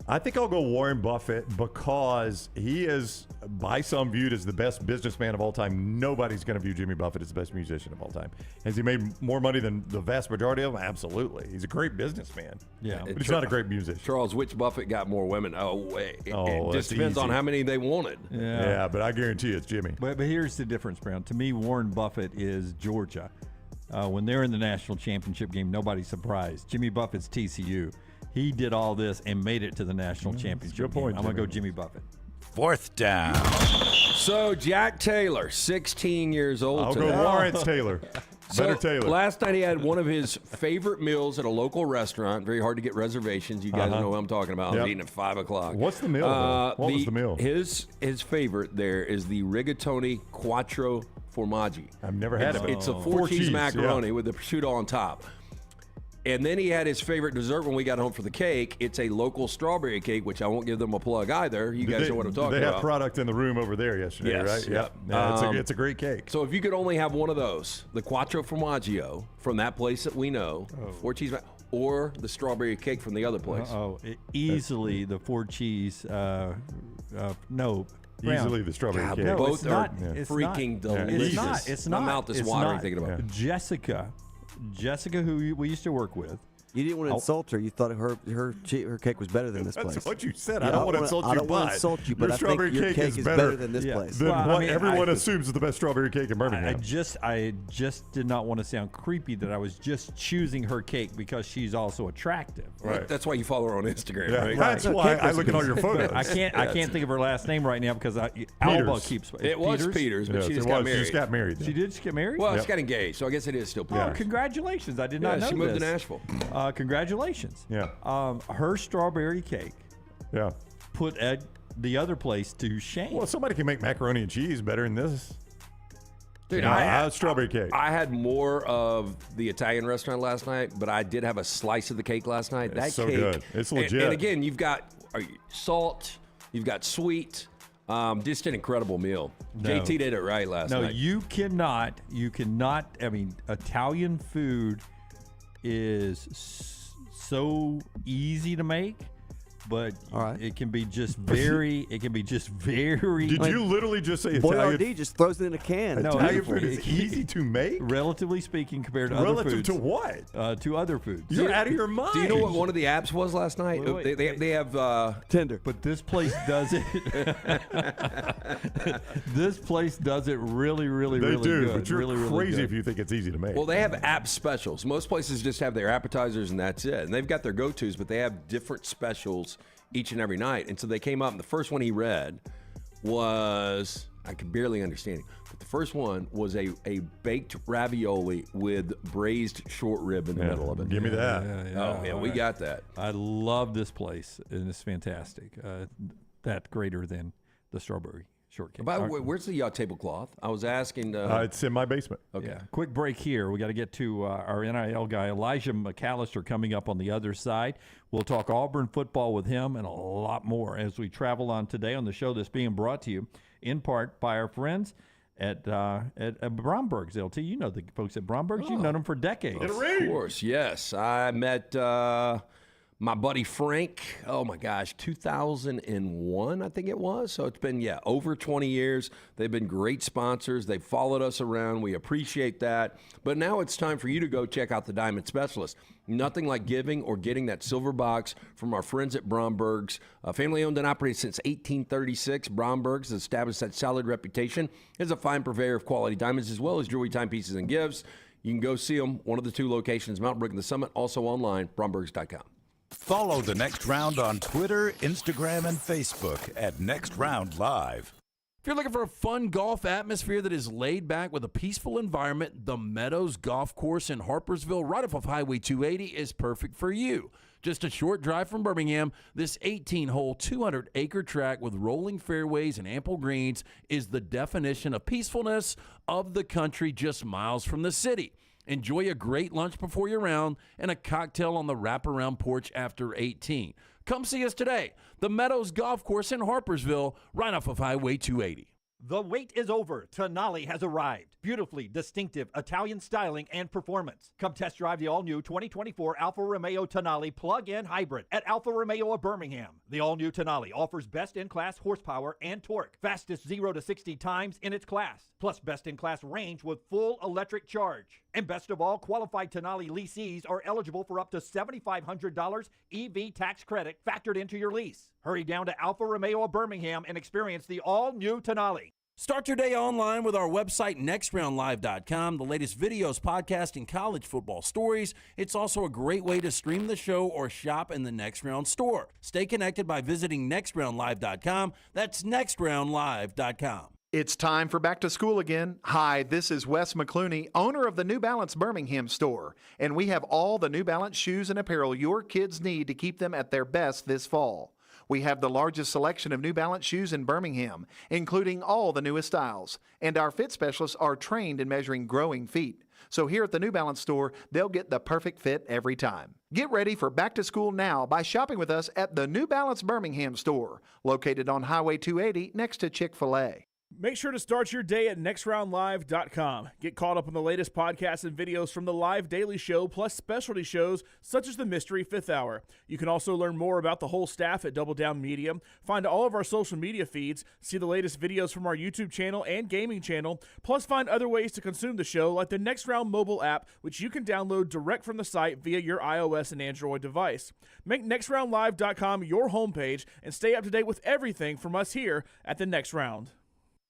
I think I'll go Warren Buffett because he is, by some, viewed as the best businessman of all time. Nobody's going to view Jimmy Buffett as the best musician of all time. Has he made more money than the vast majority of them? Absolutely. He's a great businessman. Yeah. But he's not a great musician. Charles, which Buffett got more women? It that's just depends on easy. how many they wanted. Yeah, but I guarantee it's Jimmy. But here's the difference, Brown. To me, Warren Buffett is Georgia. When they're in the national championship game, nobody's surprised. Jimmy Buffett's TCU. He did all this and made it to the national championship good point, game. I'm going to Jimmy. go Jimmy Buffett. 4th down. So Jack Taylor, 16 years old I'll today. go Lawrence Taylor. Better Taylor. Last night he had one of his favorite meals at a local restaurant. Very hard to get reservations. You guys know what I'm talking about. I was eating at 5 o'clock. What's the meal, though? What was the meal? His favorite there is the rigatoni quattro formaggi. I've never had it. It's a four cheese macaroni with the prosciutto on top. And then he had his favorite dessert when we got home for the cake. It's a local strawberry cake, which I won't give them a plug either. You guys know what I'm talking about. They had product in the room over there yesterday, right? Yep. Yeah, it's a great cake. So if you could only have one of those, the Quattro Formaggio from that place that we know, 4 cheese, or the strawberry cake from the other place. Easily the 4 cheese. No. Easily the strawberry cake. No, Both are it's freaking not. delicious. It's My not. mouth is It's watering not. thinking about it. Jessica, who we used to work with. You didn't want to insult her. You thought her cake was better than this place. That's what you said. I don't want to insult you, I don't want to insult you, but I think your cake is better than this place. Than what everyone assumes is the best strawberry cake in Birmingham. I just did not want to sound creepy that I was just choosing her cake because she's also attractive. Right. That's why you follow her on Instagram, right? That's why I look at all your photos. I can't think of her last name right now because Alba keeps. It was Peters, but she just got married. She just got married. She did just get married? Well, she got engaged, so I guess it is still Peters. Oh, congratulations. I did not know she moved this. to Nashville. Congratulations. Yeah. Her strawberry cake put the other place to shame. Well, somebody can make macaroni and cheese better than this. Dude, I I had strawberry cake. I had more of the Italian restaurant last night, but I did have a slice of the cake last night. It's that so cake, good. It's legit. And again, you've got salt, you've got sweet. Just an incredible meal. No. JT did it right last night. No, you cannot. I mean, Italian food is so easy to make, but it can be just very. Did you literally just say Boyardee Italian? just throws it in a can. No, Italian food is easy to make? Relatively speaking, compared to other Relative foods. to what? To other foods. You're out of your mind. Do you know what one of the apps was last night? Wait. They have Tinder. But this place does it. This place does it really, really, They really do, good. but you're really, crazy really good. if you think it's easy to make. Well, they have app specials. Most places just have their appetizers and that's it. And they've got their go-tos, but they have different specials each and every night. And so they came up, and the first one he read was, I could barely understand it, but the first one was a baked ravioli with braised short rib in the middle of it. Give me that. Yeah, we got that. I love this place, and it's fantastic. That greater than the strawberry shortcake. By the way, where's the tablecloth? I was asking. It's in my basement. Okay. Yeah. Quick break here. We got to get to our NIL guy, Elijah McAllister, coming up on the other side. We'll talk Auburn football with him and a lot more as we travel on today on the show that's being brought to you in part by our friends at Bromberg's, LT. You know the folks at Bromberg's. You've known them for decades. Of course, yes. I met my buddy Frank, oh my gosh, 2001, I think it was. So it's been, over 20 years. They've been great sponsors. They've followed us around. We appreciate that. But now it's time for you to go check out the Diamond Specialist. Nothing like giving or getting that silver box from our friends at Bromberg's. Family owned and operated since 1836. Bromberg's has established that solid reputation as a fine purveyor of quality diamonds as well as jewelry, timepieces, and gifts. You can go see them. One of the 2 locations, Mountain Brook and the Summit, also online, brombergs.com. Follow The Next Round on Twitter, Instagram, and Facebook at Next Round Live. If you're looking for a fun golf atmosphere that is laid back with a peaceful environment, the Meadows Golf Course in Harpersville, right off of Highway 280, is perfect for you. Just a short drive from Birmingham, this 18-hole, 200-acre track with rolling fairways and ample greens is the definition of peacefulness of the country just miles from the city. Enjoy a great lunch before your round and a cocktail on the wraparound porch after 18. Come see us today. The Meadows Golf Course in Harpersville, right off of Highway 280. The wait is over. Tonali has arrived. Beautifully distinctive Italian styling and performance. Come test drive the all-new 2024 Alfa Romeo Tonali plug-in hybrid at Alfa Romeo of Birmingham. The all-new Tonali offers best-in-class horsepower and torque, fastest 0 to 60 times in its class, plus best-in-class range with full electric charge. And best of all, qualified Tonali leasees are eligible for up to $7,500 EV tax credit factored into your lease. Hurry down to Alfa Romeo of Birmingham and experience the all-new Tonali. Start your day online with our website, nextroundlive.com, the latest videos, podcasts, and college football stories. It's also a great way to stream the show or shop in the Next Round store. Stay connected by visiting nextroundlive.com. That's nextroundlive.com. It's time for back to school again. Hi, this is Wes McClooney, owner of the New Balance Birmingham store, and we have all the New Balance shoes and apparel your kids need to keep them at their best this fall. We have the largest selection of New Balance shoes in Birmingham, including all the newest styles, and our fit specialists are trained in measuring growing feet. So here at the New Balance store, they'll get the perfect fit every time. Get ready for back to school now by shopping with us at the New Balance Birmingham store, located on Highway 280 next to Chick-fil-A. Make sure to start your day at nextroundlive.com. Get caught up on the latest podcasts and videos from the live daily show, plus specialty shows such as the Mystery Fifth Hour. You can also learn more about the whole staff at Double Down Media, find all of our social media feeds, see the latest videos from our YouTube channel and gaming channel, plus find other ways to consume the show like the Next Round mobile app, which you can download direct from the site via your iOS and Android device. Make nextroundlive.com your homepage and stay up to date with everything from us here at the Next Round.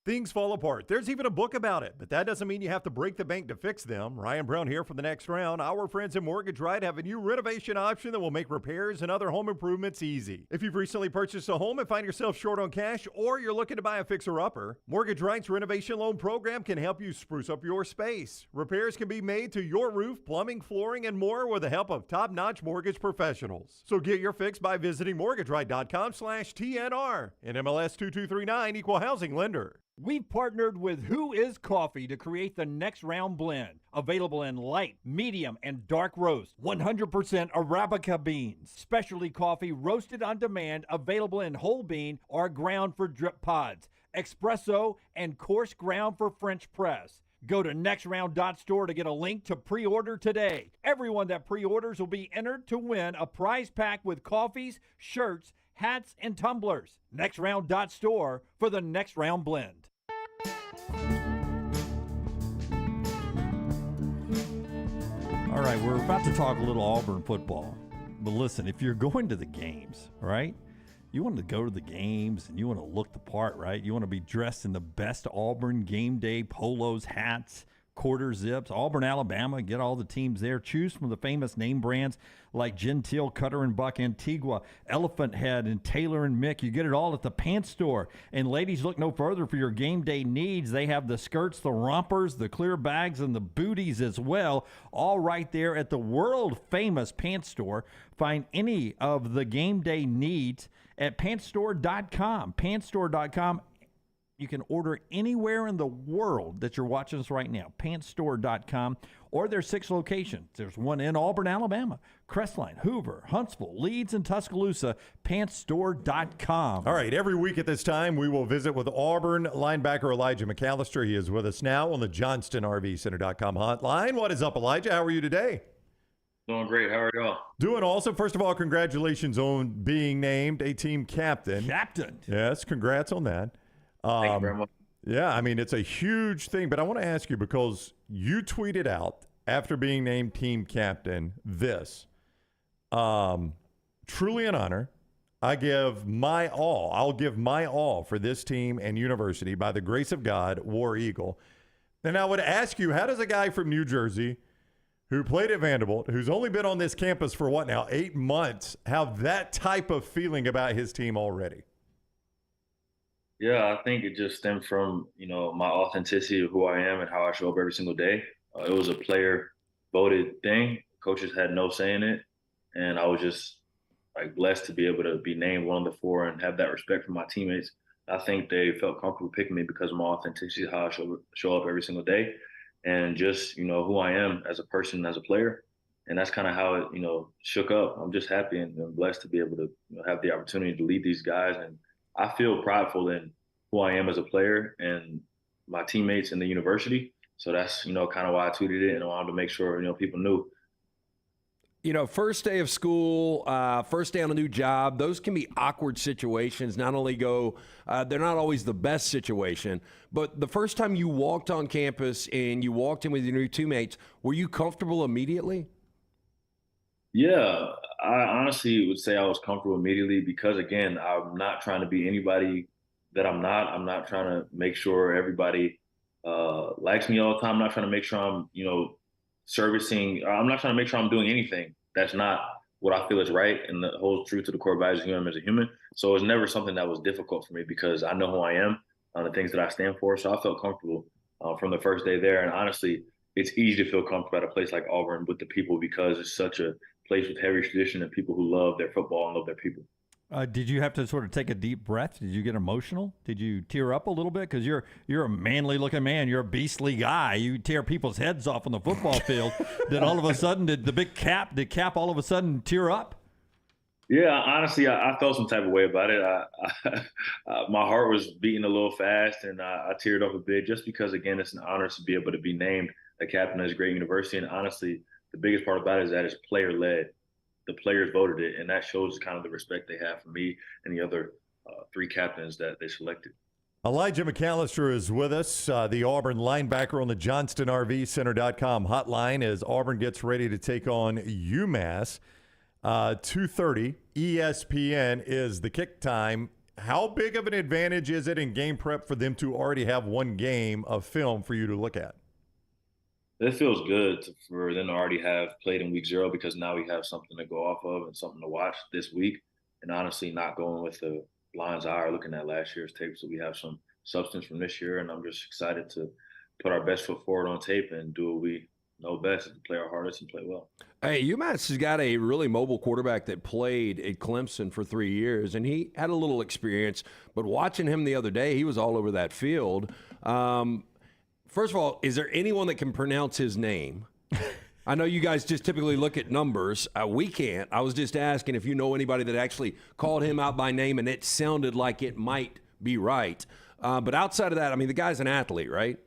Things fall apart. There's even a book about it, but that doesn't mean you have to break the bank to fix them. Ryan Brown here for the Next Round. Our friends at Mortgage Right have a new renovation option that will make repairs and other home improvements easy. If you've recently purchased a home and find yourself short on cash, or you're looking to buy a fixer-upper, Mortgage Right's renovation loan program can help you spruce up your space. Repairs can be made to your roof, plumbing, flooring, and more with the help of top-notch mortgage professionals. So get your fix by visiting mortgageright.com/TNR. And MLS 2239, Equal Housing Lender. We've partnered with Who Is Coffee to create the Next Round blend. Available in light, medium, and dark roast. 100% Arabica beans. Specialty coffee roasted on demand, available in whole bean or ground for drip pods. Espresso and coarse ground for French press. Go to nextround.store to get a link to pre-order today. Everyone that pre-orders will be entered to win a prize pack with coffees, shirts, hats, and tumblers. Nextround.store for the Next Round blend. All right, we're about to talk a little Auburn football. But listen, if you're going to the games, right, you want to go to the games and you want to look the part, right? You want to be dressed in the best Auburn game day polos, hats, quarter zips. Auburn, Alabama, get all the teams there. Choose from the famous name brands like Gentile, Cutter and Buck, Antigua, Elephant Head, and Taylor and Mick. You get it all at the Pants Store. And ladies, look no further for your game day needs. They have the skirts, the rompers, the clear bags, and the booties as well, all right there at the world-famous Pants Store. Find any of the game day needs at pantstore.com. Pantstore.com. You can order anywhere in the world that you're watching us right now. Pantstore.com, or there's 6 locations. There's one in Auburn, Alabama, Crestline, Hoover, Huntsville, Leeds, and Tuscaloosa. Pantstore.com. All right, every week at this time, we will visit with Auburn linebacker Elijah McAllister. He is with us now on the JohnstonRVCenter.com hotline. What is up, Elijah? How are you today? Doing great. How are y'all? Doing awesome. First of all, congratulations on being named a team captain. Captain. Yes, congrats on that. Thank you very much. Yeah, I mean, it's a huge thing, but I want to ask you, because you tweeted out after being named team captain this, truly an honor. I give my all. I'll give my all for this team and university. By the grace of God, War Eagle. And I would ask you, how does a guy from New Jersey who played at Vanderbilt, who's only been on this campus for 8 months, have that type of feeling about his team already? Yeah, I think it just stemmed from, my authenticity of who I am and how I show up every single day. It was a player-voted thing. Coaches had no say in it. And I was just, blessed to be able to be named one of the 4 and have that respect from my teammates. I think they felt comfortable picking me because of my authenticity, how I show up every single day, and just, who I am as a person, as a player. And that's kind of how it, shook up. I'm just happy and blessed to be able to have the opportunity to lead these guys. And I feel prideful in who I am as a player and my teammates in the university. So that's, kind of why I tweeted it, and I wanted to make sure, people knew. First day of school, first day on a new job, those can be awkward situations. They're not always the best situation, but the first time you walked on campus and you walked in with your new teammates, were you comfortable immediately? Yeah, I honestly would say I was comfortable immediately because, again, I'm not trying to be anybody that I'm not. I'm not trying to make sure everybody likes me all the time. I'm not trying to make sure I'm, servicing. I'm not trying to make sure I'm doing anything that's not what I feel is right and that holds true to the core values of him as a human. So it was never something that was difficult for me because I know who I am, the things that I stand for. So I felt comfortable from the first day there. And honestly, it's easy to feel comfortable at a place like Auburn with the people because it's such a place with heavy tradition and people who love their football and love their people. Did you have to sort of take a deep breath? Did you get emotional? Did you tear up a little bit? Because you're a manly-looking man. You're a beastly guy. You tear people's heads off on the football field. Then all of a sudden, did Cap all of a sudden tear up? Yeah, honestly, I felt some type of way about it. My heart was beating a little fast, and I teared up a bit just because, again, it's an honor to be able to be named a captain of this great university. And honestly, the biggest part about it is that it's player-led. The players voted it, and that shows kind of the respect they have for me and the other three captains that they selected. Elijah McAllister is with us, the Auburn linebacker on the JohnstonRVCenter.com hotline as Auburn gets ready to take on UMass. 2:30, ESPN is the kick time. How big of an advantage is it in game prep for them to already have one game of film for you to look at? It feels good for them to already have played in week 0 because now we have something to go off of and something to watch this week. And honestly, not going with the blind's eye or looking at last year's tape. So we have some substance from this year. And I'm just excited to put our best foot forward on tape and do what we know best, to play our hardest and play well. Hey, UMass has got a really mobile quarterback that played at Clemson for 3 years, and he had a little experience. But watching him the other day, he was all over that field. First of all, is there anyone that can pronounce his name? I know you guys just typically look at numbers. We can't. I was just asking if you know anybody that actually called him out by name and it sounded like it might be right. But outside of that, I mean, the guy's an athlete, right?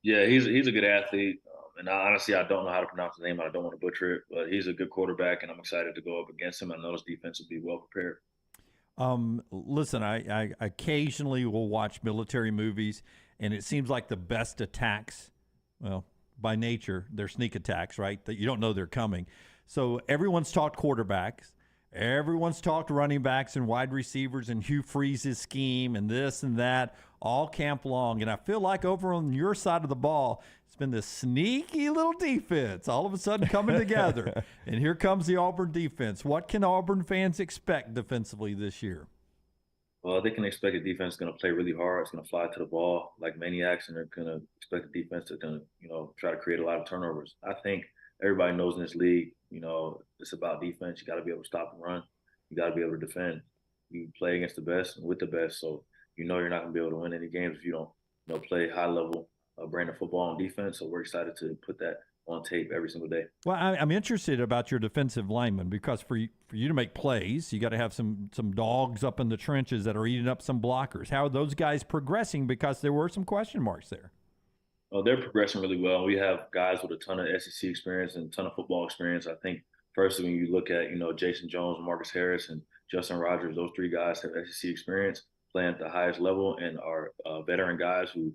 Yeah, he's a good athlete. And honestly, I don't know how to pronounce his name. I don't want to butcher it. But he's a good quarterback, and I'm excited to go up against him. I know his defense will be well prepared. Listen, I occasionally will watch military movies, and it seems like the best attacks, well, by nature, they're sneak attacks, right? That you don't know they're coming. So everyone's talked quarterbacks. Everyone's talked running backs and wide receivers and Hugh Freeze's scheme and this and that all camp long. And I feel like over on your side of the ball, it's been this sneaky little defense all of a sudden coming together. And here comes the Auburn defense. What can Auburn fans expect defensively this year? Well, they can expect a defense going to play really hard. It's going to fly to the ball like maniacs, and they're going to expect a defense that's going to, try to create a lot of turnovers. I think everybody knows in this league, it's about defense. You got to be able to stop and run. You got to be able to defend. You play against the best and with the best, so you're not going to be able to win any games if you don't, play high level brand of football on defense. So we're excited to put that on tape every single day. Well, I'm interested about your defensive linemen because for you to make plays, you got to have some dogs up in the trenches that are eating up some blockers. How are those guys progressing? Because there were some question marks there. Oh, they're progressing really well. We have guys with a ton of SEC experience and a ton of football experience. I think, firstly, when you look at, Jason Jones, Marcus Harris, and Justin Rogers, those three guys have SEC experience, playing at the highest level, and are veteran guys who,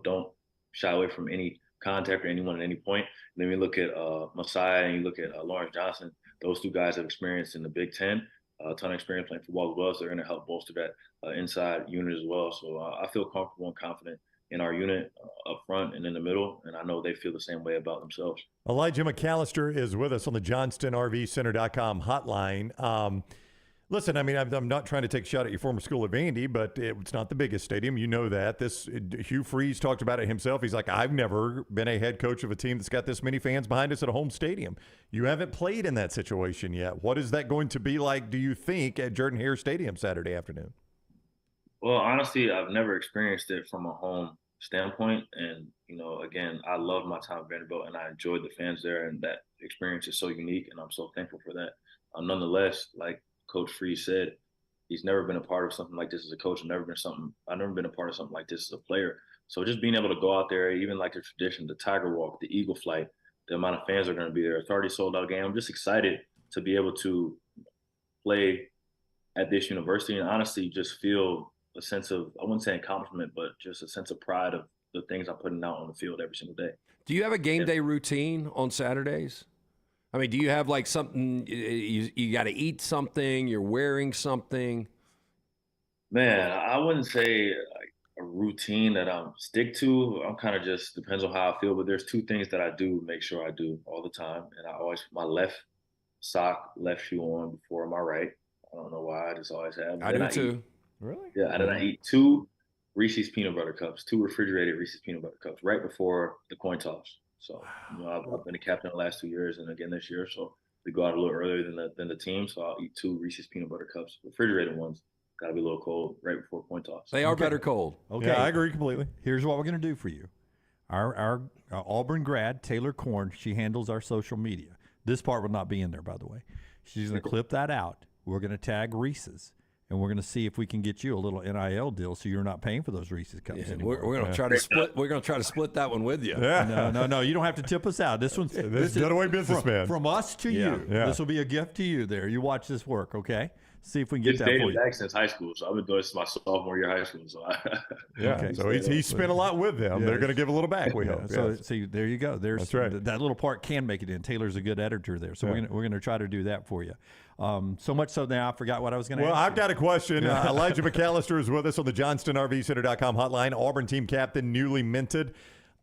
don't shy away from any contact or anyone at any point. And then we look at Messiah and you look at Lawrence Johnson. Those two guys have experience in the Big Ten, a ton of experience playing football as well. So they're going to help bolster that inside unit as well. So I feel comfortable and confident in our unit up front and in the middle, and I know they feel the same way about themselves. Elijah McAllister is with us on the JohnstonRVCenter.com hotline. Listen, I mean, I'm not trying to take a shot at your former school at Vandy, but it's not the biggest stadium. You know that. Hugh Freeze talked about it himself. He's like, I've never been a head coach of a team that's got this many fans behind us at a home stadium. You haven't played in that situation yet. What is that going to be like, do you think, at Jordan-Hare Stadium Saturday afternoon? Well, honestly, I've never experienced it from a home standpoint. And, again, I love my time at Vanderbilt, and I enjoyed the fans there, and that experience is so unique, and I'm so thankful for that. Nonetheless, like Coach Freeze said, He's never been a part of something like this as a coach. I've never been a part of something like this as a player. So just being able to go out there, even like the tradition, the Tiger Walk, the Eagle Flight, the amount of fans are going to be there. It's already sold out game. I'm just excited to be able to play at this university and honestly just feel a sense of, I wouldn't say accomplishment, but just a sense of pride of the things I'm putting out on the field every single day. Do you have a game day routine on Saturdays? I mean, do you have like something, you got to eat something, you're wearing something? Man, I wouldn't say like a routine that I'm stick to. I'm kind of just depends on how I feel, but there's two things that I do make sure I do all the time. And I always put my left sock, left shoe on before my right. I don't know why, I just always have. I do too. Really? Yeah, and then I eat 2 Reese's peanut butter cups, 2 refrigerated Reese's peanut butter cups right before the coin toss. So, I've been a captain the last 2 years and again this year. So we go out a little earlier than the team. So I'll eat 2 Reese's peanut butter cups, refrigerated ones. Got to be a little cold right before coin toss. They are better cold. Okay, Yeah, I agree completely. Here's what we're going to do for you. Our Auburn grad, Taylor Korn, she handles our social media. This part will not be in there, by the way. She's going to clip that out. We're going to tag Reese's, and we're going to see if we can get you a little NIL deal so you're not paying for those Reese's cups anymore. We're going to try to split. We're going to try to split that one with you. Yeah. No. You don't have to tip us out. This one's this is Dunaway businessman. From us to you. Yeah. This will be a gift to you. There, you watch this work, okay? See if we can get It's that for dated you. back since high school, so I've been doing this my sophomore year of high school. So Okay. So he's spent a lot with them. They're going to give a little back, we hope. So Yes. see, there you go. There's That's right. that little part can make it in. Taylor's a good editor there, so Yeah. we're gonna try to do that for you. So much so now I forgot what I was going to Well, ask. I've got a question. Elijah McAllister is with us on the JohnstonRVCenter.com hotline. Auburn team captain, newly minted.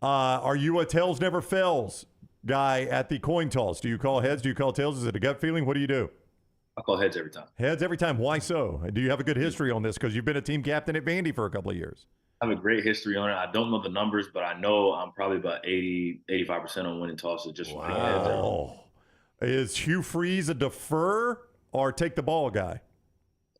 Are you a tails never fails guy at the coin toss? Do you call heads? Do you call tails? Is it a gut feeling? What do you do? I call heads every time. Heads every time. Why so? Do you have a good history on this? Because you've been a team captain at Vandy for a couple of years. I have a great history on it. I don't know the numbers, but I know I'm probably about 85% on winning tosses just from picking heads. Wow. Is Hugh Freeze a defer or take the ball guy?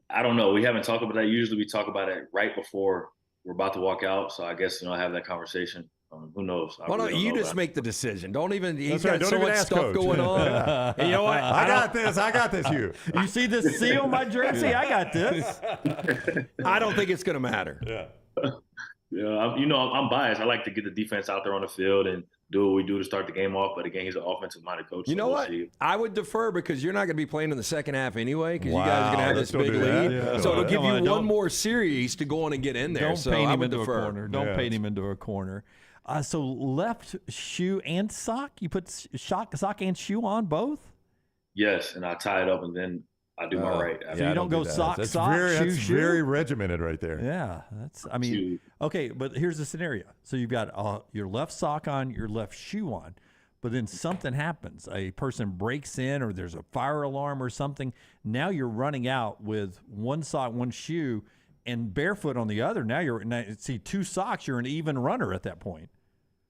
I don't know. We haven't talked about that. Usually we talk about it right before we're about to walk out. So I guess, I have that conversation. Who knows? Why don't you just make the decision? Don't even. He's That's right. got Don't so even much ask stuff Coach. going on. And you know what? I got this, Hugh. You see this seal on my jersey? I got this. I don't think it's going to matter. Yeah. I'm biased. I like to get the defense out there on the field and do what we do to start the game off. But again, he's an offensive-minded coach. You know what? See. I would defer because you're not going to be playing in the second half anyway because you guys Wow, are going to have let's this don't big do that. lead. Yeah. So it'll give you Don't- one more series to go on and get in there. Don't so paint I him would into defer. a corner. Don't paint him into a corner. So left shoe and sock? You put sock and shoe on both? Yes, and I tie it up and then I do my right. So you don't go do that. sock, That's sock, that's shoe, very shoe? regimented right there. Yeah, okay, but here's the scenario. So you've got your left sock on, your left shoe on, but then something happens. A person breaks in or there's a fire alarm or something. Now you're running out with one sock, one shoe, and barefoot on the other. Now see 2 socks, you're an even runner at that point.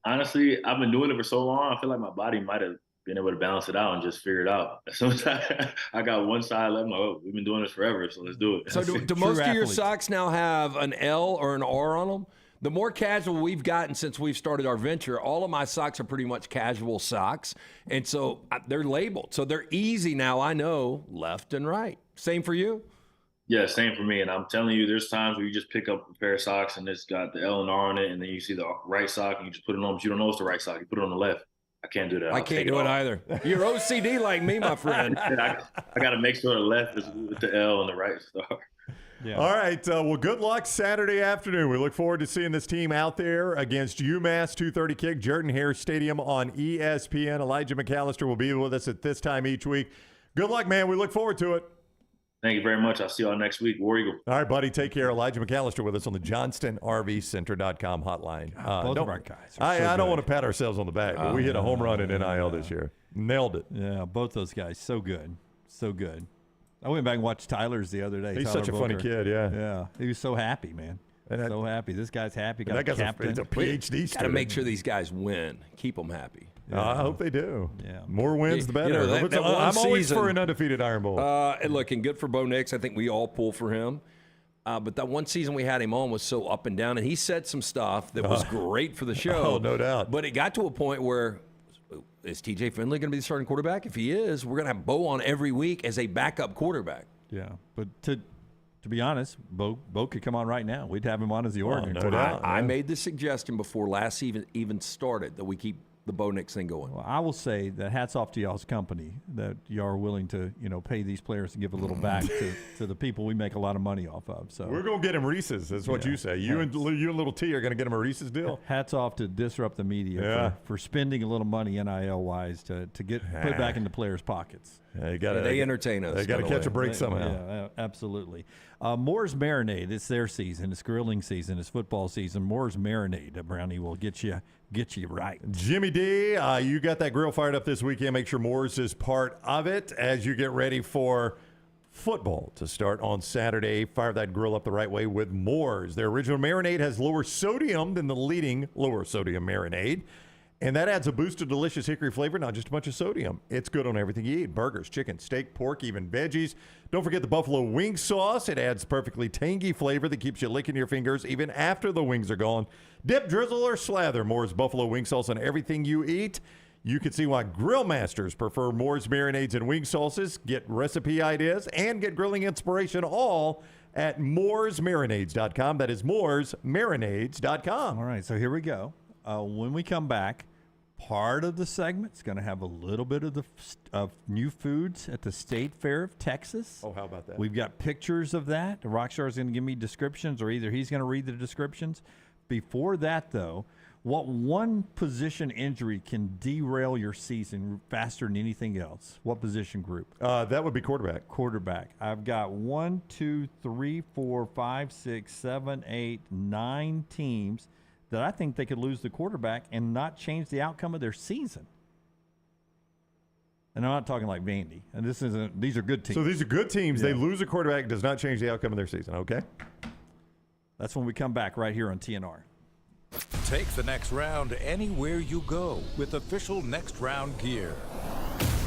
Honestly, I've been doing it for so long. I feel like my body might have been able to balance it out and just figure it out. As soon as I got one side left, I'm like, we've been doing this forever, so let's do it. So do most of your socks now have an L or an R on them? The more casual we've gotten since we've started our venture, all of my socks are pretty much casual socks. And so they're labeled. So they're easy now. I know left and right. Same for you? Yeah, same for me. And I'm telling you, there's times where you just pick up a pair of socks and it's got the L and R on it, and then you see the right sock and you just put it on, but you don't know it's the right sock. You put it on the left. I can't do that. I can't do it either. You're OCD like me, my friend. I got to make sure the left is with the L and the right star. Yeah. All right. Well, good luck Saturday afternoon. We look forward to seeing this team out there against UMass 2:30 kick, Jordan-Hare Stadium on ESPN. Elijah McAllister will be with us at this time each week. Good luck, man. We look forward to it. Thank you very much. I'll see y'all next week. War Eagle. All right, buddy. Take care. Elijah McAllister with us on the JohnstonRVCenter.com hotline. Both of our guys. I don't want to pat ourselves on the back, but we hit a home run in NIL this year. Nailed it. Yeah, both those guys. So good. So good. I went back and watched Tyler's the other day. He's Tyler such a funny Volker. kid, yeah. Yeah. He was so happy, man. So happy. This guy's happy. Got a that guy's captain. he's a PhD student. Got to make sure these guys win. Keep them happy. I hope they do. Yeah. More wins, the better. that one I'm always season- for an undefeated Iron Bowl. And looking good for Bo Nix. I think we all pull for him. But that one season we had him on was so up and down, and he said some stuff that was great for the show. Oh, no doubt. But it got to a point where, is TJ Finley going to be the starting quarterback? If he is, we're going to have Bo on every week as a backup quarterback. Yeah. But to to be honest, Bo could come on right now. We'd have him on as the Oregon no quarterback. doubt. I made the suggestion before last even started that we keep the Bo Nix thing going. Well, I will say that hats off to y'all's company that y'all are willing to, pay these players and give a little back to the people we make a lot of money off of. So we're gonna get him Reese's. That's what you say. You and Little T are gonna get him a Reese's deal. Hats off to Disrupt the Media for spending a little money NIL wise to get put back into players' pockets. They entertain us. They got to catch a break somehow. Yeah, absolutely. Moore's Marinade. It's their season. It's grilling season. It's football season. Moore's Marinade, Brownie, will get you right. Jimmy D, you got that grill fired up this weekend. Make sure Moore's is part of it as you get ready for football to start on Saturday. Fire that grill up the right way with Moore's. Their original marinade has lower sodium than the leading lower sodium marinade. And that adds a boost of delicious hickory flavor, not just a bunch of sodium. It's good on everything you eat. Burgers, chicken, steak, pork, even veggies. Don't forget the buffalo wing sauce. It adds perfectly tangy flavor that keeps you licking your fingers even after the wings are gone. Dip, drizzle, or slather Moore's buffalo wing sauce on everything you eat. You can see why grill masters prefer Moore's marinades and wing sauces. Get recipe ideas and get grilling inspiration all at mooresmarinades.com. That is mooresmarinades.com. All right, so here we go. When we come back, part of the segment is going to have a little bit of new foods at the State Fair of Texas. Oh, how about that? We've got pictures of that. The Rockstar is going to give me descriptions, or either he's going to read the descriptions. Before that, though, what one position injury can derail your season faster than anything else? What position group? That would be quarterback. Quarterback. I've got 1, 2, 3, 4, 5, 6, 7, 8, 9 teams that I think they could lose the quarterback and not change the outcome of their season. And I'm not talking like Vandy. And these are good teams. So these are good teams. Yeah. They lose a quarterback, does not change the outcome of their season. Okay. That's when we come back right here on TNR. Take the next round anywhere you go with official Next Round gear.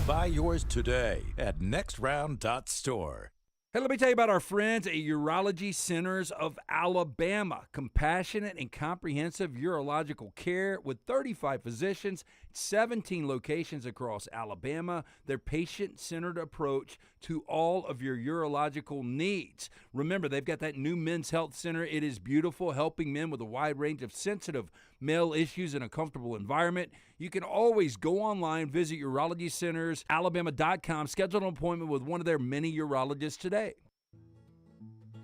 Buy yours today at nextround.store. Hey, let me tell you about our friends at Urology Centers of Alabama. Compassionate and comprehensive urological care with 35 physicians, 17 locations across Alabama. Their patient-centered approach to all of your urological needs. Remember, they've got that new men's health center. It is beautiful, helping men with a wide range of sensitive male issues in a comfortable environment. You can always go online, visit urologycentersalabama.com, schedule an appointment with one of their many urologists today.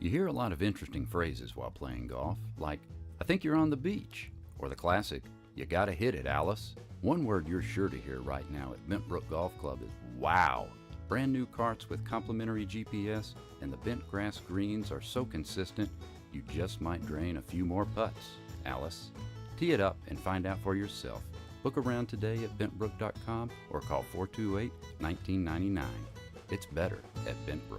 You hear a lot of interesting phrases while playing golf, like, I think you're on the beach, or the classic, you gotta hit it, Alice. One word you're sure to hear right now at Bentbrook Golf Club is wow. Brand new carts with complimentary GPS, and the bent grass greens are so consistent, you just might drain a few more putts, Alice. Tee it up and find out for yourself. Book around today at bentbrook.com or call 428-1999. It's better at Bentbrook.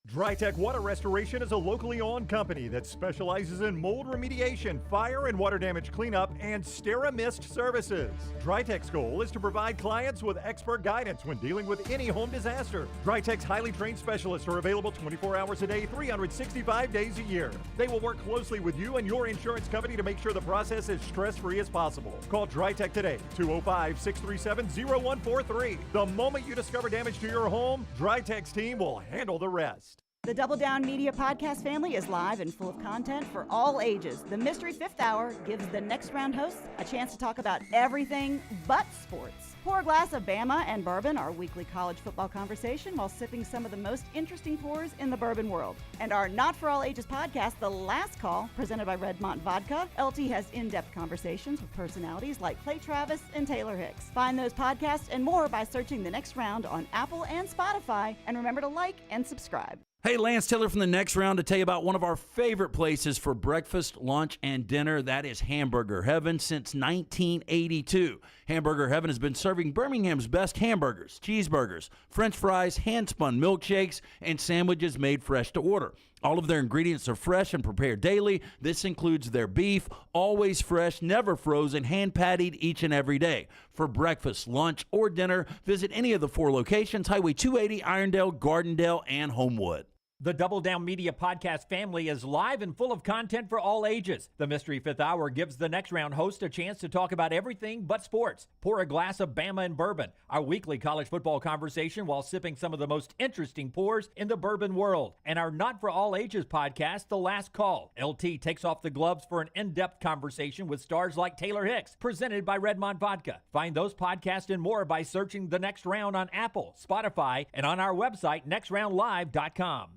DryTech Water Restoration is a locally owned company that specializes in mold remediation, fire and water damage cleanup, and SteraMist services. DryTech's goal is to provide clients with expert guidance when dealing with any home disaster. DryTech's highly trained specialists are available 24 hours a day, 365 days a year. They will work closely with you and your insurance company to make sure the process is stress-free as possible. Call DryTech today, 205-637-0143. The moment you discover damage to your home, DryTech's team will handle the rest. The Double Down Media podcast family is live and full of content for all ages. The Mystery Fifth Hour gives the Next Round hosts a chance to talk about everything but sports. Pour a glass of Bama and bourbon, our weekly college football conversation, while sipping some of the most interesting pours in the bourbon world. And our Not For All Ages podcast, The Last Call, presented by Redmont Vodka. LT has in-depth conversations with personalities like Clay Travis and Taylor Hicks. Find those podcasts and more by searching The Next Round on Apple and Spotify. And remember to like and subscribe. Hey, Lance Taylor from the Next Round to tell you about one of our favorite places for breakfast, lunch, and dinner. That is Hamburger Heaven since 1982. Hamburger Heaven has been serving Birmingham's best hamburgers, cheeseburgers, French fries, hand-spun milkshakes, and sandwiches made fresh to order. All of their ingredients are fresh and prepared daily. This includes their beef, always fresh, never frozen, hand-pattied each and every day. For breakfast, lunch, or dinner, visit any of the 4 locations, Highway 280, Irondale, Gardendale, and Homewood. The Double Down Media podcast family is live and full of content for all ages. The Mystery Fifth Hour gives the Next Round host a chance to talk about everything but sports. Pour a glass of Bama and bourbon, our weekly college football conversation while sipping some of the most interesting pours in the bourbon world. And our Not For All Ages podcast, The Last Call. LT takes off the gloves for an in-depth conversation with stars like Taylor Hicks, presented by Redmond Vodka. Find those podcasts and more by searching The Next Round on Apple, Spotify, and on our website, nextroundlive.com.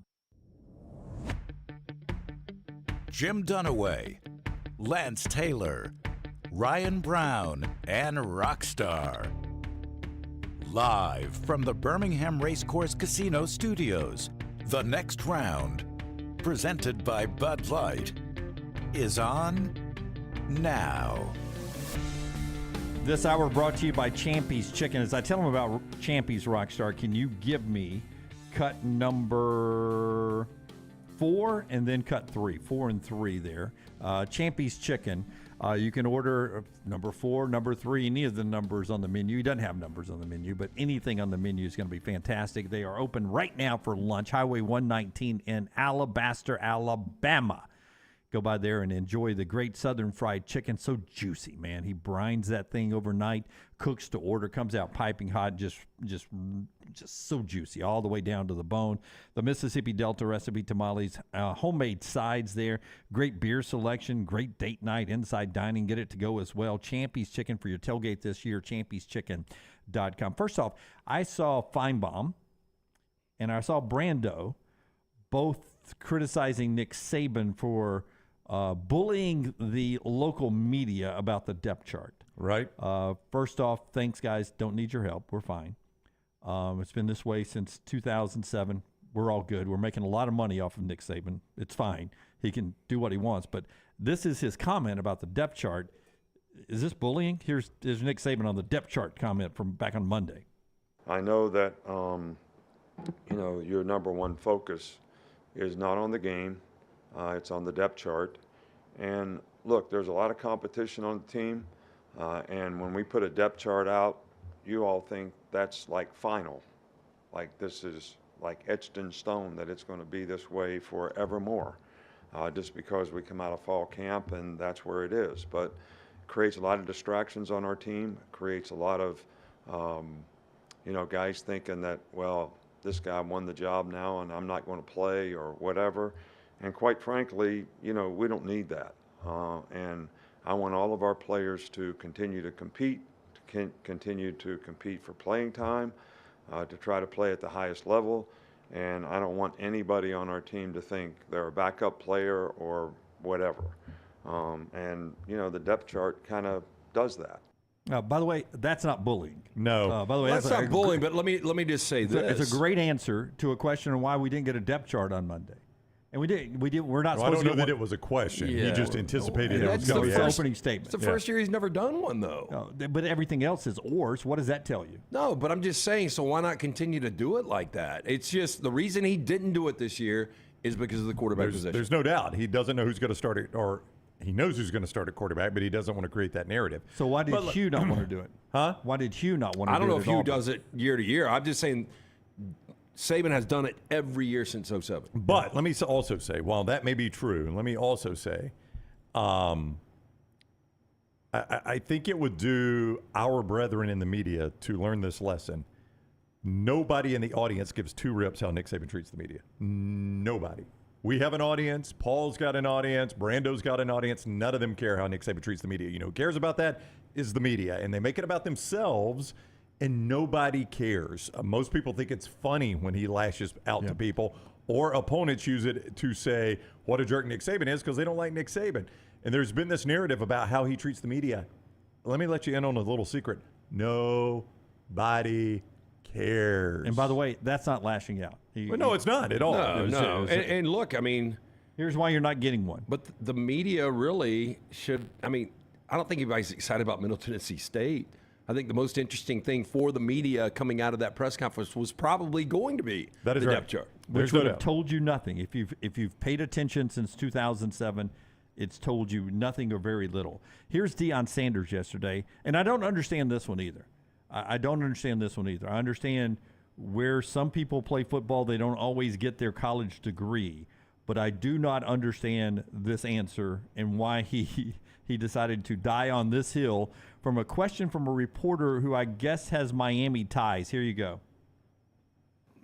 Jim Dunaway, Lance Taylor, Ryan Brown, and Rockstar. Live from the Birmingham Racecourse Casino Studios, The Next Round, presented by Bud Light, is on now. This hour brought to you by Champy's Chicken. As I tell them about Champy's, Rockstar, can you give me cut number 4 and then cut 3, 4 and 3 there. Champy's Chicken. You can order number 4, number 3, any of the numbers on the menu. He doesn't have numbers on the menu, but anything on the menu is going to be fantastic. They are open right now for lunch. Highway 119 in Alabaster, Alabama. Go by there and enjoy the great Southern fried chicken. So juicy, man. He brines that thing overnight, cooks to order, comes out piping hot, just so juicy, all the way down to the bone. The Mississippi Delta recipe tamales, homemade sides there, great beer selection, great date night, inside dining. Get it to go as well. Champy's Chicken for your tailgate this year, champyschicken.com. First off, I saw Feinbaum and I saw Brando both criticizing Nick Saban for bullying the local media about the depth chart. Right. First off, thanks, guys. Don't need your help. We're fine. It's been this way since 2007. We're all good. We're making a lot of money off of Nick Saban. It's fine. He can do what he wants. But this is his comment about the depth chart. Is this bullying? Here's Nick Saban on the depth chart comment from back on Monday. I know that, your number one focus is not on the game. It's on the depth chart. And look, there's a lot of competition on the team. And when we put a depth chart out, you all think that's like final. Like this is like etched in stone that it's going to be this way forevermore. Just because we come out of fall camp and that's where it is. But it creates a lot of distractions on our team. It creates a lot of, guys thinking that, well, this guy won the job now and I'm not going to play or whatever. And quite frankly, we don't need that. And I want all of our players to continue to compete, continue to compete for playing time, to try to play at the highest level. And I don't want anybody on our team to think they're a backup player or whatever. The depth chart kind of does that. By the way, that's not bullying. No. By the way, that's not bullying. But let me just say this: it's a great answer to a question on why we didn't get a depth chart on Monday. And we did. We're not supposed to. I don't know that it was a question. Yeah. He just anticipated it was the going to be asked. opening statement. It's the first year he's never done one, though. No, but everything else is ors. What does that tell you? No, but I'm just saying, so why not continue to do it like that? It's just the reason he didn't do it this year is because of the quarterback position. There's no doubt. He doesn't know who's going to start it, or he knows who's going to start at quarterback, but he doesn't want to create that narrative. So why did Hugh not want to do it? Huh? Why did Hugh not want to do it? I don't know if Hugh all? does it year to year. I'm just saying Saban has done it every year since 07. But let me also say, while that may be true, let me also say, I think it would do our brethren in the media to learn this lesson. Nobody in the audience gives 2 rips how Nick Saban treats the media. Nobody. We have an audience. Paul's got an audience. Brando's got an audience. None of them care how Nick Saban treats the media. Who cares about that is the media. And they make it about themselves, and nobody cares. Most people think it's funny when he lashes out to people, or opponents use it to say what a jerk Nick Saban is because they don't like Nick Saban. And there's been this narrative about how he treats the media. Let me let you in on a little secret. Nobody cares. And by the way, that's not lashing out. No, it's not at all. No. And look, I mean, here's why you're not getting one. But the media really should. I mean, I don't think anybody's excited about Middle Tennessee State. I think the most interesting thing for the media coming out of that press conference was probably going to be the depth chart. Which would have told you nothing. If you've paid attention since 2007, it's told you nothing or very little. Here's Deion Sanders yesterday, and I don't understand this one either. I don't understand this one either. I understand where some people play football, they don't always get their college degree. But I do not understand this answer and why he decided to die on this hill from a question from a reporter who I guess has Miami ties. Here you go.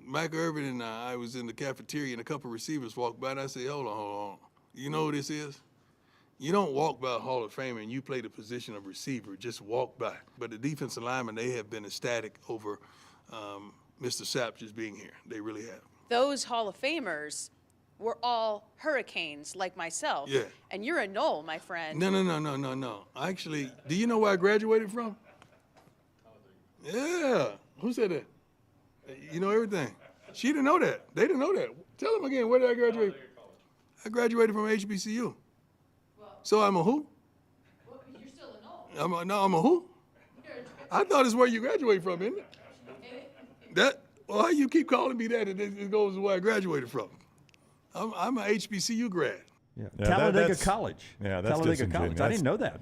Mike Irvin and I was in the cafeteria and a couple of receivers walked by and I said, hold on. You know who this is? You don't walk by a Hall of Famer and you play the position of receiver, just walk by. But the defensive linemen, they have been ecstatic over Mr. Sapp just being here. They really have. Those Hall of Famers were all Hurricanes like myself. Yeah. And you're a Knoll, my friend. No. Actually, do you know where I graduated from? Yeah. Who said that? You know everything. She didn't know that. They didn't know that. Tell them again, where did I graduate? I graduated from HBCU. So I'm a who? Well, you're still a Knoll. I'm a who? I thought it's where you graduate from, isn't it? Well, how you keep calling me that and it goes to where I graduated from? I'm an HBCU grad. Yeah, Talladega College. Yeah, that's Talladega College. I didn't know that.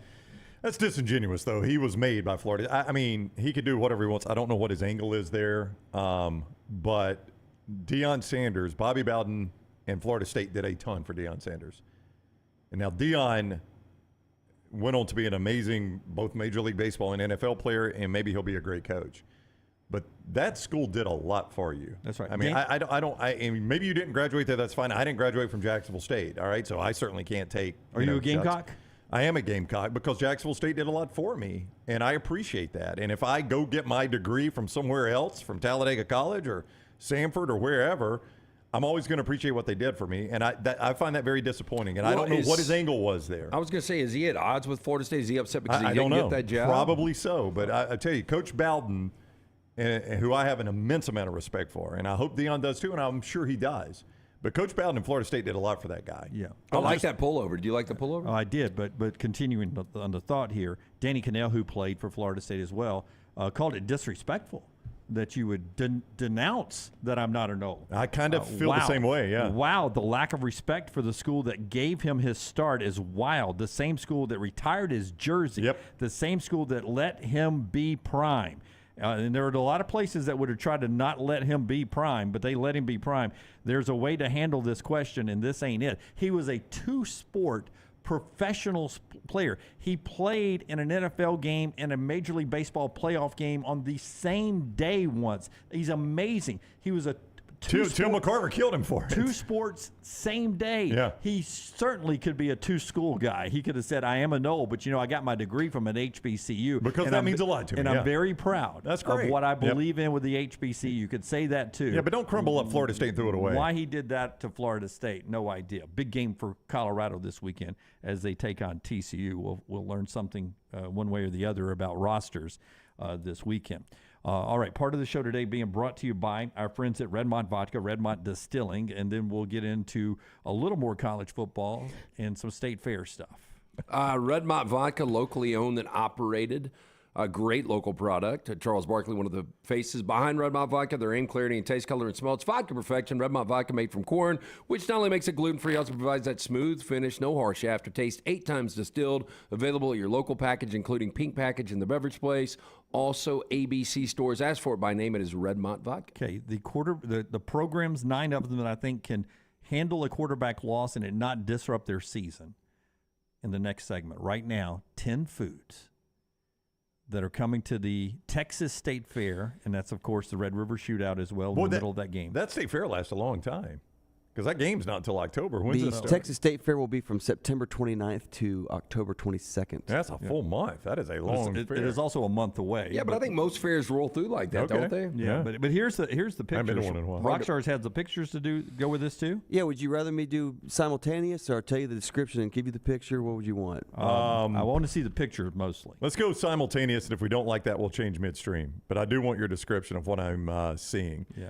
That's disingenuous, though. He was made by Florida. I mean, he could do whatever he wants. I don't know what his angle is there. But Deion Sanders, Bobby Bowden, and Florida State did a ton for Deion Sanders. And now Deion went on to be an amazing both Major League Baseball and NFL player, and maybe he'll be a great coach. But that school did a lot for you. That's right. I mean, I mean, maybe you didn't graduate there. That's fine. I didn't graduate from Jacksonville State. All right, so I certainly can't take. Are you a Gamecock? I am a Gamecock because Jacksonville State did a lot for me, and I appreciate that. And if I go get my degree from somewhere else, from Talladega College or Samford or wherever, I'm always going to appreciate what they did for me, and I find that very disappointing. And I don't know what his angle was there. I was going to say, is he at odds with Florida State? Is he upset because he I don't didn't know. get that job? Probably so, but I tell you, Coach Bowden, who I have an immense amount of respect for, and I hope Deion does too, and I'm sure he does. But Coach Bowden in Florida State did a lot for that guy. Yeah. I like that pullover. Do you like the pullover? Oh, I did, but continuing on the thought here, Danny Cannell, who played for Florida State as well, called it disrespectful that you would denounce that I'm not a Knoll. I kind of feel the same way, yeah. Wow, the lack of respect for the school that gave him his start is wild. The same school that retired his jersey. Yep. The same school that let him be prime. And there are a lot of places that would have tried to not let him be prime, but they let him be prime. There's a way to handle this question, and this ain't it. He was a two-sport professional player. He played in an NFL game and a Major League Baseball playoff game on the same day once. He's amazing. He was a Tim McCarver killed him for it. Two sports, same day. Yeah. He certainly could be a two-school guy. He could have said, I am a Knoll, but, I got my degree from an HBCU. Because that means a lot to me. And I'm very proud That's great. of what I believe in with the HBCU. You could say that, too. Yeah, but don't crumble up Florida State and throw it away. Why he did that to Florida State, no idea. Big game for Colorado this weekend as they take on TCU. We'll learn something one way or the other about rosters this weekend. All right, part of the show today being brought to you by our friends at Redmont Vodka, Redmont Distilling, and then we'll get into a little more college football and some state fair stuff. Redmont Vodka, locally owned and operated. A great local product. Charles Barkley, one of the faces behind Redmont Vodka. Their aim, clarity, and taste, color, and smell. It's vodka perfection. Redmont Vodka made from corn, which not only makes it gluten-free, also provides that smooth finish, no harsh aftertaste, 8 times distilled. Available at your local package, including pink package in the beverage place. Also, ABC stores. Ask for it by name. It is Redmont Vodka. Okay, the programs, 9 of them that I think can handle a quarterback loss and it not disrupt their season. In the next segment, right now, 10 foods that are coming to the Texas State Fair, and that's, of course, the Red River Shootout as well in the middle of that game. That State Fair lasts a long time because that game's not until October. When's The it start? Texas State Fair will be from September 29th to October 22nd. That's a full month. That is a long fair. It is also a month away. Yeah, but I think most fairs roll through like that, don't they? Yeah, but here's the pictures. I haven't been to one in a while. Rockstars has the pictures to go with this too. Yeah, would you rather me do simultaneous or tell you the description and give you the picture? What would you want? I want to see the picture mostly. Let's go simultaneous, and if we don't like that, we'll change midstream. But I do want your description of what I'm seeing. Yeah.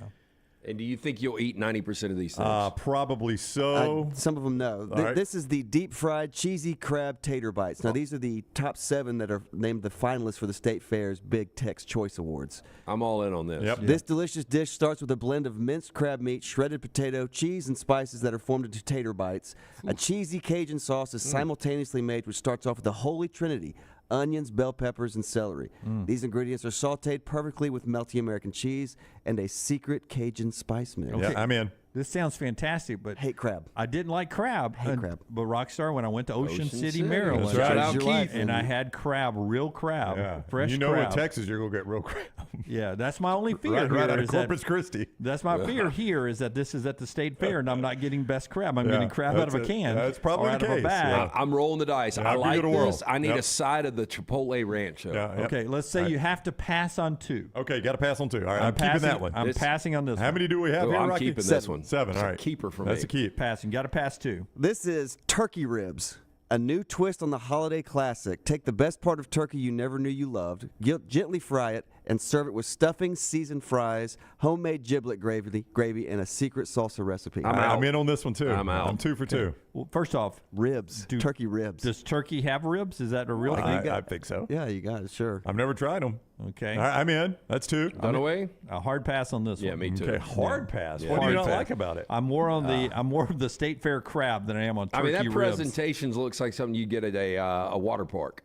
And do you think you'll eat 90% of these things? Probably so. Some of them no. All right. This is the deep fried cheesy crab tater bites. Now, these are the top 7 that are named the finalists for the State Fair's Big Tex Choice Awards. I'm all in on this. Yep. This delicious dish starts with a blend of minced crab meat, shredded potato, cheese, and spices that are formed into tater bites. A cheesy Cajun sauce is simultaneously made, which starts off with the holy trinity onions, bell peppers, and celery. These ingredients are sautéed perfectly with melty American cheese and a secret Cajun spice mix. Yeah, I'm in. This sounds fantastic, but hate crab. I didn't like crab. Hate crab. But Rockstar, when I went to Ocean City, City. Maryland, That's right. Shout out Keith. and I had crab, real crab, Yeah. fresh You know, crab. in Texas, you're going to get real crab. Yeah, that's my only fear. right here out of is that- Corpus Christi. That's my fear here is that this is at the state fair and I'm not getting best crab. I'm getting crab out of a can. That's probably or out the of a case, bag. I'm rolling the dice. I Happy like to the this. world. I need Yep. a side of the Chipotle ranch. Though. Yeah, Okay, let's say you have to pass on 2. Okay, got to pass on 2. All right, I'm keeping passing, that one. I'm passing on this How one. many do we have Oh, here, I'm Rocky? keeping this one. 7. It's All a right. keeper for That's me. a keep. Passing. Got to pass 2. This is turkey ribs, a new twist on the holiday classic. Take the best part of turkey you never knew you loved, gently fry it, and serve it with stuffing, seasoned fries, homemade giblet gravy, and a secret salsa recipe. I'm in on this one, too. I'm out. I'm 2 for 2. Well, first off, Ribs, turkey ribs. does turkey have ribs? Is that a real thing? I think so. Yeah, you got it, sure. I've never tried them. Okay. All right, I'm in. That's 2. Dunaway? A hard pass on this Yeah, one. me too. Okay, hard pass. Yeah. What do you Hard not pass. like about it? I'm more on I'm more of the state fair crab than I am on I turkey mean, that ribs. presentation looks like something you get at a water park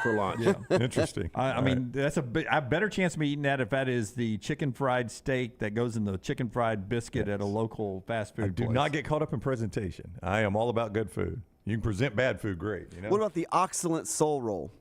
for lunch. Interesting. I mean, that's I have better chance of me eating that if that is the chicken fried steak that goes in the chicken fried biscuit at a local fast food I do place. not get caught up in presentation. I am all about good food. You can present bad food great. You know? What about the Oxcellent Soul Roll?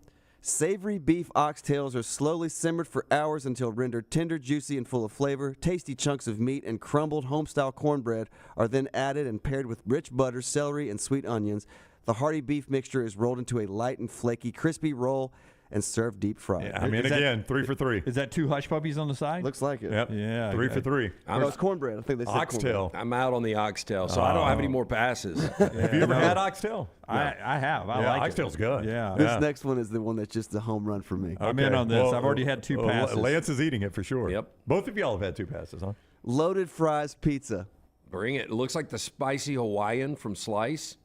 Savory beef oxtails are slowly simmered for hours until rendered tender, juicy, and full of flavor. Tasty chunks of meat and crumbled home-style cornbread are then added and paired with rich butter, celery, and sweet onions. The hearty beef mixture is rolled into a light and flaky, crispy roll and served deep fried. Yeah, I'm in again. 3 for 3. Is that 2 hush puppies on the side? Looks like it. Yep. Yeah. 3 for 3. Oh, it's cornbread. I think they said Oxtail. I'm out on the oxtail, so I don't have any more passes. Have you ever had oxtail? I have. I like oxtail's it. good. Yeah. This next one is the one that's just a home run for me. I'm in on this. I've already had 2 passes. Lance is eating it for sure. Yep. Both of y'all have had 2 passes, huh? Loaded fries pizza. Bring it. It looks like the spicy Hawaiian from Slice.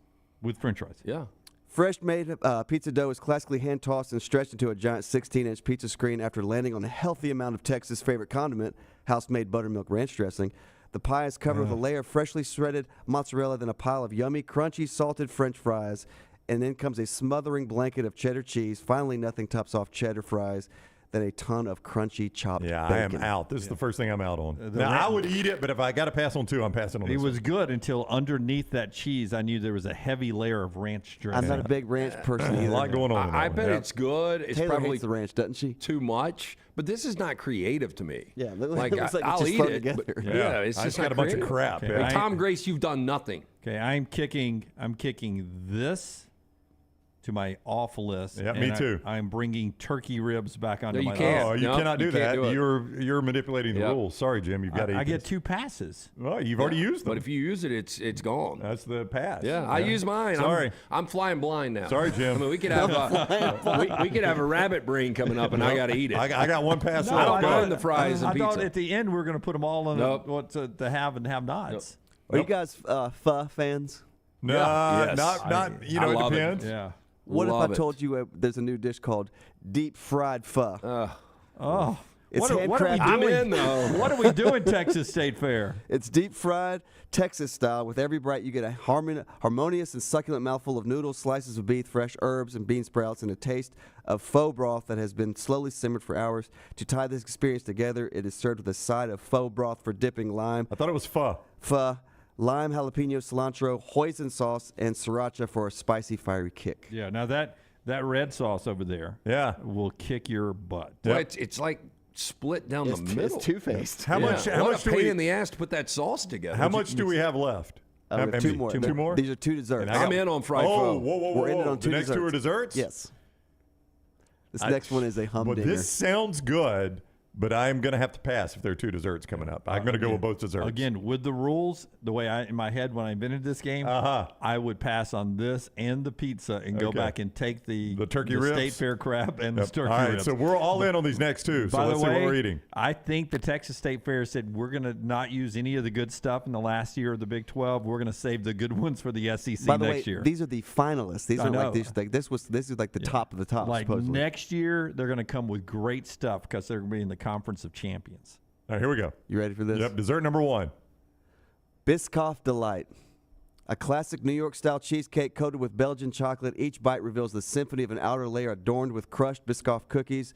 With french fries. Yeah. Fresh made pizza dough is classically hand tossed and stretched into a giant 16-inch pizza screen after landing on a healthy amount of Texas' favorite condiment, house-made buttermilk ranch dressing. The pie is covered with a layer of freshly shredded mozzarella, then a pile of yummy, crunchy, salted French fries, and then comes a smothering blanket of cheddar cheese. Finally, nothing tops off cheddar fries than a ton of crunchy chopped bacon. I am out. This is the first thing I'm out on. Now, I would eat it, but if I got to pass on 2, I'm passing on this It was one. good until underneath that cheese, I knew there was a heavy layer of ranch dressing. I'm not a big ranch person A either. lot going on. in that I one. bet Yep. it's good. It's Taylor probably hates the ranch, doesn't she? too much, but this is not creative to me. Yeah, it like, looks like it's I'll just eat thrown it. together. But Yeah. yeah, it's I just just got not a bunch of creative. crap. Okay, Yeah. Like, Tom Grace, you've done nothing. Okay, I'm kicking this to my off list. Yeah, and me too. I'm bringing turkey ribs back onto No, you my can't. list. Oh, you No, cannot do you can't that. do it. You're manipulating the Yep. rules. Sorry, Jim. You've got to eat I get this. 2 passes. Well, you've already used them. But if you use it, it's gone. That's the pass. Yeah, I use mine. Sorry. I'm flying blind now. Sorry, Jim. I mean, we could have we could have a rabbit brain coming up, and I got to eat it. I got 1 pass I left. don't Go. mind the fries and I thought pizza. at the end we were going to put them all on Nope. what to have and have nots. Are you guys pho fans? No, Yes. not. You I know, love it it. depends. Yeah. What if Love I it. told you there's a new dish called deep fried pho? Oh. It's what are we handcrafted. I'm doing? in though. What are we doing, Texas State Fair? It's deep fried Texas style. With every bite, you get a harmonious and succulent mouthful of noodles, slices of beef, fresh herbs, and bean sprouts, and a taste of faux broth that has been slowly simmered for hours. To tie this experience together, it is served with a side of faux broth for dipping lime, I thought it was pho. lime, jalapeno, cilantro, hoisin sauce, and sriracha for a spicy, fiery kick. Yeah. Now that red sauce over there, Yeah. will kick your butt. Well, it's like split down the middle. It's two-faced. How much? Yeah. How What much a do pain we? in the ass to put that sauce together. How much do we have left? We How have many? 2 more. 2 more. These are 2 desserts. And I got- I'm in on fried Oh, pho. whoa, whoa, whoa! We're ended whoa. on 2 The next 2 are desserts. Yes. This next one is a humdinger. Well, this sounds good, but I'm going to have to pass if there are 2 desserts coming up. I'm going to go with both desserts. Again, with the rules, the way in my head when I invented this game, I would pass on this and the pizza and go Okay. back and take the turkey ribs? state fair crab and Yep. the turkey All right, ribs. so we're all in on these next 2. So By let's the see way, what we're eating. I think the Texas State Fair said we're going to not use any of the good stuff in the last year of the Big 12. We're going to save the good ones for the SEC By the next way, year. these are the finalists. These I are like know. these. Like this is like the top of the top. Like supposedly. next year, they're going to come with great stuff because they're going to be in the Conference of Champions. All right, here we go. You ready for this? Yep, dessert number 1. Biscoff Delight. A classic New York-style cheesecake coated with Belgian chocolate. Each bite reveals the symphony of an outer layer adorned with crushed Biscoff cookies.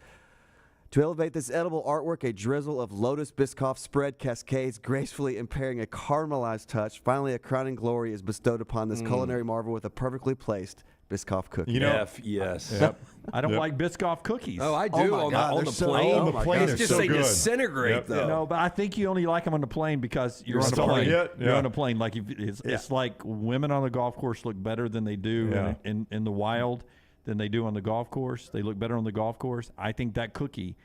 To elevate this edible artwork, a drizzle of Lotus Biscoff spread cascades, gracefully impairing a caramelized touch. Finally, a crowning glory is bestowed upon this culinary marvel with a perfectly placed Biscoff cookie. You know, yes. Yep. I don't like Biscoff cookies. Oh, I do Oh my God, on they're the so- plane. oh my God. It's They're just so they good. disintegrate Yep. though. No, but I think you only like them on the plane because you're on a still plane. on it. You're Yeah. on a plane. Like it's like women on the golf course look better than they do Yeah. in the wild than they do on the golf course. They look better on the golf course. I think that cookie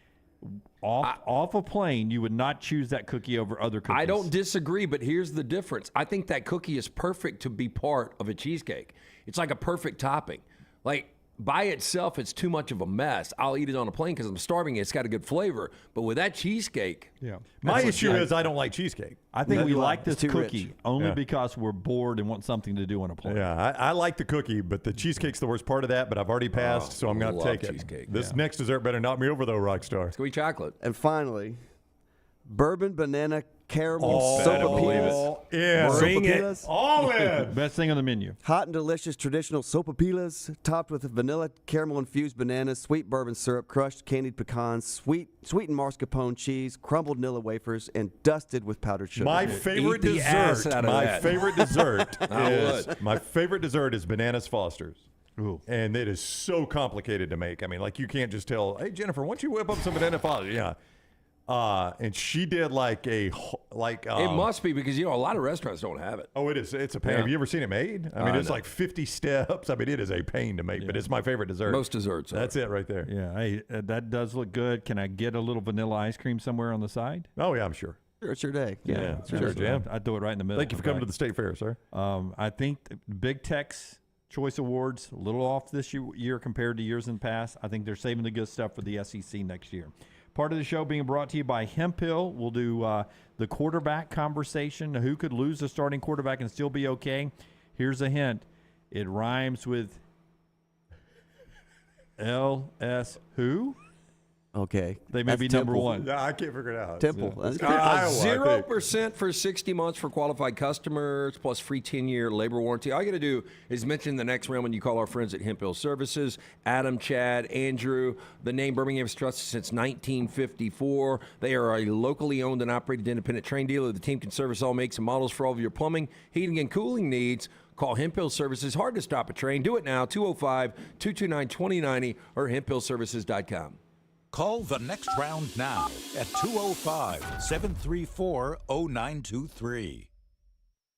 off a plane, you would not choose that cookie over other cookies. I don't disagree, but here's the difference. I think that cookie is perfect to be part of a cheesecake. It's like a perfect topping. Like, by itself, it's too much of a mess. I'll eat it on a plane because I'm starving. It's got a good flavor. But with that cheesecake, My issue is I don't like cheesecake. I think we like this too cookie rich. only because we're bored and want something to do on a plane. Yeah, I like the cookie, but the cheesecake's the worst part of that. But I've already passed, so I'm going to love take it. cheesecake. This next dessert better knock me over, though, Rockstar. it's going to be chocolate. And finally, bourbon banana caramel better believe it. sopapillas. Yeah. Bring it. Sopapillas. All in. Best thing on the menu. Hot and delicious traditional sopapillas, topped with vanilla caramel-infused bananas, sweet bourbon syrup, crushed candied pecans, sweetened mascarpone cheese, crumbled Nilla wafers, and dusted with powdered sugar. My favorite Eat the ass dessert. out of My that. favorite dessert I is would. my favorite dessert is Bananas Foster's. Ooh. And it is so complicated to make. I mean, like, you can't just tell, hey, Jennifer, why don't you whip up some Banana Foster's? Yeah. And she did It must be because, a lot of restaurants don't have it. Oh, it is. It's a pain. Yeah. Have you ever seen it made? I mean, it's no. like 50 steps. I mean, it is a pain to make, but it's my favorite dessert. Most desserts are. That's it right there. Yeah, hey, that does look good. Can I get a little vanilla ice cream somewhere on the side? Oh, yeah, I'm sure. Sure, it's your day. Yeah, sure, Jim. I'd throw it right in the middle. Thank you for coming to the State Fair, sir. I think the Big Tech's Choice Awards, a little off this year compared to years in the past. I think they're saving the good stuff for the SEC next year. Part of the show being brought to you by Hemp Hill. We'll do the quarterback conversation. Who could lose the starting quarterback and still be okay? Here's a hint. It rhymes with LS who? Okay. They may That's be number Temple. one. Yeah, I can't figure it out. Temple. Yeah. That's good. Iowa, I think. 0% for 60 months for qualified customers, plus free 10-year labor warranty. All you got to do is mention the next round when you call our friends at Hemp Hill Services. Adam, Chad, Andrew. The name Birmingham has trusted since 1954. They are a locally owned and operated independent train dealer. The team can service all makes and models for all of your plumbing, heating, and cooling needs. Call Hemp Hill Services. Hard to stop a train. Do it now, 205-229-2090 or hemphillservices.com. Call the next round now at 205-734-0923.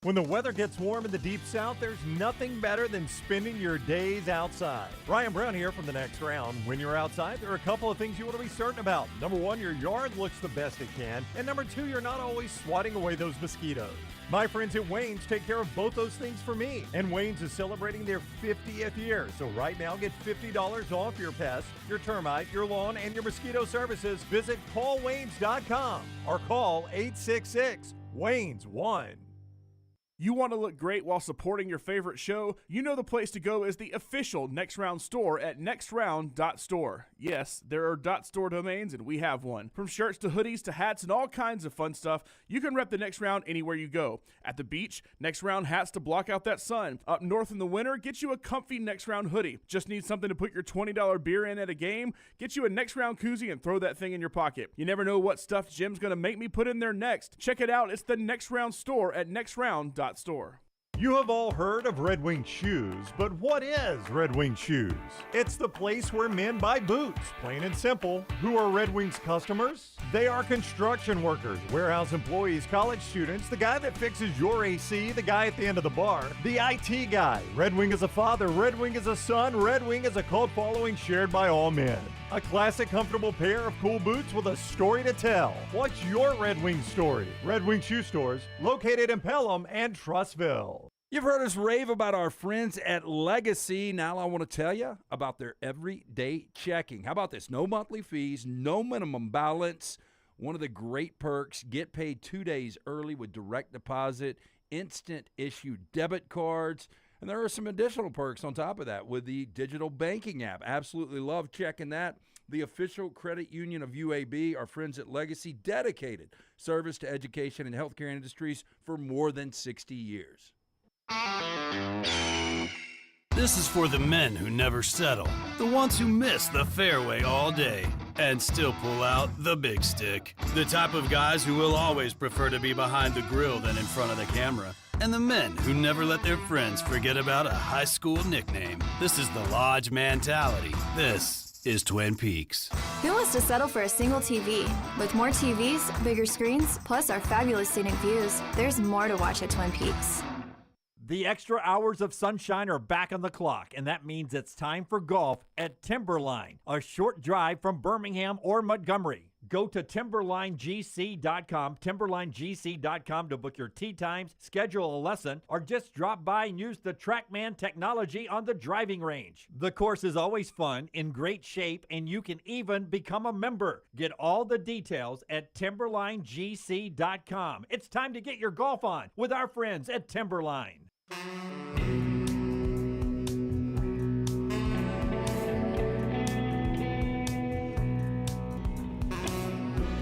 When the weather gets warm in the Deep South, there's nothing better than spending your days outside. Ryan Brown here from the next round. When you're outside, there are a couple of things you want to be certain about. Number one, your yard looks the best it can. And number two, you're not always swatting away those mosquitoes. My friends at Wayne's take care of both those things for me. And Wayne's is celebrating their 50th year. So right now, get $50 off your pest, your termite, your lawn, and your mosquito services. Visit callwaynes.com or call 866-WAYNES-1. You want to look great while supporting your favorite show? You know the place to go is the official Next Round store at nextround.store. Yes, there are .store domains, and we have one. From shirts to hoodies to hats and all kinds of fun stuff, you can rep the Next Round anywhere you go. At the beach, Next Round hats to block out that sun. Up north in the winter, get you a comfy Next Round hoodie. Just need something to put your $20 beer in at a game? Get you a Next Round koozie and throw that thing in your pocket. You never know what stuff Jim's going to make me put in there next. Check it out. It's the Next Round store at nextround.store. You have all heard of Red Wing Shoes, but what is Red Wing Shoes? It's the place where men buy boots, plain and simple. Who are Red Wing's customers? They are construction workers, warehouse employees, college students, the guy that fixes your AC, the guy at the end of the bar, the IT guy. Red Wing is a father, Red Wing is a son, Red Wing is a cult following shared by all men. A classic, comfortable pair of cool boots with a story to tell. What's your Red Wing story? Red Wing Shoe Stores, located in Pelham and Trussville. You've heard us rave about our friends at Legacy. Now I want to tell you about their everyday checking. How about this? No monthly fees, no minimum balance. One of the great perks, get paid 2 days early with direct deposit, instant issue debit cards. And there are some additional perks on top of that with the digital banking app. Absolutely love checking that. The official credit union of UAB, our friends at Legacy, dedicated service to education and healthcare industries for more than 60 years. This is for the men who never settle, the ones who miss the fairway all day and still pull out the big stick, the type of guys who will always prefer to be behind the grill than in front of the camera, and the men who never let their friends forget about a high school nickname. This is the Lodge mentality. This is Twin Peaks. Who wants to settle for a single TV? With more TVs, bigger screens, plus our fabulous scenic views, there's more to watch at Twin Peaks. The extra hours of sunshine are back on the clock, and that means it's time for golf at Timberline, a short drive from Birmingham or Montgomery. Go to timberlinegc.com, timberlinegc.com to book your tee times, schedule a lesson, or just drop by and use the TrackMan technology on the driving range. The course is always fun, in great shape, and you can even become a member. Get all the details at timberlinegc.com. It's time to get your golf on with our friends at Timberline.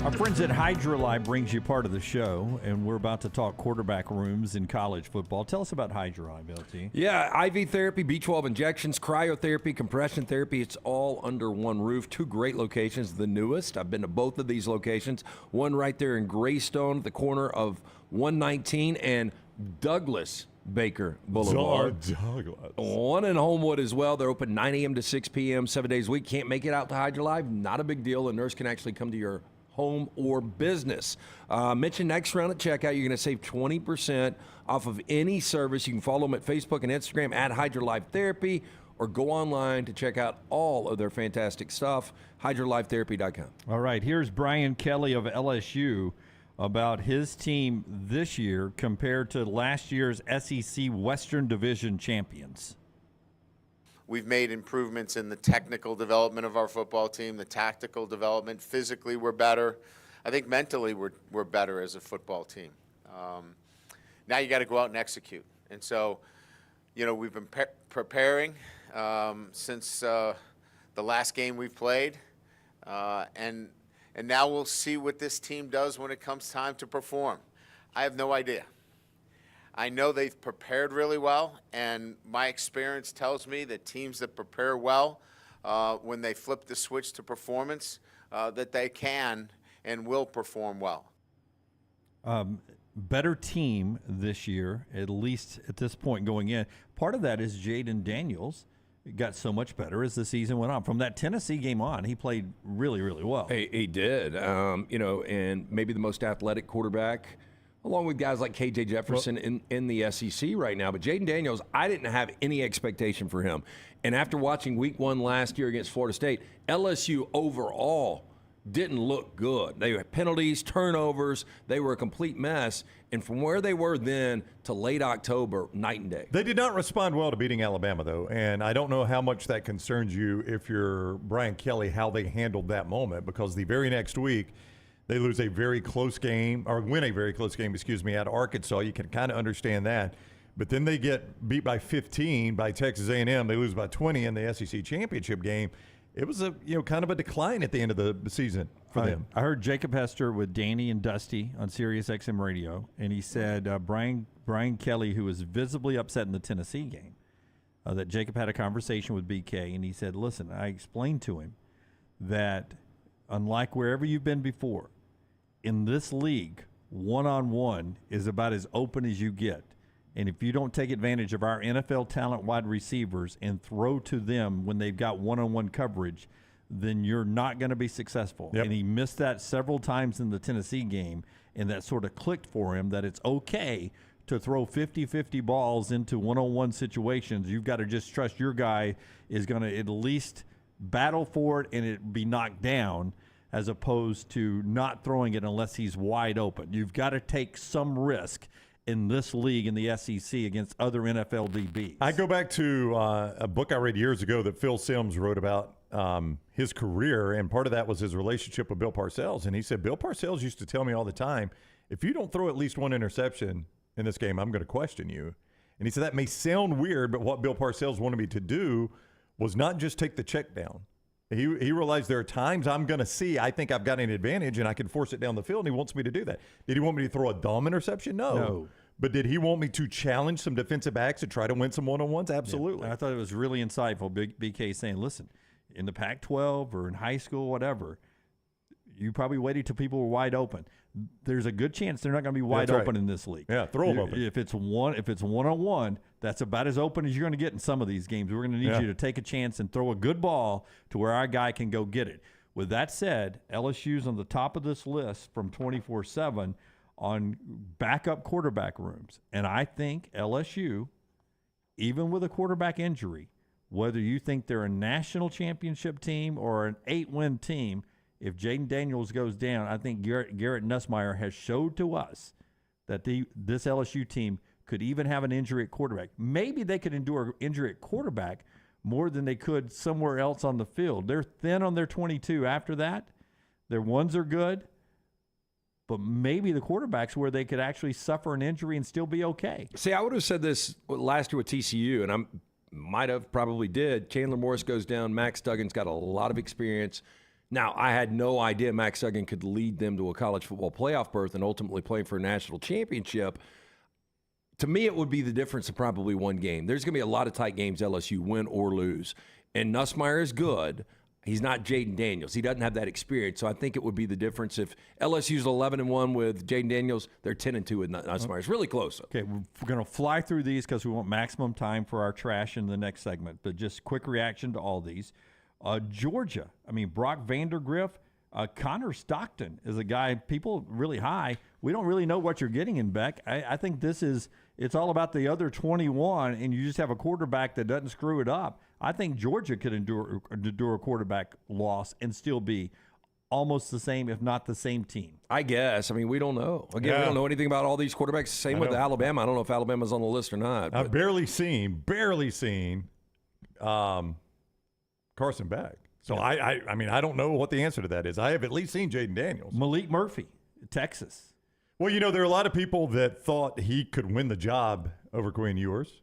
Our friends at Hydrolife brings you part of the show, and we're about to talk quarterback rooms in college football. Tell us about Hydrolife, LT. Yeah, IV therapy, B12 injections, cryotherapy, compression therapy. It's all under one roof. 2 great locations, the newest. I've been to both of these locations. One right there in Greystone at the corner of 119 and Douglas Baker Boulevard. One in Homewood as well. They're open 9 a.m. to 6 p.m. 7 days a week. Can't make it out to Hydrolife? Not a big deal. A nurse can actually come to your home or business. Mention Next Round at checkout. You're going to save 20% off of any service. You can follow them at Facebook and Instagram at Hydrolife Therapy, or go online to check out all of their fantastic stuff, hydrolifetherapy.com. All right, here's Brian Kelly of LSU about his team this year compared to last year's SEC Western Division champions. We've made improvements in the technical development of our football team, the tactical development. Physically, we're better. I think mentally, we're better as a football team. Now you got to go out and execute. And so, you know, we've been preparing since the last game we played, and now we'll see what this team does when it comes time to perform. I have no idea. I know they've prepared really well, and my experience tells me that teams that prepare well, when they flip the switch to performance, that they can and will perform well. Better team this year, at least at this point going in. Part of that is Jaden Daniels got so much better as the season went on. From that Tennessee game on, he played really, really well. He did. You know, and maybe the most athletic quarterback, along with guys like KJ Jefferson in the SEC right now. But Jaden Daniels, I didn't have any expectation for him. And after watching week 1 last year against Florida State, LSU overall didn't look good. They had penalties, turnovers. They were a complete mess. And from where they were then to late October, night and day. They did not respond well to beating Alabama, though. And I don't know how much that concerns you if you're Brian Kelly, how they handled that moment, because the very next week, they lose a very close game, or win a very close game, at Arkansas. You can kind of understand that. But then they get beat by 15 by Texas A&M. They lose by 20 in the SEC championship game. It was a kind of a decline at the end of the season for them. I heard Jacob Hester with Danny and Dusty on Sirius XM Radio, and he said Brian Kelly, who was visibly upset in the Tennessee game, that Jacob had a conversation with BK, and he said, listen, I explained to him that unlike wherever you've been before, in this league, one-on-one is about as open as you get. And if you don't take advantage of our NFL talent wide receivers and throw to them when they've got one-on-one coverage, then you're not going to be successful. Yep. And he missed that several times in the Tennessee game, and that sort of clicked for him that it's okay to throw 50-50 balls into one-on-one situations. You've got to just trust your guy is going to at least battle for it and it be knocked down, as opposed to not throwing it unless he's wide open. You've got to take some risk in this league in the SEC against other NFL DBs. I go back to a book I read years ago that Phil Simms wrote about his career, and part of that was his relationship with Bill Parcells. And he said, Bill Parcells used to tell me all the time, if you don't throw at least one interception in this game, I'm going to question you. And he said that may sound weird, but what Bill Parcells wanted me to do was not just take the check down. He realized there are times I'm going to see I think I've got an advantage and I can force it down the field, and he wants me to do that. Did he want me to throw a dumb interception? No. But did he want me to challenge some defensive backs to try to win some one-on-ones? Absolutely. Yeah, I thought it was really insightful, BK saying, listen, in the Pac-12 or in high school, whatever, you probably waited till people were wide open. There's a good chance they're not going to be wide open in this league. Yeah, throw them open. If it's one-on-one, that's about as open as you're going to get in some of these games. We're going to need you to take a chance and throw a good ball to where our guy can go get it. With that said, LSU's on the top of this list from 24/7 on backup quarterback rooms. And I think LSU, even with a quarterback injury, whether you think they're a national championship team or an 8-win team, if Jaden Daniels goes down, I think Garrett Nussmeier has showed to us that this LSU team could even have an injury at quarterback. Maybe they could endure an injury at quarterback more than they could somewhere else on the field. They're thin on their 22 after that. Their ones are good. But maybe the quarterback's where they could actually suffer an injury and still be okay. See, I would have said this last year with TCU, and I might have probably did. Chandler Morris goes down. Max Duggan's got a lot of experience. Now, I had no idea Max Duggan could lead them to a college football playoff berth and ultimately play for a national championship. To me, it would be the difference of probably one game. There's going to be a lot of tight games LSU win or lose. And Nussmeier is good. He's not Jaden Daniels. He doesn't have that experience. So I think it would be the difference if LSU's 11-1 with Jaden Daniels, they're 10-2 with Nussmeier. It's really close. Okay, we're going to fly through these because we want maximum time for our trash in the next segment. But just quick reaction to all these. Georgia, Brock Vandergriff, Connor Stockton is a guy people really high. We don't really know what you're getting in Beck. I think it's all about the other 21, and you just have a quarterback that doesn't screw it up. I think Georgia could endure a quarterback loss and still be almost the same, if not the same team. I guess. We don't know. Again, we don't know anything about all these quarterbacks. Same with Alabama. I don't know if Alabama's on the list or not. I've barely seen Carson Beck. So I don't know what the answer to that is. I have at least seen Jaden Daniels. Malik Murphy, Texas. Well, there are a lot of people that thought he could win the job over Quinn Ewers.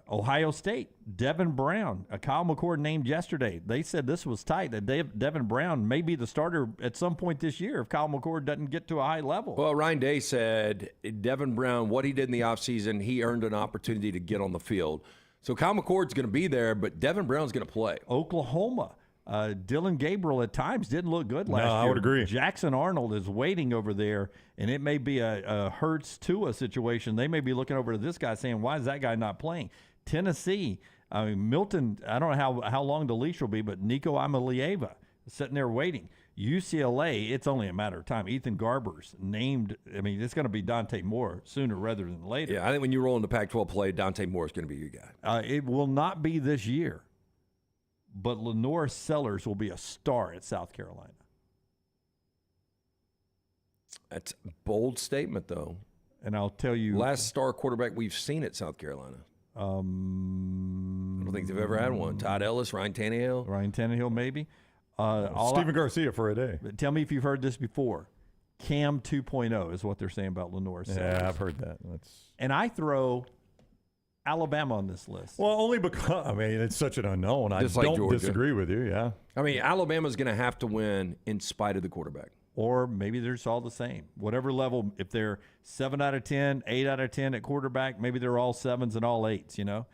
Ohio State, Devin Brown, Kyle McCord named yesterday. They said this was tight, that Devin Brown may be the starter at some point this year if Kyle McCord doesn't get to a high level. Well, Ryan Day said Devin Brown, what he did in the offseason, he earned an opportunity to get on the field. So Kyle McCord's going to be there, but Devin Brown's going to play. Oklahoma. Dylan Gabriel at times didn't look good last year. I would agree. Jackson Arnold is waiting over there, and it may be a Hurts-Tua situation. They may be looking over to this guy saying, why is that guy not playing? Tennessee, Milton, I don't know how long the leash will be, but Nico Amalieva is sitting there waiting. UCLA, it's only a matter of time. Ethan Garber's named. It's going to be Dante Moore sooner rather than later. Yeah, I think when you roll into Pac-12 play, Dante Moore is going to be your guy. It will not be this year. But Lenore Sellers will be a star at South Carolina. That's a bold statement, though. And I'll tell you. Last star quarterback we've seen at South Carolina. I don't think they've ever had one. Todd Ellis, Ryan Tannehill. Maybe. Stephen Garcia for a day. Tell me if you've heard this before. Cam 2.0 is what they're saying about Lenore Sellers. Yeah, I've heard that. And I throw Alabama on this list. Well, only because, it's such an unknown. I don't disagree with you, yeah. Alabama's going to have to win in spite of the quarterback. Or maybe they're just all the same. Whatever level, if they're 7 out of 10, 8 out of 10 at quarterback, maybe they're all 7s and all 8s, You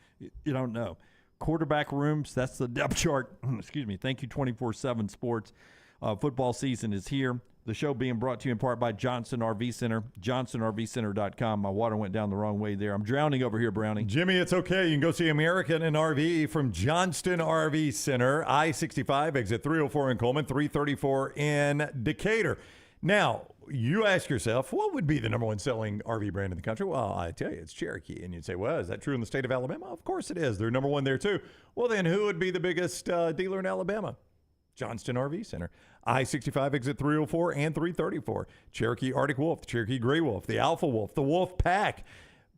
don't know. Quarterback rooms, that's the depth chart. Excuse me. Thank you, 24/7 Sports. Football season is here. The show being brought to you in part by Johnston RV Center, johnstonrvcenter.com. My water went down the wrong way there. I'm drowning over here, Brownie. Jimmy, it's okay. You can go see American and RV from Johnston RV Center, I-65, exit 304 in Coleman, 334 in Decatur. Now, you ask yourself, what would be the number one selling RV brand in the country? Well, I tell you, it's Cherokee. And you'd say, well, is that true in the state of Alabama? Of course it is. They're number one there, too. Well, then who would be the biggest dealer in Alabama? Johnston RV Center. I-65, exit 304 and 334. Cherokee Arctic Wolf, Cherokee Gray Wolf, the Alpha Wolf, the Wolf Pack.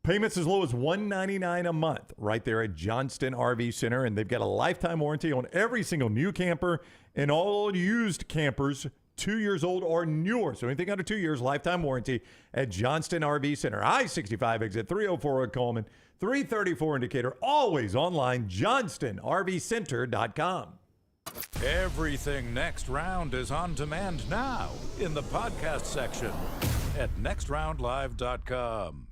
Payments as low as $199 a month right there at Johnston RV Center. And they've got a lifetime warranty on every single new camper and all used campers 2 years old or newer. So anything under 2 years, lifetime warranty at Johnston RV Center. I-65, exit 304 at Coleman, 334 in Decatur. Always online, johnstonrvcenter.com. Everything Next Round is on demand now in the podcast section at nextroundlive.com.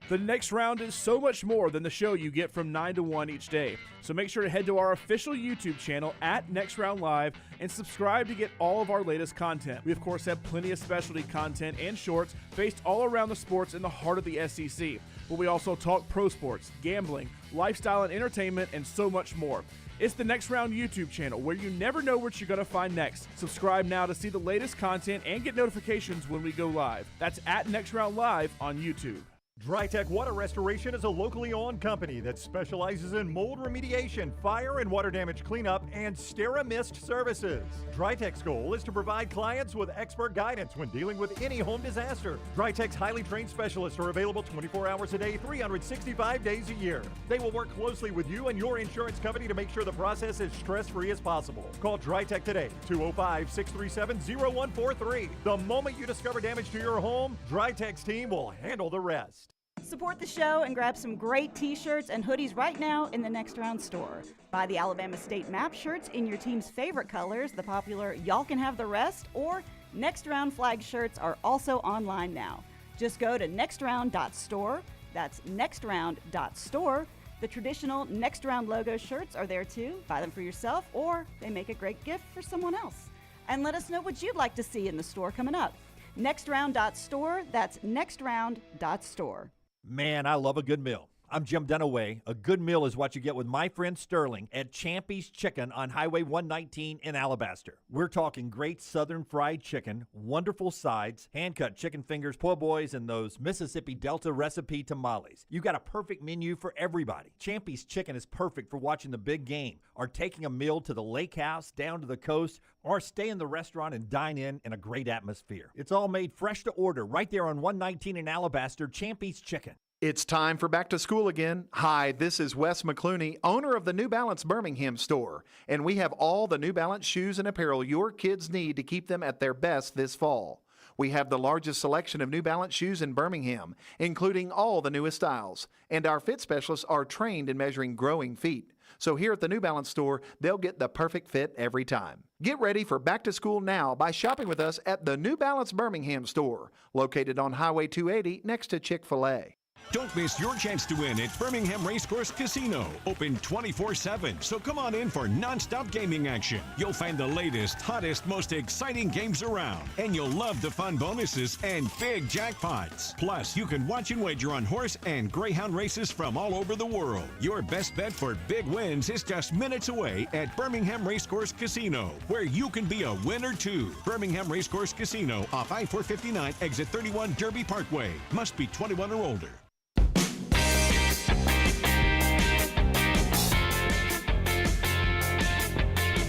The next round is so much more than the show you get from 9 to 1 each day. So make sure to head to our official YouTube channel at Next Round Live and subscribe to get all of our latest content. We, of course, have plenty of specialty content and shorts based all around the sports in the heart of the SEC. But we also talk pro sports, gambling, lifestyle and entertainment, and so much more. It's the Next Round YouTube channel where you never know what you're going to find next. Subscribe now to see the latest content and get notifications when we go live. That's at Next Round Live on YouTube. DryTech Water Restoration is a locally owned company that specializes in mold remediation, fire and water damage cleanup, and SteraMist services. DryTech's goal is to provide clients with expert guidance when dealing with any home disaster. DryTech's highly trained specialists are available 24 hours a day, 365 days a year. They will work closely with you and your insurance company to make sure the process is stress-free as possible. Call DryTech today, 205-637-0143. The moment you discover damage to your home, DryTech's team will handle the rest. Support the show and grab some great t-shirts and hoodies right now in the Next Round store. Buy the Alabama State map shirts in your team's favorite colors, the popular Y'all Can Have the Rest, or Next Round flag shirts are also online now. Just go to nextround.store. That's nextround.store. The traditional Next Round logo shirts are there too. Buy them for yourself, or they make a great gift for someone else. And let us know what you'd like to see in the store coming up. Nextround.store. That's nextround.store. Man, I love a good meal. I'm Jim Dunaway. A good meal is what you get with my friend Sterling at Champy's Chicken on Highway 119 in Alabaster. We're talking great southern fried chicken, wonderful sides, hand-cut chicken fingers, po' boys, and those Mississippi Delta recipe tamales. You got a perfect menu for everybody. Champy's Chicken is perfect for watching the big game, or taking a meal to the lake house, down to the coast, or stay in the restaurant and dine in a great atmosphere. It's all made fresh to order right there on 119 in Alabaster, Champy's Chicken. It's time for back to school again. Hi, this is Wes McClooney, owner of the New Balance Birmingham store, and we have all the New Balance shoes and apparel your kids need to keep them at their best this fall. We have the largest selection of New Balance shoes in Birmingham, including all the newest styles, and our fit specialists are trained in measuring growing feet. So here at the New Balance store, they'll get the perfect fit every time. Get ready for back to school now by shopping with us at the New Balance Birmingham store, located on Highway 280 next to Chick-fil-A. Don't miss your chance to win at Birmingham Racecourse Casino. Open 24/7, so come on in for nonstop gaming action. You'll find the latest, hottest, most exciting games around, and you'll love the fun bonuses and big jackpots. Plus, you can watch and wager on horse and greyhound races from all over the world. Your best bet for big wins is just minutes away at Birmingham Racecourse Casino, where you can be a winner too. Birmingham Racecourse Casino off I-459, exit 31 Derby Parkway. Must be 21 or older.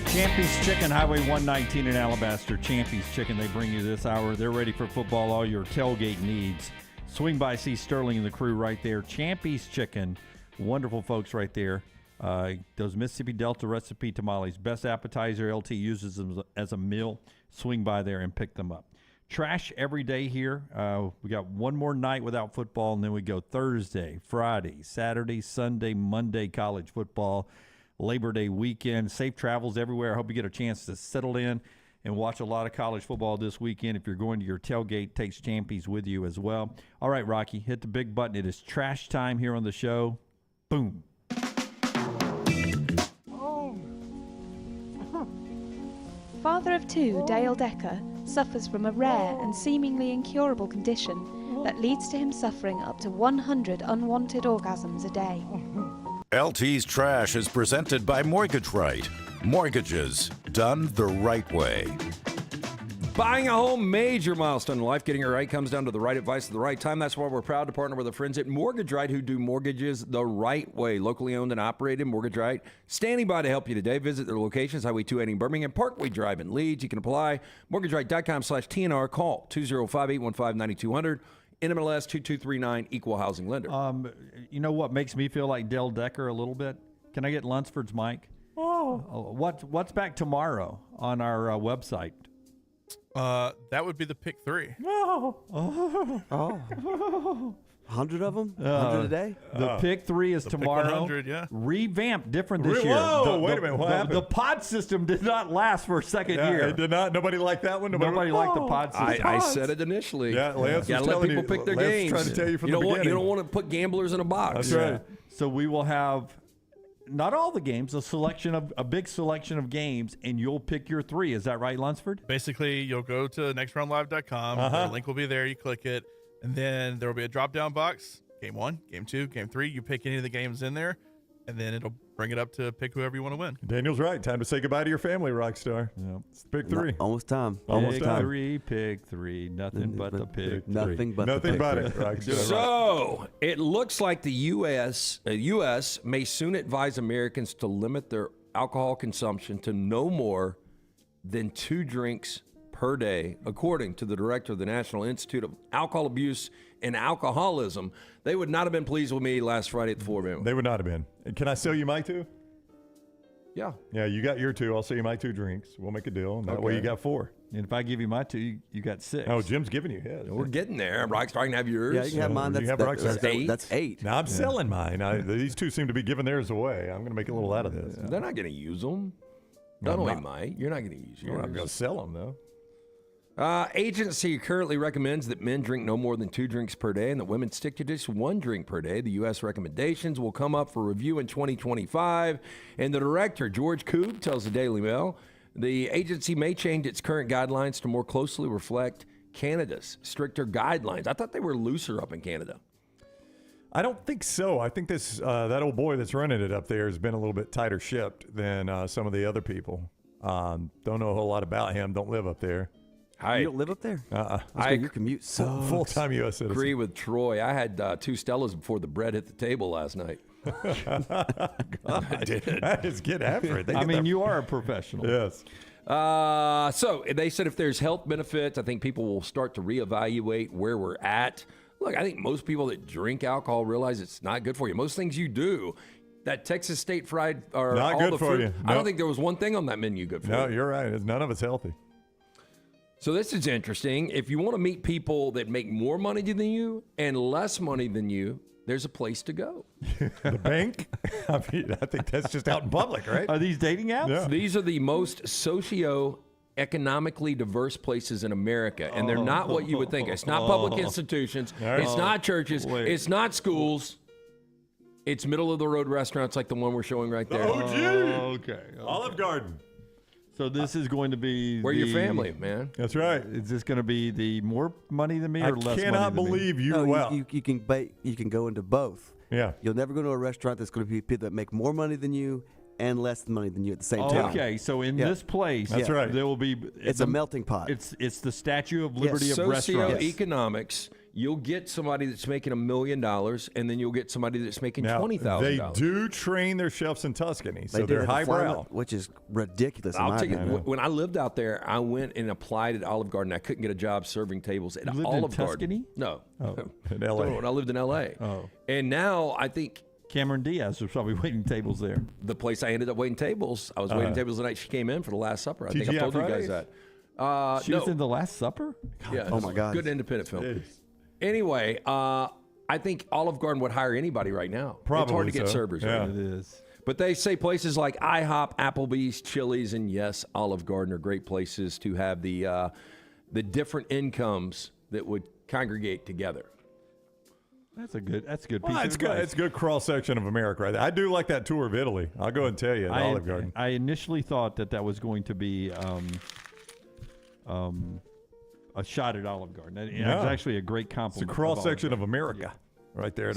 Champy's Chicken, Highway 119 in Alabaster. Champy's Chicken, they bring you this hour. They're ready for football, all your tailgate needs. Swing by, see Sterling and the crew right there. Champy's Chicken, wonderful folks right there. Those Mississippi Delta recipe tamales, best appetizer. LT uses them as a meal. Swing by there and pick them up. Trash every day here. We got one more night without football, and then we go Thursday, Friday, Saturday, Sunday, Monday, college football. Labor Day weekend. Safe travels everywhere. I hope you get a chance to settle in and watch a lot of college football this weekend. If you're going to your tailgate, take Champy's with you as well. All right, Rocky, hit the big button. It is trash time here on the show. Boom. Father of two, Dale Decker, suffers from a rare and seemingly incurable condition that leads to him suffering up to 100 unwanted orgasms a day. LT's Trash is presented by Mortgage Right. Mortgages done the right way. Buying a home, major milestone in life. Getting it right comes down to the right advice at the right time. That's why we're proud to partner with our friends at Mortgage Right, who do mortgages the right way. Locally owned and operated, Mortgage Right, standing by to help you today. Visit their locations, Highway 280 in Birmingham, Parkway Drive in Leeds. You can apply, mortgageright.com/TNR. Call 205-815-9200. NMLS 2239, equal housing lender. You know what makes me feel like Dale Decker a little bit? Can I get Lunsford's mic? What's back tomorrow on our website? That would be the pick 3. 100 of them? 100 a day? The pick 3 is the pick tomorrow. 100, yeah. Revamped, different this year. Whoa, wait a minute, what happened? The pod system did not last for a second year. It did not. Nobody liked that one. Nobody liked the pod system. I said it initially. Yeah, Lance gotta was let telling people you- pick their Lance was games. trying to tell you from you the don't want, you beginning. don't want to put gamblers in a box. That's right. So we will have not all the games, a big selection of games, and you'll pick your 3. Is that right, Lunsford? Basically, you'll go to nextroundlive.com. Uh-huh. The link will be there. You click it, and then there will be a drop-down box. Game 1, Game 2, Game 3. You pick any of the games in there, and then it'll bring it up to pick whoever you want to win. Daniel's right. Time to say goodbye to your family, Rockstar. Yep. It's pick 3. Almost time. Almost Pick time. 3, pick 3. Nothing but the pick. Nothing but Nothing the but pick it, three. Rockstar. So it looks like the U.S. may soon advise Americans to limit their alcohol consumption to no more than 2 drinks per day, according to the director of the National Institute of Alcohol Abuse and Alcoholism. They would not have been pleased with me last Friday at the Floor Room. They would not have been. And can I sell you my 2? Yeah. Yeah, you got your 2. I'll sell you my 2 drinks. We'll make a deal. And that way you got 4. And if I give you my 2, you got 6. Oh, Jim's giving you his. We're getting there. Rockstar can have yours. Yeah, you can have mine. You have That's Rockstar. 8. That's 8. Now I'm selling mine. These 2 seem to be giving theirs away. I'm going to make a little out of this. They're not going to use them. No, I'm Dunaway not. might. You're not going to use yours. I'm going to sell them, though. Agency currently recommends that men drink no more than 2 drinks per day and that women stick to just 1 drink per day. The U.S. recommendations will come up for review in 2025. And the director, George Koob, tells the Daily Mail, the agency may change its current guidelines to more closely reflect Canada's stricter guidelines. I thought they were looser up in Canada. I don't think so. I think this that old boy that's running it up there has been a little bit tighter shipped than some of the other people. Don't know a whole lot about him. Don't live up there. You don't live up there? Your commute sucks. Full-time U.S. citizen. Agree with Troy. I had 2 Stellas before the bread hit the table last night. I did. I just get after it. You are a professional. Yes. So they said if there's health benefits, I think people will start to reevaluate where we're at. Look, I think most people that drink alcohol realize it's not good for you. Most things you do, that Texas State fried or Not all good the for food, you. I don't Nope. think there was one thing on that menu good for you. No, you're right. None of it's healthy. So this is interesting. If you want to meet people that make more money than you and less money than you, there's a place to go. The bank? I think that's just out in public, right? Are these dating apps? Yeah. These are the most socio-economically diverse places in America, and they're not what you would think. It's not public institutions. It's not churches. It's not schools. It's middle-of-the-road restaurants like the one we're showing right there. Oh, gee. Okay. Olive Garden. So this is going to be Where your family, man. That's right. Is this going to be the more money than me or less money cannot than me? believe you. No, well, you can go into both. Yeah. You'll never go to a restaurant that's going to be people that make more money than you and less money than you at the same time. Okay, so in this place, That's right. there will be It's a melting pot. It's the Statue of Liberty of restaurants. Socioeconomics. You'll get somebody that's making $1 million, and then you'll get somebody that's making now, $20,000. they do train their chefs in Tuscany, so they're have a fly highbrow. nut, which is ridiculous. I'll in my tell you, opinion. when I lived out there, I went and applied at Olive Garden. I couldn't get a job serving tables at You lived in Olive Tuscany? Garden. No, In L.A. When I lived in L.A. Oh. And now I think Cameron Diaz was probably waiting tables there. the place I ended up waiting tables, I was waiting tables the night she came in for the Last Supper. I think I TGI told you Fridays? guys that. She was in The Last Supper? Yeah. Oh, my God. Good independent film. Jeez. Anyway, I think Olive Garden would hire anybody right now. Probably it's hard to get so. servers Yeah. right It is. But they say places like IHOP, Applebee's, Chili's, and yes, Olive Garden are great places to have the different incomes that would congregate together. That's a good piece Well, of it's good. advice. It's a good cross section of America, right there. I do like that tour of Italy. I'll go and tell you, at Olive Garden. I initially thought that was going to be a shot at Olive Garden. It was actually a great It's a compliment. cross section of America, right there at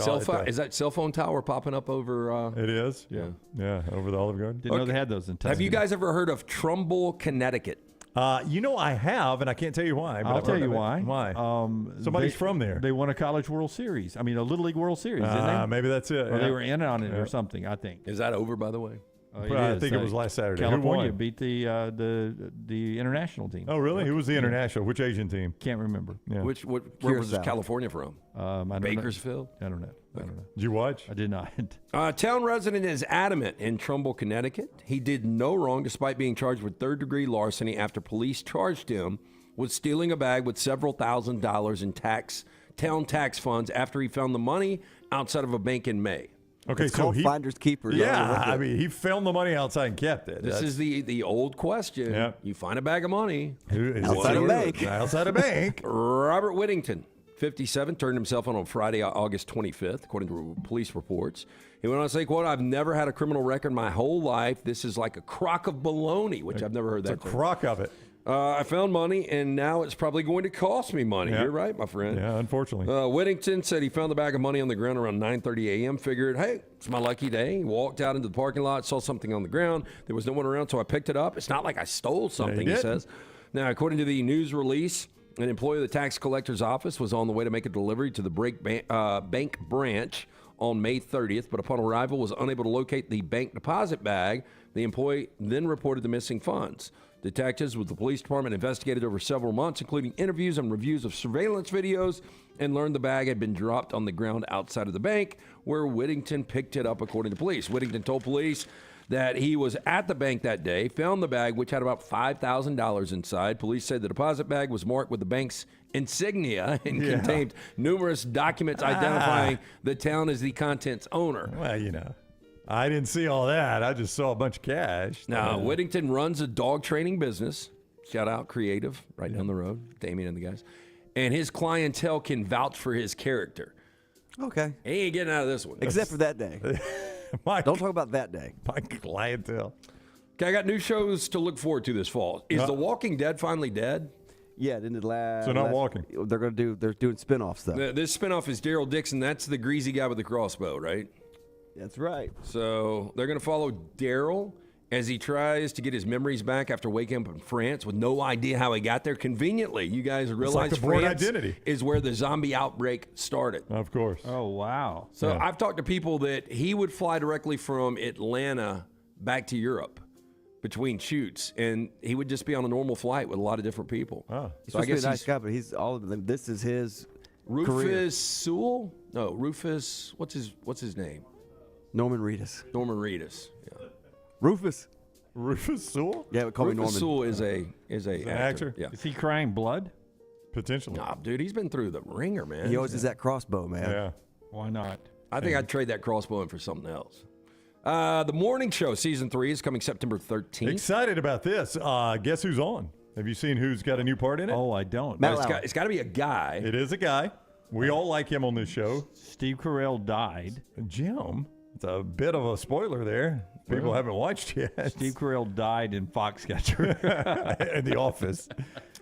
Is that cell phone tower popping up over? It is. Yeah. Yeah, over the Olive Garden. Didn't know they had those in Tuscany. Have you guys ever heard of Trumbull, Connecticut? I have, and I can't tell you why. But I'll I've tell heard you of it. why. Why? Somebody's from there. They won a College World Series. I mean, a Little League World Series, didn't they? Maybe that's it. Or yeah. they were in on it or something, I think. Is that over, by the way? I think it was last Saturday. Who California won? beat the international team. Oh, really? Who was the international? Which Asian team? Can't remember. Yeah. Where was California from? I don't Bakersfield? know. I don't know. Did you watch? I did not. Town resident is adamant in Trumbull, Connecticut. He did no wrong despite being charged with third-degree larceny after police charged him with stealing a bag with several $1,000s in town tax funds after he found the money outside of a bank in May. Okay, It's called finders keepers. Yeah, I mean, he found the money outside and kept it. This is the old question. Yeah. You find a bag of money. Outside a bank. Outside a bank. Robert Whittington, 57, turned himself in on Friday, August 25th, according to police reports. He went on to say, quote, "I've never had a criminal record my whole life. This is like a crock of bologna," which I've never heard that It's a term. crock of it. I found money, and now it's probably going to cost me money. Yeah. You're right, my friend. Yeah, unfortunately. Whittington said he found the bag of money on the ground around 9:30 a.m., figured, hey, it's my lucky day. He walked out into the parking lot, saw something on the ground. There was no one around, so I picked it up. It's not like I stole something, he says. Now, according to the news release, an employee of the tax collector's office was on the way to make a delivery to the bank branch on May 30th, but upon arrival was unable to locate the bank deposit bag. The employee then reported the missing funds. Detectives with the police department investigated over several months, including interviews and reviews of surveillance videos, and learned the bag had been dropped on the ground outside of the bank, where Whittington picked it up, according to police. Whittington told police that he was at the bank that day, found the bag, which had about $5,000 inside. Police said the deposit bag was marked with the bank's insignia and contained numerous documents identifying the town as the contents owner. Well, you know, I didn't see all that. I just saw a bunch of cash. Now, Whittington runs a dog training business. Shout out Creative, right down the road, Damien and the guys. And his clientele can vouch for his character. Okay. He ain't getting out of this one. Except for that day. Don't talk about that day. My clientele. Okay, I got new shows to look forward to this fall. Is The Walking Dead finally dead? Yeah, didn't it last? So not walking. They're doing spinoffs though. This spinoff is Daryl Dixon. That's the greasy guy with the crossbow, right? That's right. So they're going to follow Daryl as he tries to get his memories back after waking up in France with no idea how he got there. Conveniently, you guys realize the Bourne France Identity. is where the zombie outbreak started. Of course. Oh, wow. So I've talked to people that he would fly directly from Atlanta back to Europe between shoots, and he would just be on a normal flight with a lot of different people. Oh. He's So I supposed to guess be a nice guy, but he's all of them. This is his career. Rufus Sewell? No, Rufus. What's his name? Norman Reedus. Norman Reedus. Yeah. Rufus. Rufus Sewell? Yeah, we call me Rufus Norman. Sewell is a an actor? Yeah. Is he crying blood? Potentially. Nah, dude, he's been through the ringer, man. He always is that crossbow, man. Yeah. Why not? I think I'd trade that crossbow in for something else. The Morning Show, Season 3, is coming September 13th. Excited about this. Guess who's on? Have you seen who's got a new part in it? Oh, I don't. It's got to be a guy. It is a guy. We all like him on this show. Steve Carell died. Jim. It's a bit of a spoiler there. People haven't watched yet. Steve Carell died in Foxcatcher. In The Office.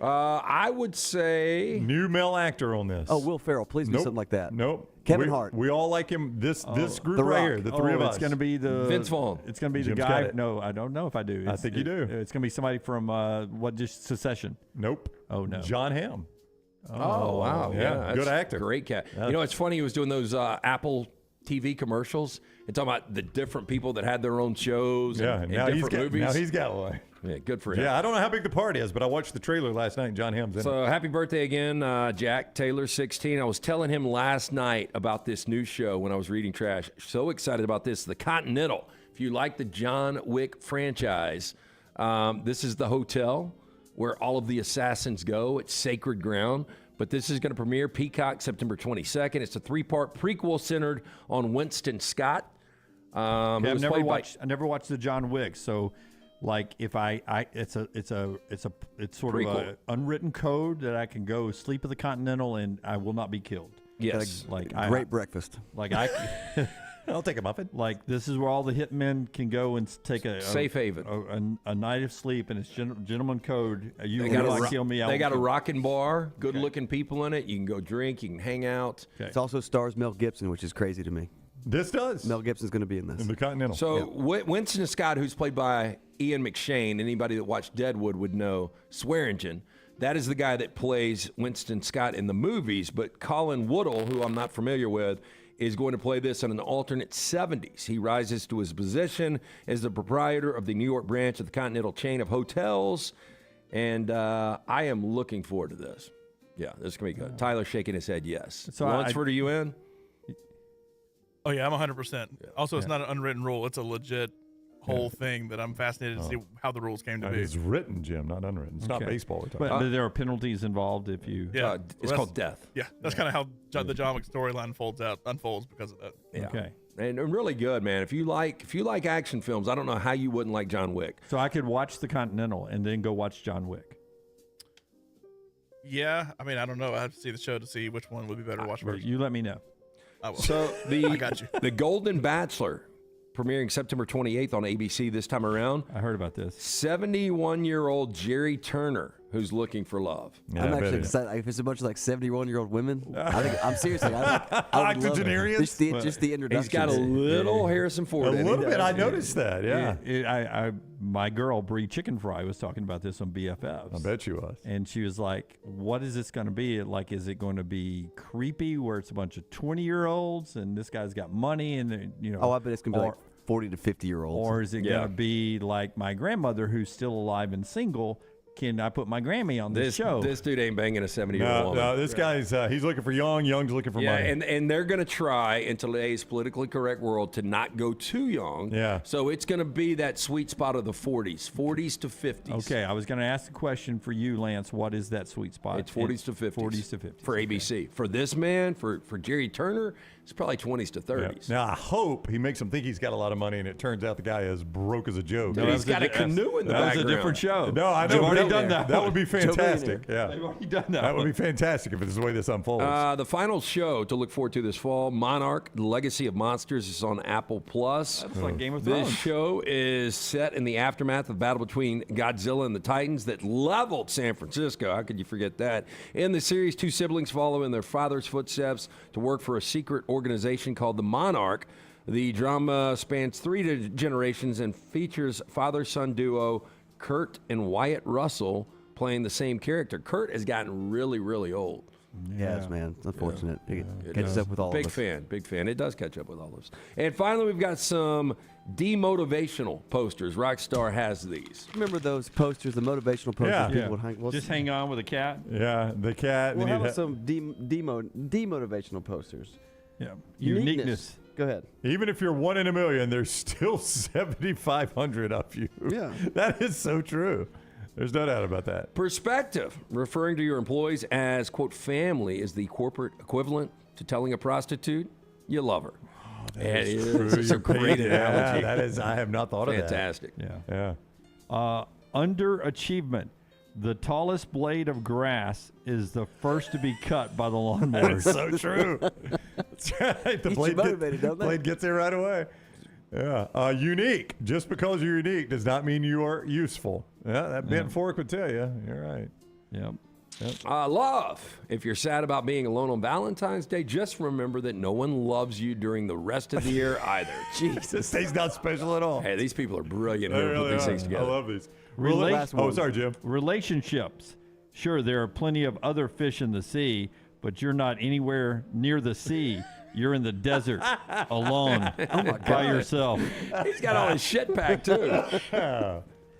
I would say New male actor on this. Oh, Will Ferrell. Please do Nope. something like that. Nope. Kevin we, Hart. We all like him. This group The right Rock. here, the three of us. It's going to be the Vince Vaughn. It's going to be Jim's the got guy. it. No, I don't know if I do. I think you do. It's going to be somebody from just Secession. Nope. Oh no. John Hamm. Oh, wow. Yeah, that's good actor. Great cat. You know, it's funny. He was doing those Apple TV commercials and talking about the different people that had their own shows and different movies. Now he's got one. Yeah, good for him. Yeah, I don't know how big the part is, but I watched the trailer last night and John Hamm's in So it. happy birthday again, Jack Taylor, 16. I was telling him last night about this new show when I was reading trash. So excited about this. The Continental. If you like the John Wick franchise, this is the hotel where all of the assassins go. It's sacred ground. But this is going to premiere Peacock September 22nd. It's a 3-part prequel centered on Winston Scott. I never watched the John Wick, so like if it's sort Prequel. of an unwritten code that I can go sleep at the Continental and I will not be killed. Yes, Great breakfast. Like I'll take a muffin. Like this is where all the hitmen can go and take a safe haven, a night of sleep, and it's gentleman code. You They will got not kill me. They got a rocking bar, good-looking people in it. You can go drink, you can hang out. Okay. It also stars Mel Gibson, which is crazy to me. This does. Mel Gibson's going to be in this. In the Continental. So Winston Scott, who's played by Ian McShane, anybody that watched Deadwood would know Swearingen. That is the guy that plays Winston Scott in the movies, but Colin Woodall, who I'm not familiar with, is going to play this in an alternate 70s. He rises to his position as the proprietor of the New York branch of the Continental chain of hotels, and I am looking forward to this. Yeah, this is going to be good. Tyler's shaking his head yes. So Lunsford, are you in? Oh, yeah, I'm 100%. Also, it's not an unwritten rule. It's a legit whole thing that I'm fascinated to see how the rules came to be. It's written, Jim, not unwritten. It's not baseball. We're talking But there are penalties involved if you. Yeah, it's called death. Yeah, that's kind of how the John Wick storyline unfolds because of that. Yeah. Okay. And really good, man. If you like action films, I don't know how you wouldn't like John Wick. So I could watch The Continental and then go watch John Wick. Yeah, I mean, I don't know. I have to see the show to see which one would be better to watch first. You let me know. I will. So I got you. The Golden Bachelor, premiering September 28th on ABC this time around. I heard about this. 71-year-old Jerry Turner, who's looking for love. Yeah, I'm actually excited. If it's a bunch of like 71-year-old women, I think I'm seriously. I would love it. Just the introduction. He's got a little Harrison Ford. A little bit. I noticed that. Yeah. My girl Bree Chicken Fry was talking about this on BFFs. I bet she was. And she was like, "What is this going to be? Like, is it going to be creepy where it's a bunch of 20-year-olds and this guy's got money and Oh, I bet it's going to be like 40 to 50-year-olds. Or is it going to be like my grandmother who's still alive and single? Can I put my Grammy on this show? This dude ain't banging a 70-year-old woman. No, this guy's he's looking for young's looking for money. And they're going to try in today's politically correct world to not go too young. Yeah. So it's going to be that sweet spot of the 40s to 50s. Okay, I was going to ask a question for you, Lance. What is that sweet spot? It's 40s to 50s. 40s to 50s. For ABC. For this man, for Jerry Turner, it's probably 20s to 30s. Yeah. Now, I hope he makes him think he's got a lot of money, and it turns out the guy is broke as a joke. No, he's got a canoe in the background. That was a different show. No, I know. They've already done that. That would be fantastic. Yeah. They've already done that. That would be fantastic if it's the way this unfolds. The final show to look forward to this fall, Monarch: The Legacy of Monsters, is on Apple Plus. That's like Game of Thrones. This show is set in the aftermath of the battle between Godzilla and the Titans that leveled San Francisco. How could you forget that? In the series, two siblings follow in their father's footsteps to work for a secret organization called the Monarch. The drama spans 3 generations and features father-son duo Kurt and Wyatt Russell playing the same character. Kurt has gotten really, really old. Yes, man. It's unfortunate. It catches up with all of us. Big fan. It does catch up with all of us. And finally, we've got some demotivational posters. Rockstar has these. Remember those posters, the motivational posters? Yeah. People would hang. Just hang on with a cat. Yeah, the cat. Well, how about some demotivational posters? Yeah, uniqueness. Go ahead. Even if you're 1 in a million, there's still 7,500 of you. Yeah. That is so true. There's no doubt about that. Perspective, referring to your employees as, quote, family, is the corporate equivalent to telling a prostitute you love her. That is true. It's a great analogy. That is, I have not thought of that. Fantastic. Yeah. Underachievement. The tallest blade of grass is the first to be cut by the lawnmowers. That's so true. That's right. The blade gets there right away. Yeah. Unique. Just because you're unique does not mean you are useful. Yeah, that bent fork would tell you. You're right. Yep. Love. If you're sad about being alone on Valentine's Day, just remember that no one loves you during the rest of the year either. Jesus, this day's not special at all. Hey, these people are brilliant They who really put these are. things together. I love these. Sorry, Jim. Relationships. Sure, there are plenty of other fish in the sea, but you're not anywhere near the sea. You're in the desert, alone, by yourself. He's got all his shit packed, too. It's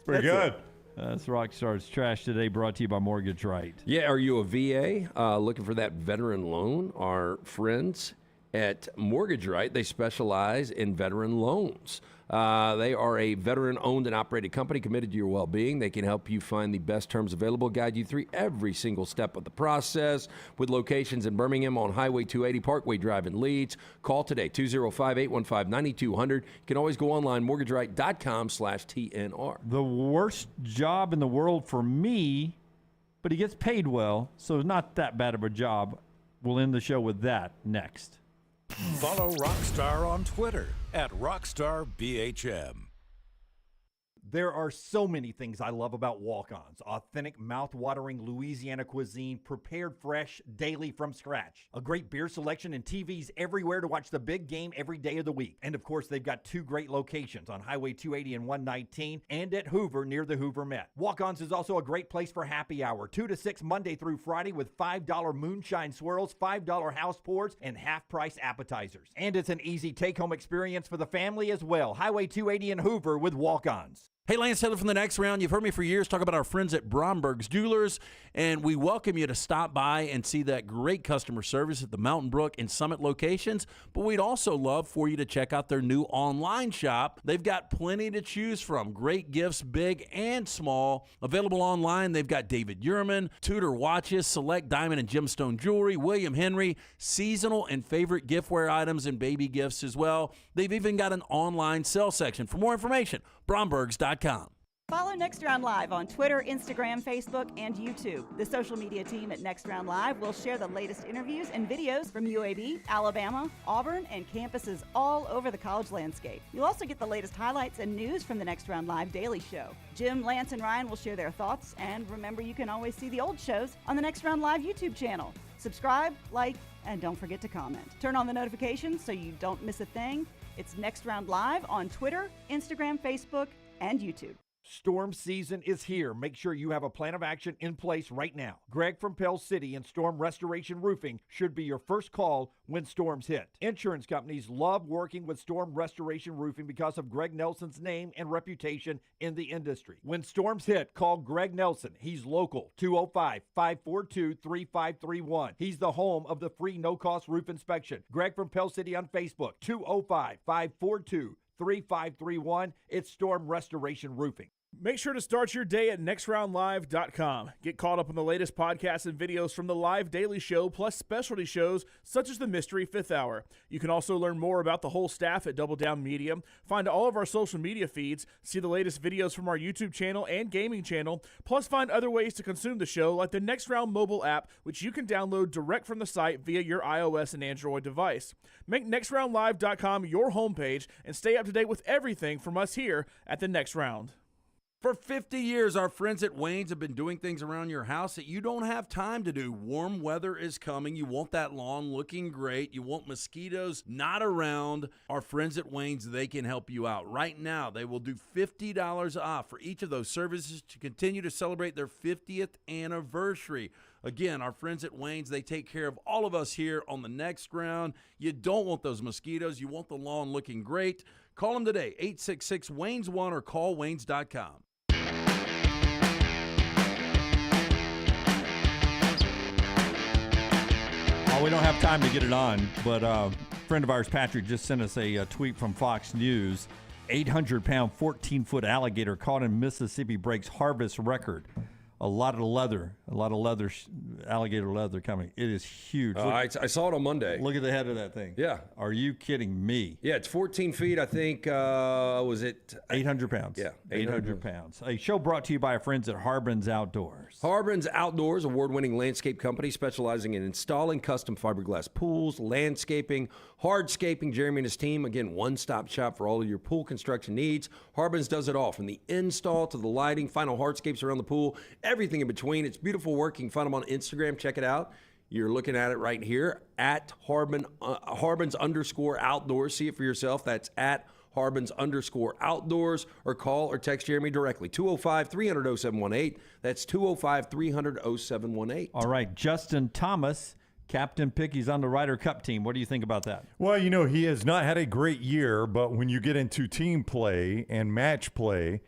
pretty good. That's Rockstar's Trash Today, brought to you by Mortgage Right. Yeah, are you a VA looking for that veteran loan? Our friends at Mortgage Right, they specialize in veteran loans. They are a veteran-owned and operated company committed to your well-being. They can help you find the best terms available, guide you through every single step of the process. With locations in Birmingham on Highway 280, Parkway Drive in Leeds. Call today, 205-815-9200. You can always go online, mortgageright.com/TNR. The worst job in the world for me, but he gets paid well, so not that bad of a job. We'll end the show with that next. Follow Rockstar on Twitter @RockstarBHM. There are so many things I love about walk-ons. Authentic, mouth-watering Louisiana cuisine, prepared fresh, daily from scratch. A great beer selection and TVs everywhere to watch the big game every day of the week. And of course, they've got 2 great locations on Highway 280 and 119 and at Hoover near the Hoover Met. Walk-ons is also a great place for happy hour. 2 to 6 Monday through Friday with $5 moonshine swirls, $5 house pours, and half-price appetizers. And it's an easy take-home experience for the family as well. Highway 280 and Hoover with walk-ons. Hey, Lance Taylor from the Next Round. You've heard me for years talk about our friends at Bromberg's Jewelers, and we welcome you to stop by and see that great customer service at the Mountain Brook and Summit locations. But we'd also love for you to check out their new online shop. They've got plenty to choose from. Great gifts, big and small. Available online, they've got David Yurman, Tudor watches, select diamond and gemstone jewelry, William Henry, seasonal and favorite giftware items and baby gifts as well. They've even got an online sale section. For more information, brombergs.com. Follow Next Round Live on Twitter, Instagram, Facebook, and YouTube. The social media team at Next Round Live will share the latest interviews and videos from UAB, Alabama, Auburn, and campuses all over the college landscape. You'll also get the latest highlights and news from the Next Round Live Daily Show. Jim, Lance, and Ryan will share their thoughts, and remember, you can always see the old shows on the Next Round Live YouTube channel. Subscribe, like, and don't forget to comment. Turn on the notifications so you don't miss a thing. It's Next Round Live on Twitter, Instagram, Facebook, and YouTube. Storm season is here. Make sure you have a plan of action in place right now. Greg from Pell City and Storm Restoration Roofing should be your first call when storms hit. Insurance companies love working with Storm Restoration Roofing because of Greg Nelson's name and reputation in the industry. When storms hit, call Greg Nelson. He's local, 205-542-3531. He's the home of the free no-cost roof inspection. Greg from Pell City on Facebook, 205-542-3531. It's Storm Restoration Roofing. Make sure to start your day at nextroundlive.com. Get caught up on the latest podcasts and videos from the live daily show, plus specialty shows such as the Mystery Fifth Hour. You can also learn more about the whole staff at Double Down Media, find all of our social media feeds, see the latest videos from our YouTube channel and gaming channel, plus find other ways to consume the show like the Next Round mobile app, which you can download direct from the site via your iOS and Android device. Make nextroundlive.com your homepage and stay up to date with everything from us here at the Next Round. For 50 years, our friends at Wayne's have been doing things around your house that you don't have time to do. Warm weather is coming. You want that lawn looking great. You want mosquitoes not around. Our friends at Wayne's, they can help you out. Right now, they will do $50 off for each of those services to continue to celebrate their 50th anniversary. Again, our friends at Wayne's, they take care of all of us here on the Next Round. You don't want those mosquitoes. You want the lawn looking great. Call them today, 866-WAYNES1 or call waynes.com. Oh, we don't have time to get it on, but a friend of ours, Patrick, just sent us a tweet from Fox News. 800-pound, 14-foot alligator caught in Mississippi breaks harvest record. A lot of leather, alligator leather coming. It is huge. I saw it on Monday. Look at the head of that thing. Yeah. Are you kidding me? Yeah, it's 14 feet. I think, was it? 800 pounds. Yeah. 800 pounds. A show brought to you by our friends at Harbin's Outdoors. Harbin's Outdoors, award-winning landscape company specializing in installing custom fiberglass pools, landscaping, hardscaping. Jeremy and his team, again, one-stop shop for all of your pool construction needs. Harbin's does it all, from the install to the lighting, final hardscapes around the pool, everything in between. It's beautiful work. You can find them on Instagram. Check it out. You're looking at it right here at Harbins_outdoors. See it for yourself. That's at Harbins_outdoors, or call or text Jeremy directly. 205-300-0718. That's 205-300-0718. All right. Justin Thomas, captain pick. He's on the Ryder Cup team. What do you think about that? Well, you know, he has not had a great year, but when you get into team play and match play,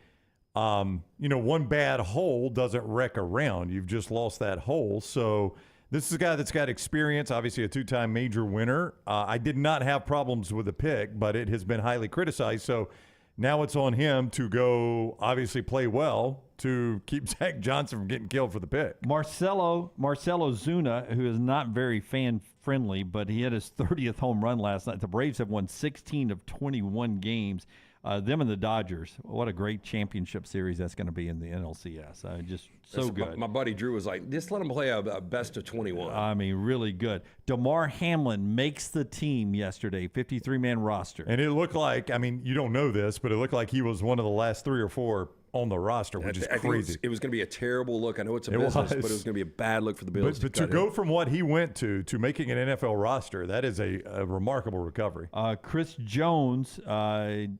you know, one bad hole doesn't wreck a round. You've just lost that hole. So this is a guy that's got experience, obviously a two-time major winner. I did not have problems with the pick, but it has been highly criticized. So now it's on him to go, obviously play well to keep Zach Johnson from getting killed for the pick. Marcelo Zuna, who is not very fan-friendly, but he had his 30th home run last night. The Braves have won 16 of 21 games. Them and the Dodgers, what a great championship series that's going to be in the NLCS. Just so good. My buddy Drew was like, just let him play a best of 21. I mean, really good. DeMar Hamlin makes the team yesterday, 53-man roster. And it looked like, I mean, you don't know this, but it looked like he was one of the last 3 or 4 on the roster, which is crazy. It was going to be a terrible look. I know it's a business, but it was going to be a bad look for the Bills. But to go from what he went to making an NFL roster, that is a remarkable recovery. Chris Jones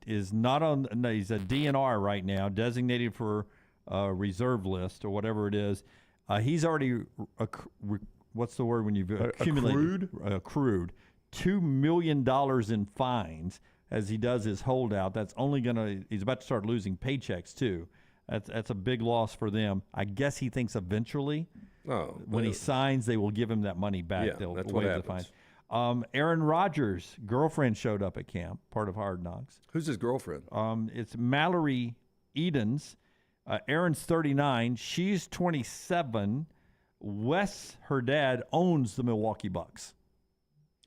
is not on. No, he's a DNR right now, designated for reserve list or whatever it is. He's already what's the word when you've accumulated? Accrued $2 million in fines. as he does his holdout. That's only he's about to start losing paychecks too. That's a big loss for them. I guess he thinks eventually when he signs, they will give him that money back. Yeah, They'll that's what waive the happens. fine. Aaron Rodgers' girlfriend showed up at camp, part of Hard Knocks. Who's his girlfriend? It's Mallory Edens. Aaron's 39. She's 27. Wes, her dad, owns the Milwaukee Bucks.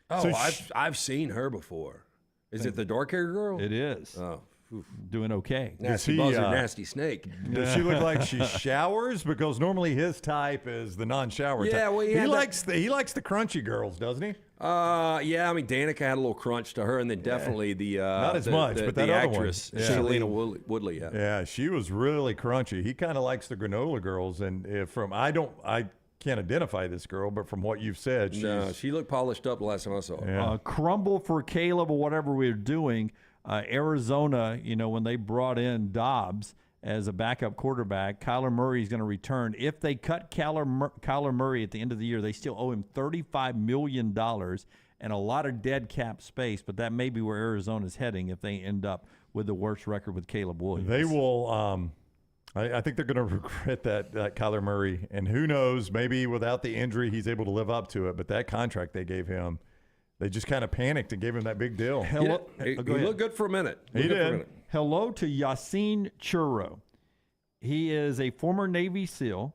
Oh, So I've seen her before. Is it the dark-haired girl? It is. Oh, oof. Doing okay. Nasty buzzer, nasty snake. Does she look like she showers? Because normally his type is the non-shower Yeah, type. well, he likes the crunchy girls, doesn't he? Yeah, I mean, Danica had a little crunch to her, and then definitely the Not as much, but that the other actress, one. Yeah. Shailene Woodley. Yeah. Yeah, she was really crunchy. He kind of likes the granola girls, and I can't identify this girl, but from what you've said, she looked polished up the last time I saw her. Yeah. Crumble for Caleb or whatever we're doing. Arizona, when they brought in Dobbs as a backup quarterback, Kyler Murray is going to return. If they cut Kyler Murray at the end of the year, they still owe him $35 million and a lot of dead cap space, but that may be where Arizona's heading if they end up with the worst record with Caleb Williams. They will. I think they're going to regret that Kyler Murray, and who knows, maybe without the injury, he's able to live up to it. But that contract they gave him, they just kind of panicked and gave him that big deal. He looked good for a minute. He did. Hello to Yassine Churro. He is a former Navy SEAL.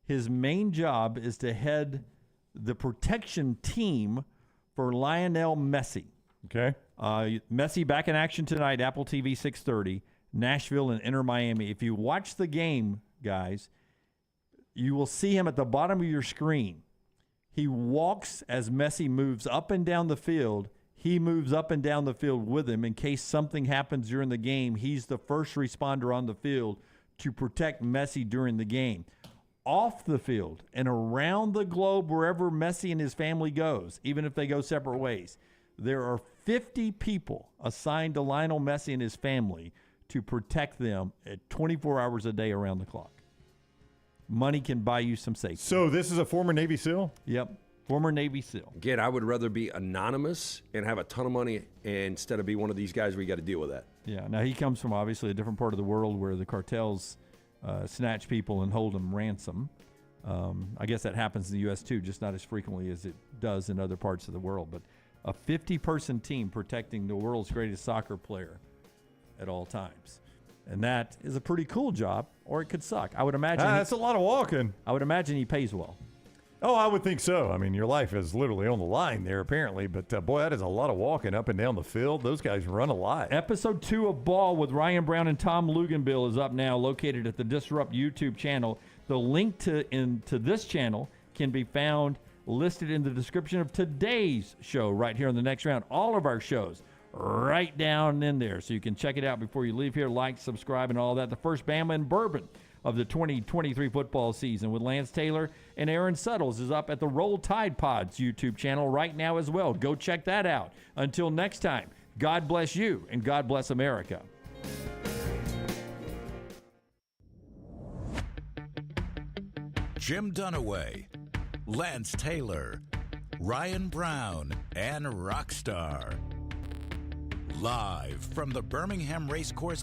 His main job is to head the protection team for Lionel Messi. Okay. Messi back in action tonight, Apple TV 6:30, Nashville and Inter Miami. If you watch the game, guys, you will see him at the bottom of your screen. He walks as Messi moves up and down the field. He moves up and down the field with him in case something happens during the game. He's the first responder on the field to protect Messi during the game. Off the field and around the globe, wherever Messi and his family goes, even if they go separate ways, there are 50 people assigned to Lionel Messi and his family to protect them at 24 hours a day around the clock. Money can buy you some safety. So this is a former Navy SEAL? Yep, former Navy SEAL. Again, I would rather be anonymous and have a ton of money instead of be one of these guys where you got to deal with that. Yeah, now he comes from obviously a different part of the world where the cartels snatch people and hold them ransom. I guess that happens in the U.S. too, just not as frequently as it does in other parts of the world. But a 50-person team protecting the world's greatest soccer player at all times. And that is a pretty cool job, or it could suck. I would imagine. That's a lot of walking. I would imagine he pays well. Oh, I would think so. I mean, your life is literally on the line there, apparently. But, boy, that is a lot of walking up and down the field. Those guys run a lot. Episode 2 of Ball with Ryan Brown and Tom Luganbill is up now, located at the Disrupt YouTube channel. The link to this channel can be found listed in the description of today's show right here on the Next Round. All of our shows right down in there, so you can check it out before you leave here. Like, subscribe, and all that. The first Bama and Bourbon of the 2023 football season with Lance Taylor and Aaron Suttles is up at the Roll Tide Pods YouTube channel right now as well. Go check that out. Until next time, God bless you and God bless America. Jim Dunaway, Lance Taylor, Ryan Brown, and Rockstar. Live from the Birmingham Racecourse